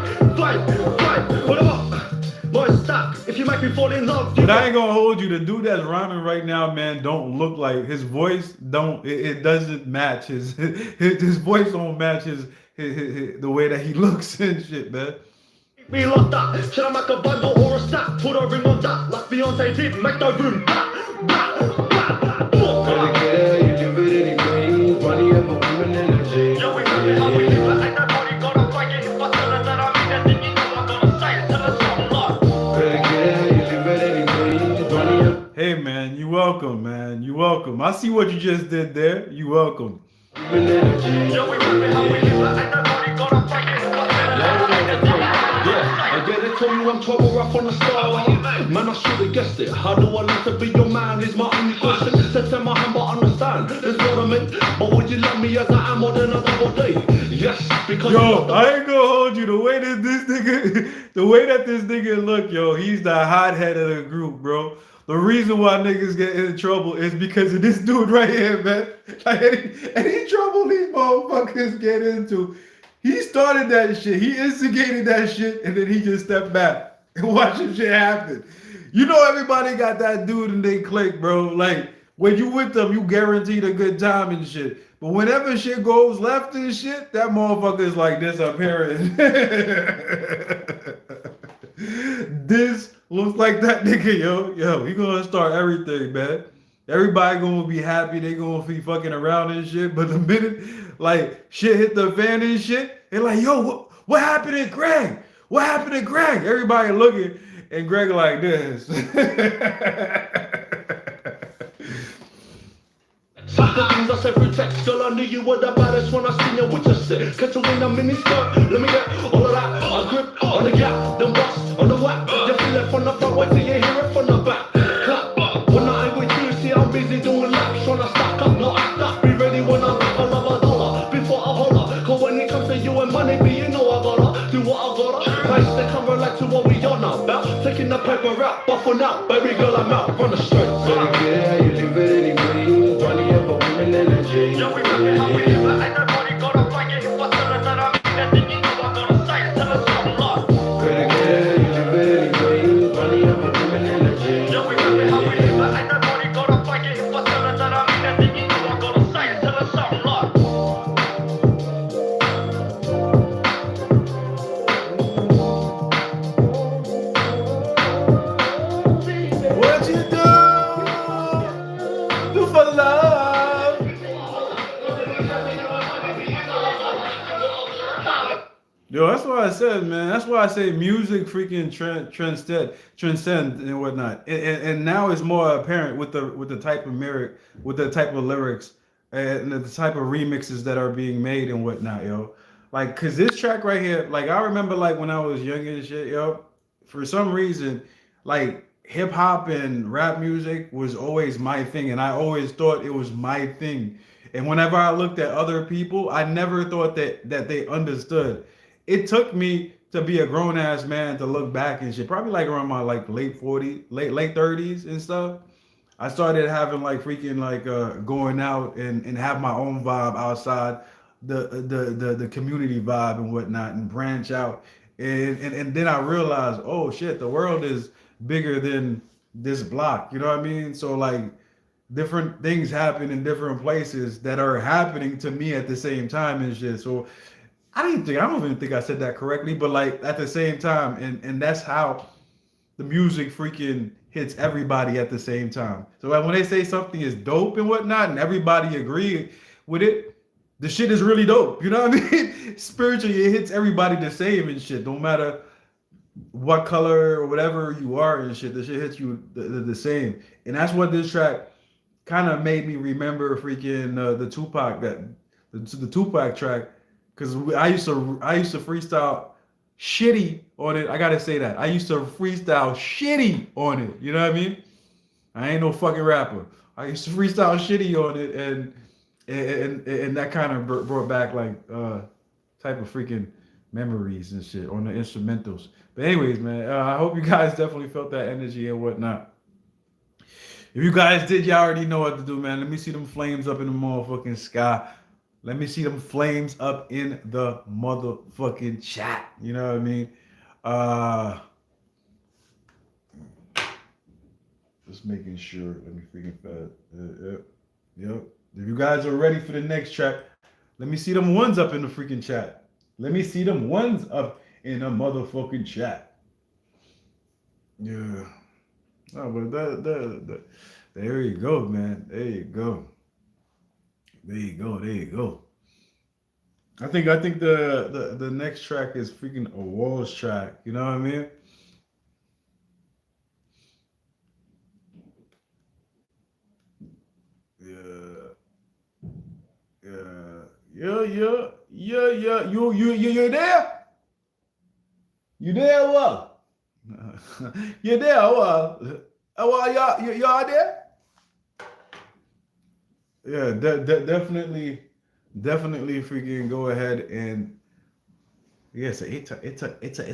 Speaker 9: Whatever. Boy, stop. If you make me fall in love,
Speaker 1: but I ain't gonna hold you. The dude that's rhyming right now, man, don't look like his voice. It doesn't match his voice. Don't match his the way that he looks and shit, man.
Speaker 9: Me like that. Should I make a bundle or a stack? Put a ring on that, like Beyonce did. Make the room.
Speaker 2: Gotta get it, you do it anyway. Money and my woman energy.
Speaker 9: Yo, we got it how we live, but ain't nobody gonna fight it. If I tell her that I mean that, then you know I'm gonna say it. Tell her something like.
Speaker 2: Gotta get it, you do it anyway. Money and
Speaker 1: Hey, man, you welcome, man. You welcome. I see what you just did there. You welcome.
Speaker 2: woman energy.
Speaker 9: Yo, we got it how we live, but ain't nobody gonna fight it. If I tell her that I mean that, then you know I'm gonna say it.
Speaker 7: I get it, told you I'm trouble rough on the style. Man, I should have guessed it. How do I like to be your man? Is my only question. Said to my hand, but understand. There's what I mean. But would you love me as I am more than a double day? Yes, because
Speaker 1: Yo, I ain't gonna hold you. The way that this nigga look, yo, he's the hothead of the group, bro. The reason why niggas get in trouble is because of this dude right here, man. Like any trouble these motherfuckers get into, he started that shit. He instigated that shit, and then he just stepped back and watched the shit happen. You know, everybody got that dude and they click, bro. Like when you with them, you guaranteed a good time and shit. But whenever shit goes left and shit, that motherfucker is like disappearing. This looks like that nigga, yo. He gonna start everything, man. Everybody gonna be happy. They gonna be fucking around and shit. But the minute like shit hit the fan and shit, they're like, yo, what happened to Greg? What happened to Greg? Everybody looking, and Greg like this.
Speaker 7: some the things I said through text, girl, I knew you were the baddest when I seen you with your sit. Catch you in a mini skirt, let me get all of that. I grip on the gap, then bust on the whack. You feel it from the front, wait till you hear it from the back. Clap, when I ain't with you, see I'm busy doing laps. Trying to stack up, not act up. Be ready when I make another dollar before I holler. Cause when it comes to you and money, be you know I gotta do what I gotta. Nice to come relax to what we on now about. Taking the paper out, but for now, baby girl, I'm out. Run the straight.
Speaker 2: Gotta get it, you do it anyway. Money and my woman energy.
Speaker 9: Yo, we got it how we live, but ain't nobody gonna fight it. If I tell her that I mean that, then you know I'm gonna say it. Tell her something like.
Speaker 2: Gotta get it, you do it anyway. Money and my woman energy.
Speaker 9: Yo, we got it how we live, but ain't nobody gonna fight it. If I tell her that I mean that, then you know I'm gonna say it. Tell her something like.
Speaker 1: What you do for love? Yo, that's why I said, man. That's why I say music freaking transcend and whatnot. And now it's more apparent with the type of lyrics and the type of remixes that are being made and whatnot, yo. Like, cause this track right here, like I remember like when I was young and shit, yo, for some reason, like hip hop and rap music was always my thing, and I always thought it was my thing. And whenever I looked at other people, I never thought that they understood. It took me to be a grown ass man to look back and shit. Probably like around my like late 40s, late 30s and stuff. I started having like freaking like going out and have my own vibe outside the community vibe and whatnot and branch out. And then I realized, oh shit, the world is bigger than this block. You know what I mean? So like different things happen in different places that are happening to me at the same time and shit. So I don't even think I said that correctly, but like at the same time, and that's how the music freaking hits everybody at the same time. So like when they say something is dope and whatnot, and everybody agree with it, the shit is really dope. You know what I mean? Spiritually, it hits everybody the same and shit. No matter what color or whatever you are and shit, the shit hits you the same. And that's what this track kind of made me remember freaking the Tupac the Tupac track, because I used to freestyle shitty on it. I gotta say that I used to freestyle shitty on it. You know what I mean? I ain't no fucking rapper. I used to freestyle shitty on it, and that kind of brought back like type of freaking memories and shit on the instrumentals. But anyways, man, I hope you guys definitely felt that energy and whatnot. If you guys did, y'all already know what to do, man. Let me see them flames up in the motherfucking sky. Let me see them flames up in the motherfucking chat. You know what I mean? Just making sure. Let me freaking fast. Yep. If you guys are ready for the next track, let me see them ones up in the freaking chat. Let me see them ones up in the motherfucking chat. Yeah. Oh, but there you go, man. There you go. There you go. There you go. I think the next track is freaking a Walls track. You know what I mean? Yeah. You there? You there? What? You there? What? Y'all there? Yeah, definitely freaking go ahead and yes, it's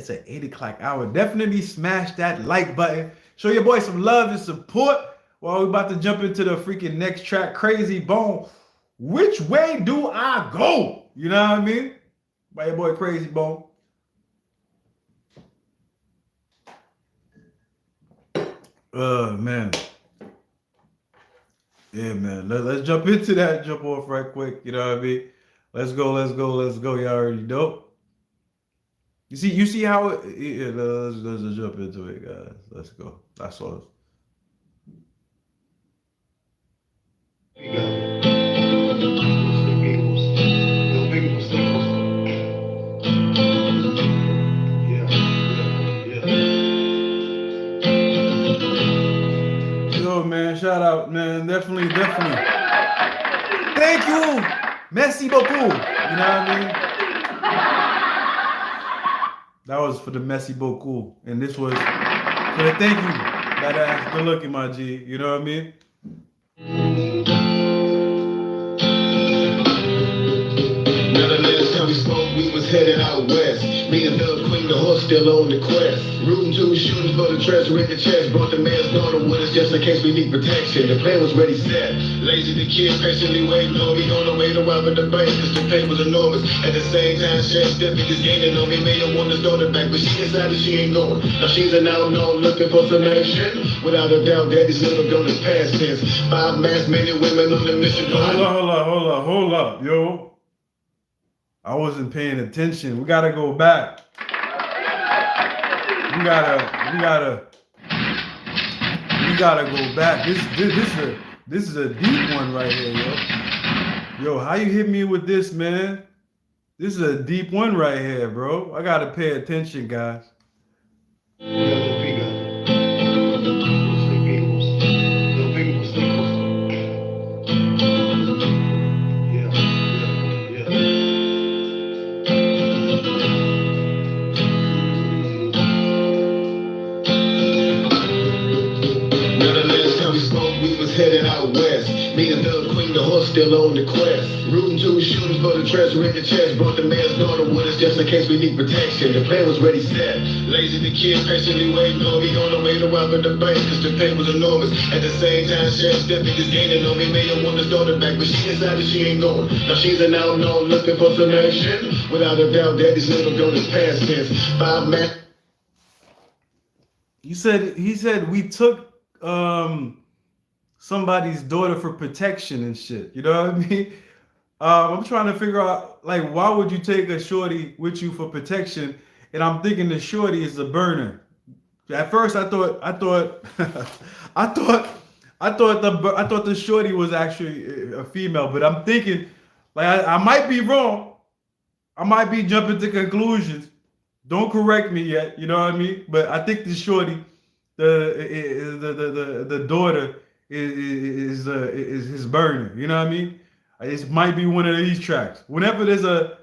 Speaker 1: an 8 o'clock hour. Definitely smash that like button. Show your boy some love and support while we about to jump into the freaking next track, Crazy Bone. Which way do I go? You know what I mean? By your boy Crazy Bone. Man. Yeah, man. Let's jump into that. Jump off right quick. You know what I mean? Let's go. Y'all already dope. You see how it, yeah, let's just jump into it, guys. Let's go. That's all. Yo, man, shout out, man. Definitely. Thank you. Merci beaucoup. You know what I mean? That was for the merci beaucoup. And this was for the thank you. Badass. Good looking, my G. You know what I mean?
Speaker 9: Now the last time we spoke, we was headed out west. Me and Lil Queen, the horse still on the quest. Rooting to shooting for the treasure in the chest. Brought the man's daughter with us just in case we need protection. The plan was ready set. Lazy the kid patiently waiting on me on the way to robbing the bank. Cause the pay was enormous. At the same time, Chef Stiffy just gaining on me. Made her want his daughter back, but she decided she ain't going. Now she's an outlaw looking for some action. Without a doubt, daddy's little girl is past tense. 5 masked men and women on the mission.
Speaker 1: Hold up, yo. I wasn't paying attention. We gotta go back. We gotta go back. This is a deep one right here, yo. Yo, how you hit me with this, man? This is a deep one right here, bro. I gotta pay attention, guys.
Speaker 9: Headed headed out west. Me and the queen, the horse still on the quest. Rooting 2 shooters for the treasure in the chest. Brought the mayor's daughter with us just in case we need protection. The plan was ready set. Lazy the kid patiently waiting on me on the way to rob the bank, cause the pay was enormous. At the same time, sheriff's deputies gaining on me. Mayor want his daughter back, but she decided she ain't going. Now she's an outlaw looking for some action. Without a doubt, daddy's never go to past tense. 5 man.
Speaker 1: He said we took somebody's daughter for protection and shit. You know what I mean? I'm trying to figure out, like, why would you take a shorty with you for protection? And I'm thinking the shorty is the burner. At first, I thought the shorty was actually a female, but I'm thinking, like, I might be wrong. I might be jumping to conclusions. Don't correct me yet, you know what I mean? But I think the shorty, the daughter is his burner, you know what I mean? It might be one of these tracks. Whenever there's a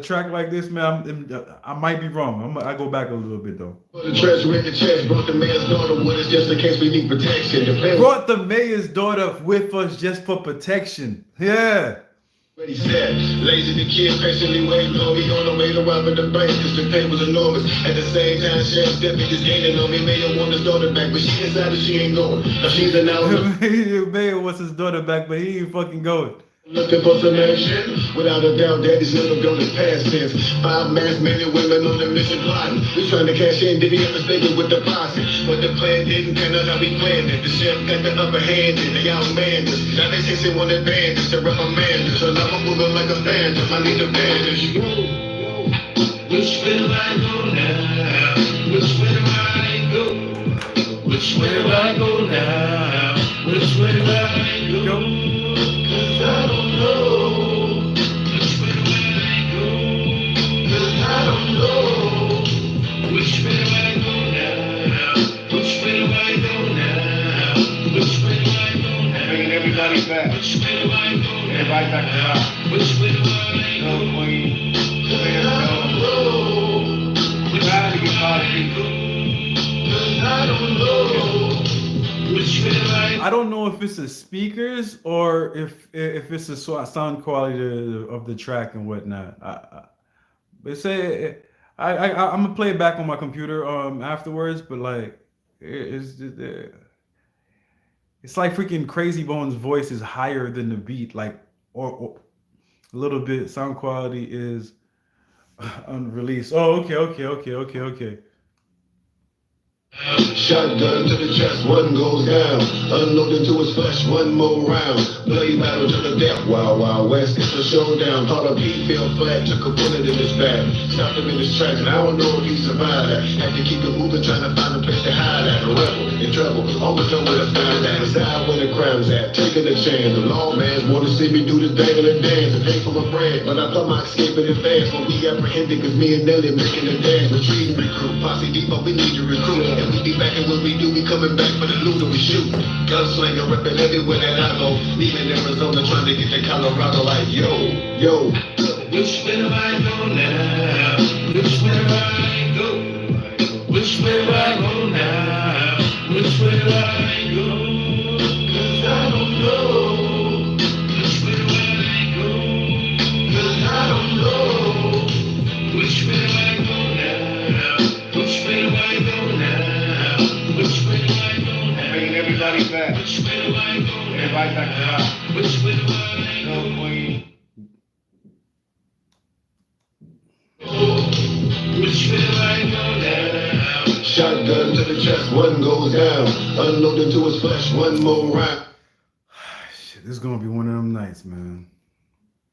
Speaker 1: track like this, man, I might be wrong. I go back a little bit though.
Speaker 9: The treasure in the chest, brought the mayor's daughter with us just in case we need protection.
Speaker 1: Brought the mayor's daughter with us just for protection. Yeah.
Speaker 9: He said, lazy the kid patiently waiting on me on the way to rob the bank, cause the pay was enormous. At the same time, sheriff's deputies gaining on me. Mayor want his daughter back, but she decided she ain't going. Now she's an outlaw.
Speaker 1: Mayor wants his daughter back, but he ain't fucking going.
Speaker 9: Looking for some action. Without a doubt, daddy's never go to past tense. 5 masked men and women on the mission plotting. We trying to cash in, did he ever stay with the posse? But the plan didn't pan out how we planned it. The sheriff got the upper hand and they outmanned us. Now they chasing one advantage to reprimand us. So now I'm moving like a phantom, I need a bandage.
Speaker 3: Which way do I go now? Which way do I go? Which way do I go now? Which way do I go? Cause I don't know. Which way do I go? Cause I don't know. Which way do I go now? Which way do I go now? Which way do I go now?
Speaker 9: Bringing everybody back.
Speaker 3: Which way do I go now?
Speaker 9: Everybody back to life.
Speaker 3: Which way do I go?
Speaker 9: No queen.
Speaker 3: Cause I don't know. Which way do I go? Cause I don't know. Which way do I
Speaker 1: I don't know if it's the speakers or if it's the sound quality of the track and whatnot. But say I'm gonna play it back on my computer afterwards. But like it's like freaking Crazy Bones' voice is higher than the beat, like or a little bit. Sound quality is unreleased. Oh, okay.
Speaker 9: Shotgun to the chest, one goes down. Unloaded to his flesh, one more round. Bloody battle to the death, Wild Wild West. It's a showdown. Thought a beat fell flat, took a bullet in his back. Stopped him in his tracks, and I don't know if he survived that. Had to keep it moving, trying to find a place to hide at. A rebel in trouble, always know where to find that. Decide where the crime's at, taking a chance. The lawmans want to see me do the dangle and dance and pay for my friend. But I thought my escape in advance. When we apprehended, cause me and Nelly making the dance. Retreating, recruit, posse deep, but we need to recruit. And we be back, and when we do, we coming back for the loot and we shoot. Gunslinger reppin' everywhere that I go. Leaving Arizona, trying to get to Colorado like, yo.
Speaker 3: Which way do I go now? Which way do I go? Which way do I go now? Which way do I go? Cause I don't know. Which way do I go? Cause I don't know. Which way do I go now? Which way do I go now? Which way do I go now?
Speaker 9: Bringing everybody back.
Speaker 3: Which way do I go now?
Speaker 9: Everybody back to life.
Speaker 3: Which way do I go?
Speaker 9: No queen.
Speaker 3: Which way do I go now?
Speaker 9: Shotgun to the chest, one goes down. Unloaded to his flesh, one more round.
Speaker 1: Shit, this is gonna be one of them nights, man.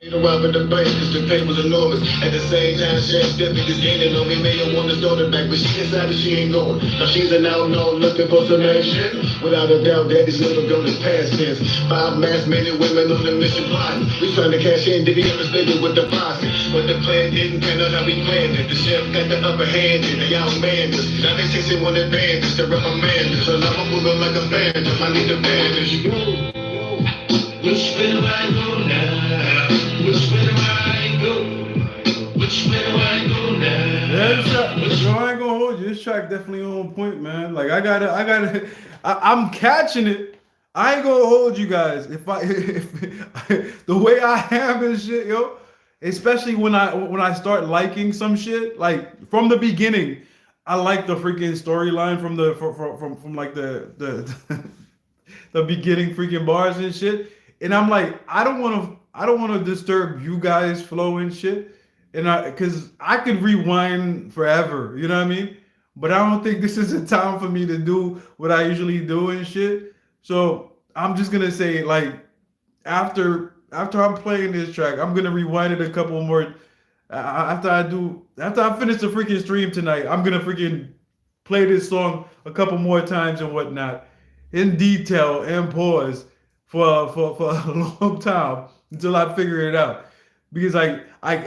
Speaker 9: Robbing the bank, cause the pay was enormous. At the same time, sheriff's deputies gaining on me. Mayor want his daughter back, but she decided she ain't going. Now she's an outlaw looking for some action. Without a doubt, daddy's never go to past tense. 5 masked men and women on the mission plotting. We trying to cash in, did he ever stay with the posse? But the plan didn't pan out how we planned it. The sheriff got the upper hand and they outmanned us. Now they chasing one advantage to reprimand us. So now I'm moving like a phantom, I need a bandage.
Speaker 3: Which way do I go now? Which way do I go? Which way do I go now?
Speaker 1: Yeah, I ain't gonna hold you. this track definitely on point, man. Like I'm catching it. I ain't gonna hold you guys. If the way I am and shit, yo, especially when I start liking some shit, like from the beginning, I like the freaking storyline from like the the beginning freaking bars and shit. And I'm like, I don't want to disturb you guys flow and shit. And cause I could rewind forever, you know what I mean? But I don't think this is a time for me to do what I usually do and shit. So I'm just gonna say like after I'm playing this track, I'm gonna rewind it a couple more. After I finish the freaking stream tonight, I'm gonna freaking play this song a couple more times and whatnot in detail and pause for a long time until I figure it out. Because I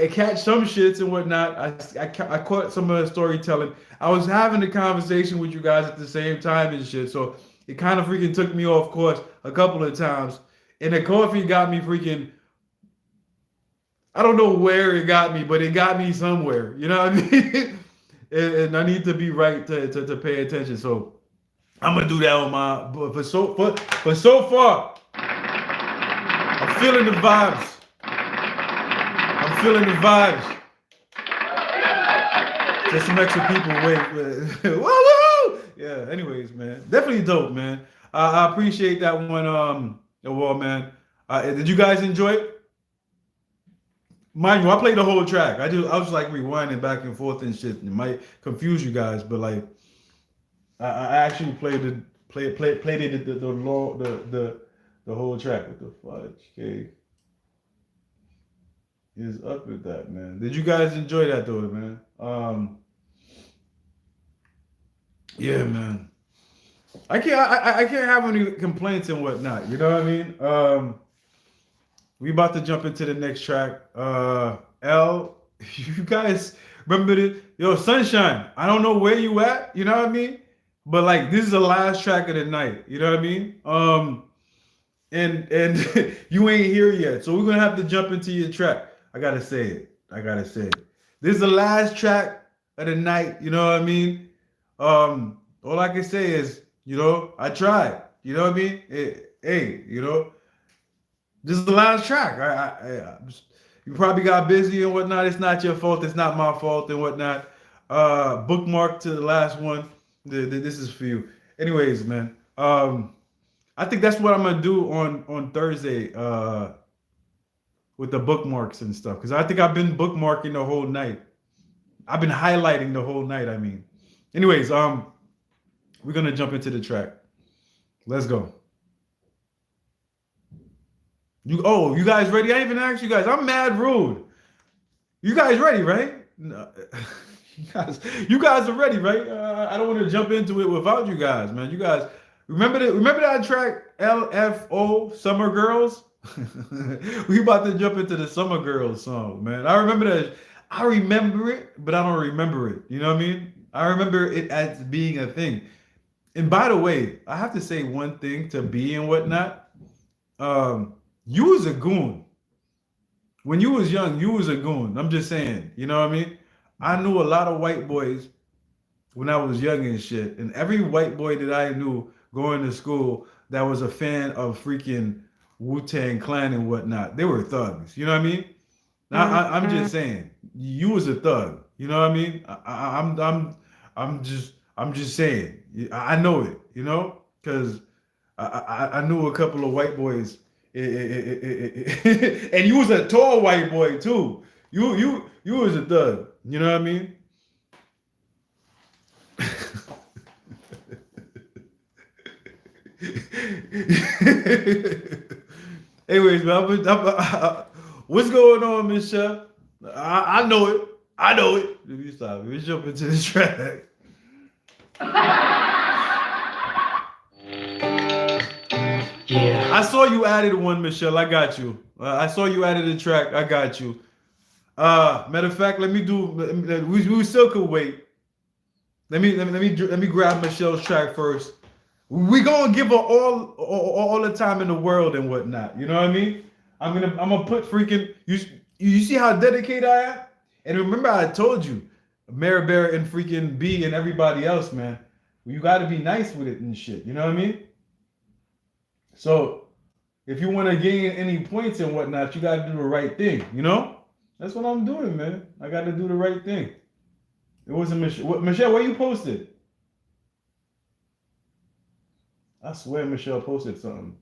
Speaker 1: catch some shits and whatnot. I caught some of the storytelling. I was having a conversation with you guys at the same time and shit. So it kind of freaking took me off course a couple of times. And the coffee got me freaking, I don't know where it got me, but it got me somewhere. You know what I mean? and I need to be right to pay attention. So I'm gonna do that on my. But for so far, I'm feeling the vibes. I'm feeling the vibes. Just some extra people wait. Woo! Yeah. Anyways, man, definitely dope, man. I appreciate that one. Well, man. Did you guys enjoy it? Mind you, I played the whole track. I was like rewinding back and forth and shit. It might confuse you guys, but like I actually played it the whole track. What the fudge cake is up with that, man? Did you guys enjoy that though, man? Yeah, man. I can't have any complaints and whatnot. You know what I mean? We about to jump into the next track. You guys remember this? Yo, Sunshine, I don't know where you at, you know what I mean? But like this is the last track of the night, you know what I mean? And you ain't here yet. So we're gonna have to jump into your track. I gotta say it. This is the last track of the night, you know what I mean? All I can say is, you know, I tried. You know what I mean? Hey, you know. This is the last track. You probably got busy and whatnot. It's not your fault. It's not my fault and whatnot. Bookmark to the last one. This is for you. Anyways, man. I think that's what I'm gonna do on Thursday. With the bookmarks and stuff, because I think I've been bookmarking the whole night. I've been highlighting the whole night. I mean. Anyways, we're gonna jump into the track. Let's go. You guys ready? I even asked you guys. I'm mad rude. You guys ready, right? No. you guys are ready, right? I don't want to jump into it without you guys, man. You guys remember that track LFO Summer Girls? We about to jump into the Summer Girls song, man. I remember that. I remember it, but I don't remember it. You know what I mean? I remember it as being a thing. And by the way, I have to say one thing to B and whatnot. You was a goon. When you was young, you was a goon. I'm just saying, you know what I mean? I knew a lot of white boys when I was young and shit. And every white boy that I knew going to school that was a fan of freaking Wu-Tang Clan and whatnot, they were thugs. You know what I mean? I'm just saying, you was a thug. You know what I mean? I'm just saying. I know it, you know? Because I knew a couple of white boys. And you was a tall white boy too. You was a thug. You know what I mean? Anyways, man, what's going on, Michelle? I know it. Let me stop. Let's jump into the track. Yeah. I saw you added one, Michelle. I got you. I saw you added a track. I got you. Matter of fact, let me do. We still could wait. Let me grab Michelle's track first. We gonna give her all the time in the world and whatnot. You know what I mean? I'm gonna put freaking you see how dedicated I am. And remember, I told you Mary Bear and freaking B and everybody else, man. You got to be nice with it and shit. You know what I mean? So if you want to gain any points and whatnot, you got to do the right thing. You know? That's what I'm doing, man. I got to do the right thing. It wasn't Michelle. Michelle, where you posted? I swear Michelle posted something.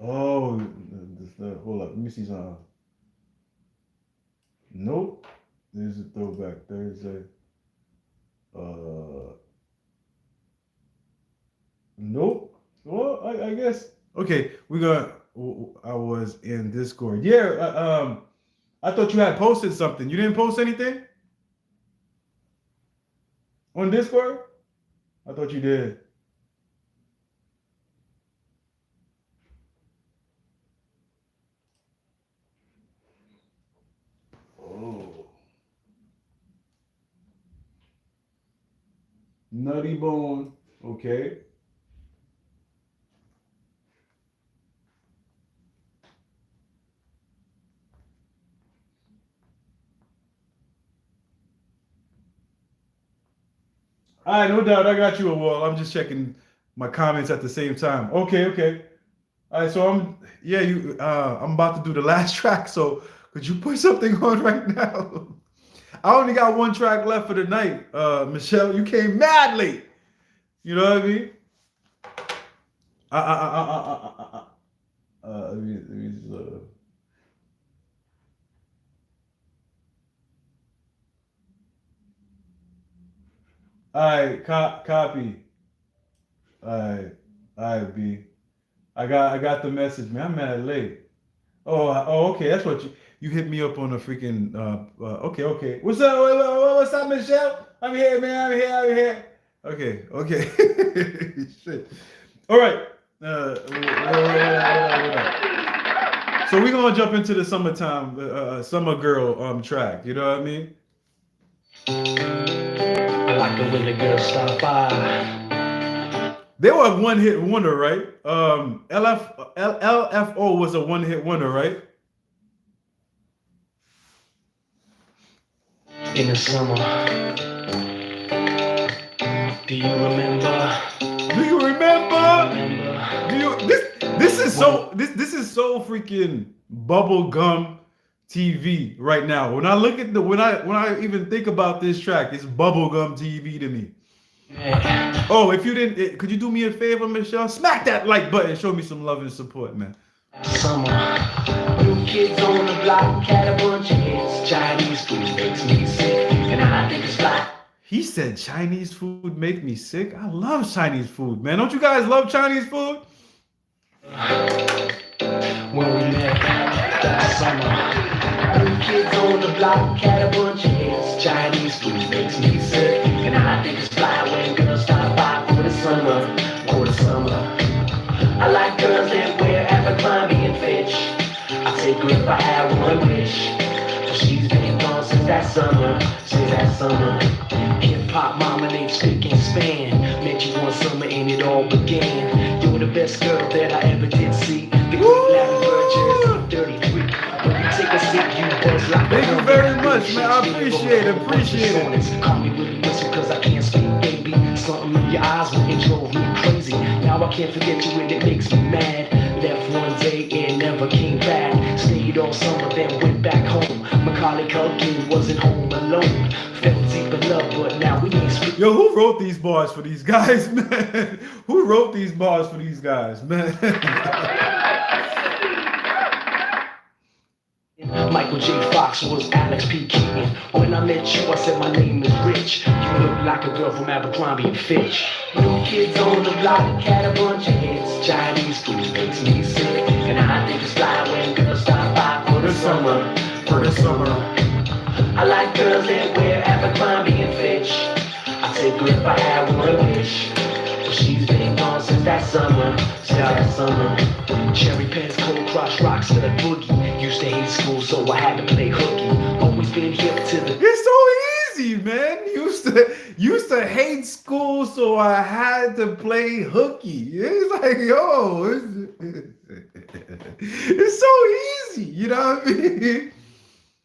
Speaker 1: Oh, hold up. Let me see something. Nope. There's a throwback Thursday. Nope. Well, I guess. Okay, I was in Discord. Yeah. I thought you had posted something. You didn't post anything on Discord? I thought you did. Oh. Nutty Bone. Okay. All right, no doubt. I got you a wall. I'm just checking my comments at the same time. Okay. All right, so I'm about to do the last track. So could you put something on right now? I only got one track left for the night. Michelle, you came mad late. You know what I mean? Let me just, all right, copy. All right, B. I got the message, man. I'm mad late. Okay. That's what you hit me up on a freaking. Okay. What's up? What's up, Michelle? I'm here, man. I'm here. Okay. Shit. All right. So we're gonna jump into the summertime, summer girl track. You know what I mean?
Speaker 8: I like it when the girls stop by.
Speaker 1: They were a one-hit wonder, right? LFO was a one-hit wonder, right?
Speaker 8: In the summer, do you remember?
Speaker 1: This is so freaking bubblegum TV right now. When I look at when I even think about this track, it's bubblegum TV to me.
Speaker 8: Yeah.
Speaker 1: Oh, if you didn't, could you do me a favor, Michelle? Smack that like button. Show me some love and support, man.
Speaker 8: Summer, new kids on the block, had a bunch of hits. Chinese food makes me sick, and I think it's fly.
Speaker 1: He said Chinese food make me sick. I love Chinese food, man. Don't you guys love Chinese food?
Speaker 8: When we met that summer, new kids on the block, had a bunch of hits. Chinese food makes me sick, and I think it's fly when girls stop by for the summer. I like girls that wear Abercrombie and Fitch. I take her if I had one wish. But she's been gone since that summer. Hip-hop mama named Spick and Span. Met you one summer and it all began. You were the best girl that I ever did see. The great Larry Bird, Jersey 33. When you take a sip, you buzz like
Speaker 1: Thank you very much, man. I appreciate it.
Speaker 8: Call me with a whistle cause I can't speak, baby. Something in your eyes when it drove me crazy. Now I can't forget you and it makes me mad. Left one day and never came back. Stayed all summer then went back home. Macaulay Culkin wasn't home alone. Felt deep in love but now we ain't speak.
Speaker 1: Yo, who wrote these bars for these guys, man? Who wrote these bars for these guys, man?
Speaker 8: Michael J. Fox was Alex P. Keaton. When I met you, I said my name is Rich. You look like a girl from Abercrombie and Fitch. New kids on the block, had a bunch of hits. Chinese food makes me sick, and I think it's fly when girls stop by for the summer. I like girls that wear Abercrombie and Fitch. I take her if I had one wish. But she's been gone since that summer. Cherry pants, cold crush, rocks to the boogie. Used to hate school, so I had to play hooky. Always been hip to the.
Speaker 1: It's so easy, man. Used to hate school, so I had to play hooky. It's like, yo. It's so easy, you know what I mean?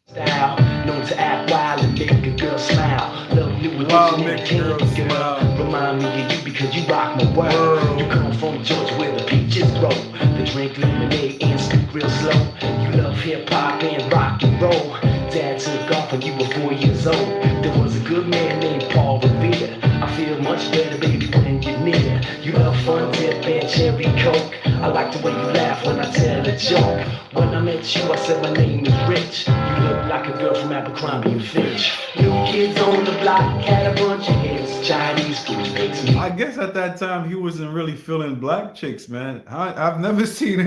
Speaker 8: Style, known to act wild and make a girl smile. Love you with
Speaker 1: Wow,
Speaker 8: this
Speaker 1: make a girl smile.
Speaker 8: Remind me of you because you rock my world. You come from Georgia where the peaches grow. The drink lemonade and speak real slow. You love hip hop and rock and roll. Dad took off when you were 4 years old. There was a good man named Paul Revere. I feel much better, baby, when you're near. You love fun dip and cherry coke. I like the way you laugh when I tell a joke. When I met you, I said my name is Rich. You look like a girl from Abercrombie and Fitch. New kids on the block had a bunch of hits. Chinese food makes me.
Speaker 1: I guess at that time he wasn't really feeling black chicks, man. I've never seen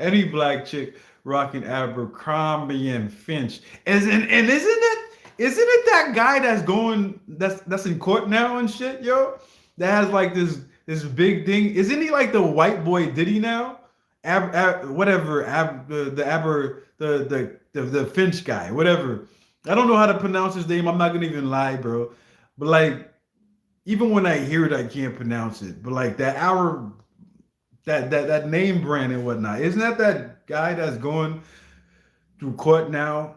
Speaker 1: any black chick rocking Abercrombie and Finch. Isn't it that guy that's in court now and shit, yo? That has like this big thing. Isn't he like the white boy Diddy now? The Finch guy, whatever. I don't know how to pronounce his name. I'm not gonna even lie, bro. But like, even when I hear it, I can't pronounce it. But like that name brand and whatnot, isn't that guy that's going through court now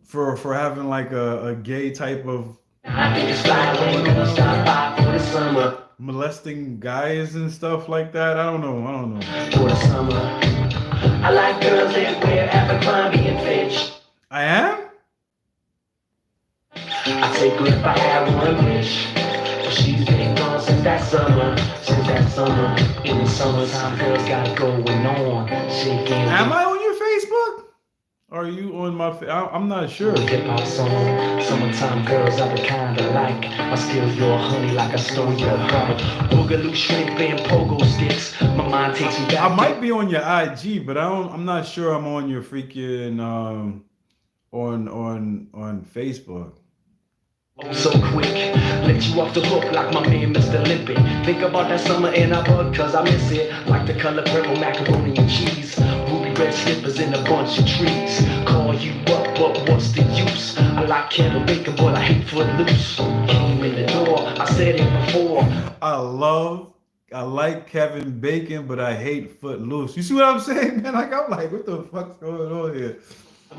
Speaker 1: for having like a gay type of
Speaker 8: I think it's fly when gonna stop by for the summer.
Speaker 1: molesting guys and stuff like that? I don't know.
Speaker 8: For the summer. I like girls that wear Abercrombie and Fitch.
Speaker 1: I am?
Speaker 8: I take her if I have one wish. But she's been gone since that summer. In the summertime, girls got it going on. Shaking.
Speaker 1: Am I on your Facebook? Are you on my? I'm not sure.
Speaker 8: Hip hop song. Summertime girls are the kind I like. I steal your honey like I stole your heart. Boogaloo shrimp and pogo sticks. My mind takes me back.
Speaker 1: I might be on your IG, but I'm not sure I'm on your freaking on Facebook.
Speaker 8: So quick, let you off the hook like my man Mr. Limpet. Think about that summer in our bud cause I miss it. Like the color purple macaroni and cheese. Ruby red slippers in a bunch of trees. Call you up, but what's the use? I like Kevin Bacon, but I hate Footloose. Came in the door, I said it before.
Speaker 1: I like Kevin Bacon, but I hate Footloose. You see what I'm saying, man? Like I'm like, what the fuck's going on here?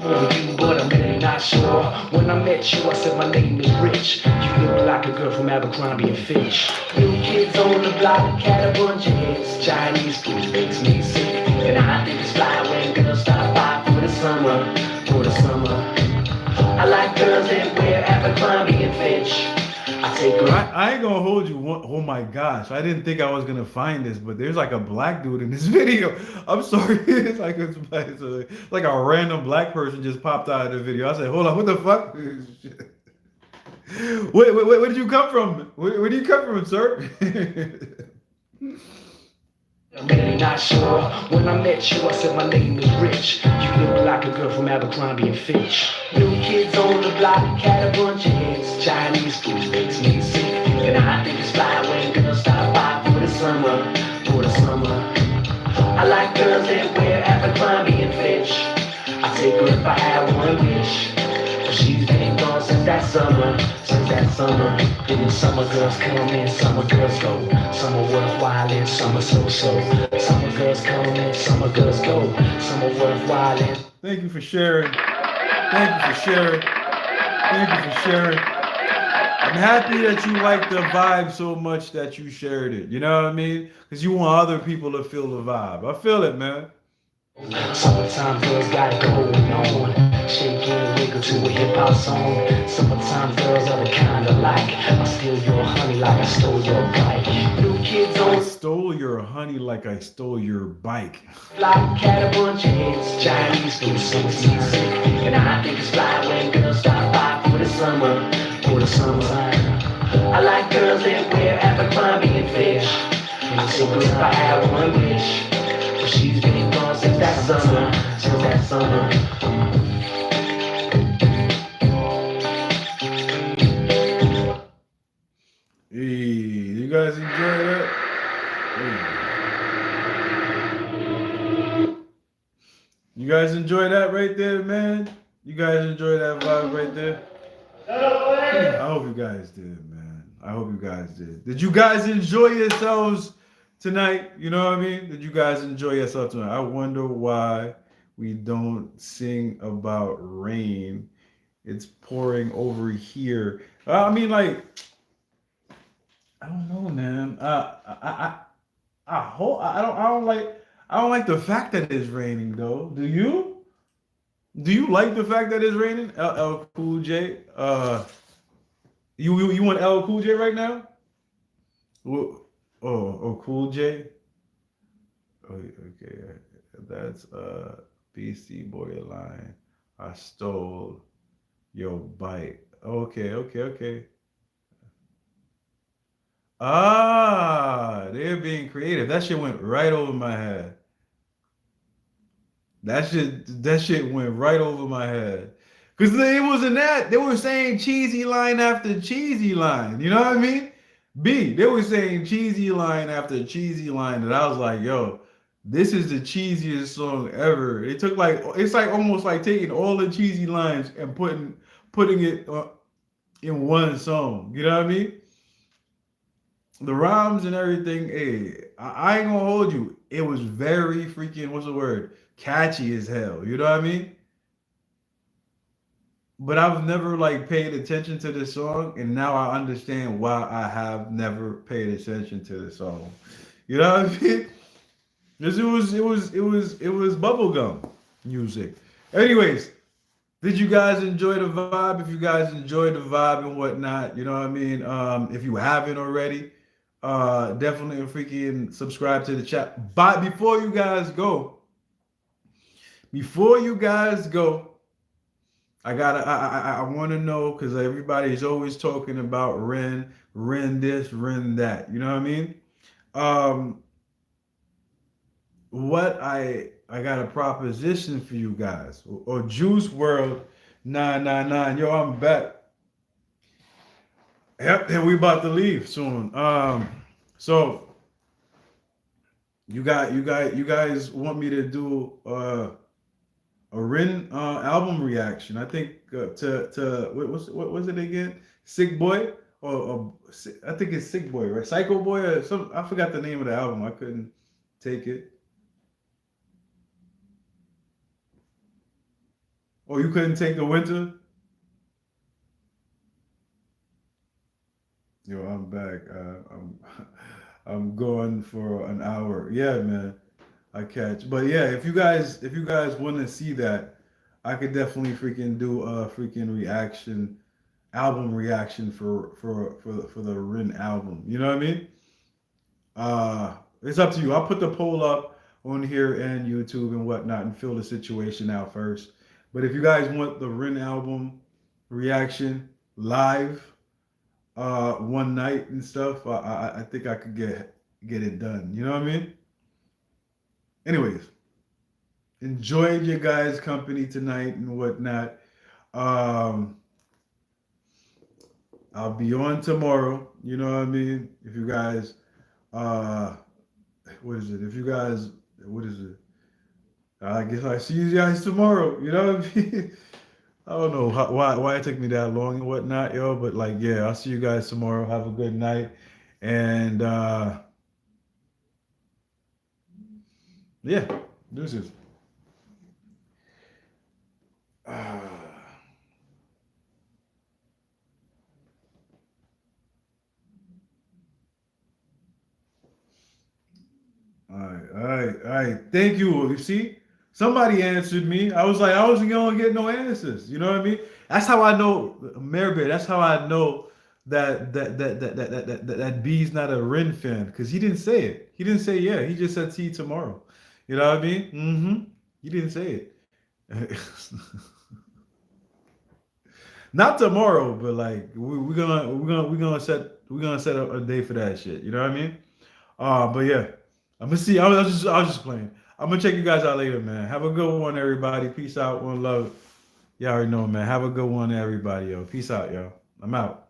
Speaker 8: You, but I'm really not sure. When I met you, I said my name is Rich. You look like a girl from Abercrombie and Fitch. New kids on the block had a bunch of hits. Chinese food makes me sick, and I think it's fly when girls stop by for the summer. I like girls that wear Abercrombie and Fitch. I take her.
Speaker 1: I ain't gonna hold you. Oh my gosh, I didn't think I was gonna find this, but there's like a black dude in this video. I'm sorry, it's like a random black person just popped out of the video. I said, hold on, what the fuck? Wait, where did you come from? Where do you come from, sir?
Speaker 8: I'm really not sure. When I met you, I said my name is Rich. You look like a girl from Abercrombie and Fitch. New kids on the block had a bunch of hits. Chinese food makes me sick, and I think it's fly when girls stop by for the summer. I like girls that wear Abercrombie and Fitch. I take her if I have one wish. But she's been gone since that summer. And then summer girls come and summer girls go. Some are worthwhile and some are so-so. Summer girls come and summer girls go. Some are worthwhile and...
Speaker 1: Thank you for sharing. I'm happy that you like the vibe so much that you shared it. You know what I mean? Because you want other people to feel the vibe. I feel it, man.
Speaker 8: Summertime girls got it going on. Shake and wiggle to a hip hop song. Summertime girls are the kind I like. I steal your honey like I stole your bike. New kids
Speaker 1: I
Speaker 8: on
Speaker 1: stole your honey like I stole your bike.
Speaker 8: block had a bunch of hits. Chinese food, summertime, and I think it's fly when girls stop by for the summer. I like girls that wear Abercrombie and Fitch. And so good if I have one wish. But she's been gone since that summer.
Speaker 1: Hey, you guys enjoy that? Hey. You guys enjoy that right there, man? You guys enjoy that vibe right there? I hope you guys did, man. I hope you guys did. Did you guys enjoy yourselves tonight? You know what I mean? Did you guys enjoy yourself tonight? I wonder why we don't sing about rain. It's pouring over here. I mean, like, I don't know, man. I hope I don't like the fact that it's raining though. Do you? Do you like the fact that it's raining? L Cool J. You want L Cool J right now? Oh, Cool J. Oh, okay, that's BC Boy line. I stole your bite. Okay. Ah, they're being creative. That shit went right over my head. That shit went right over my head. Cause it wasn't that. They were saying cheesy line after cheesy line. You know what I mean? B, they were saying cheesy line after cheesy line, and I was like, yo, this is the cheesiest song ever. It took like it's like almost like taking all the cheesy lines and putting it in one song. You know what I mean? The rhymes and everything, hey, I ain't gonna hold you. It was very freaking, what's the word? Catchy as hell. You know what I mean? But I've never like paid attention to this song, and now I understand why I have never paid attention to this song. You know what I mean? Because it was bubblegum music. Anyways, did you guys enjoy the vibe? If you guys enjoyed the vibe and whatnot, you know what I mean? If you haven't already, definitely freaking subscribe to the chat. But before you guys go, I want to know because everybody's always talking about Ren this, Ren that. You know what I mean? What I got a proposition for you guys. Or Juice World 999. Yo, I'm back. Yep, and we about to leave soon. So you guys want me to do a Ren album reaction? I think to what was it again? Sick Boy or I think it's Sick Boy, right? Psycho Boy or some. I forgot the name of the album. I couldn't take it. Oh, you couldn't take the winter? Yo, I'm back. I'm going for an hour. Yeah, man. I catch. But yeah, if you guys want to see that, I could definitely freaking do a freaking album reaction for the Rin album. You know what I mean? It's up to you. I'll put the poll up on here and YouTube and whatnot and fill the situation out first. But if you guys want the Rin album reaction live, one night and stuff, I think I could get it done. You know what I mean? Anyways, enjoyed your guys' company tonight and whatnot. I'll be on tomorrow. You know what I mean? If you guys, what is it? What is it? I guess I see you guys tomorrow. You know what I mean? I don't know why it took me that long and whatnot, yo. But like, yeah, I'll see you guys tomorrow. Have a good night, and yeah, deuces. All right. Thank you. You see, somebody answered me. I was like, I wasn't gonna get no answers. You know what I mean? That's how I know, Bear. That's how I know that B's not a Ren fan because he didn't say it. He didn't say yeah. He just said see you tomorrow. You know what I mean? Mm-hmm. He didn't say it. Not tomorrow, but like we're gonna set up a day for that shit. You know what I mean? But yeah, I'm gonna see. I was just playing. I'm gonna check you guys out later, man. Have a good one, everybody. Peace out, one love. Y'all already know, man. Have a good one, everybody, yo. Peace out, yo. I'm out.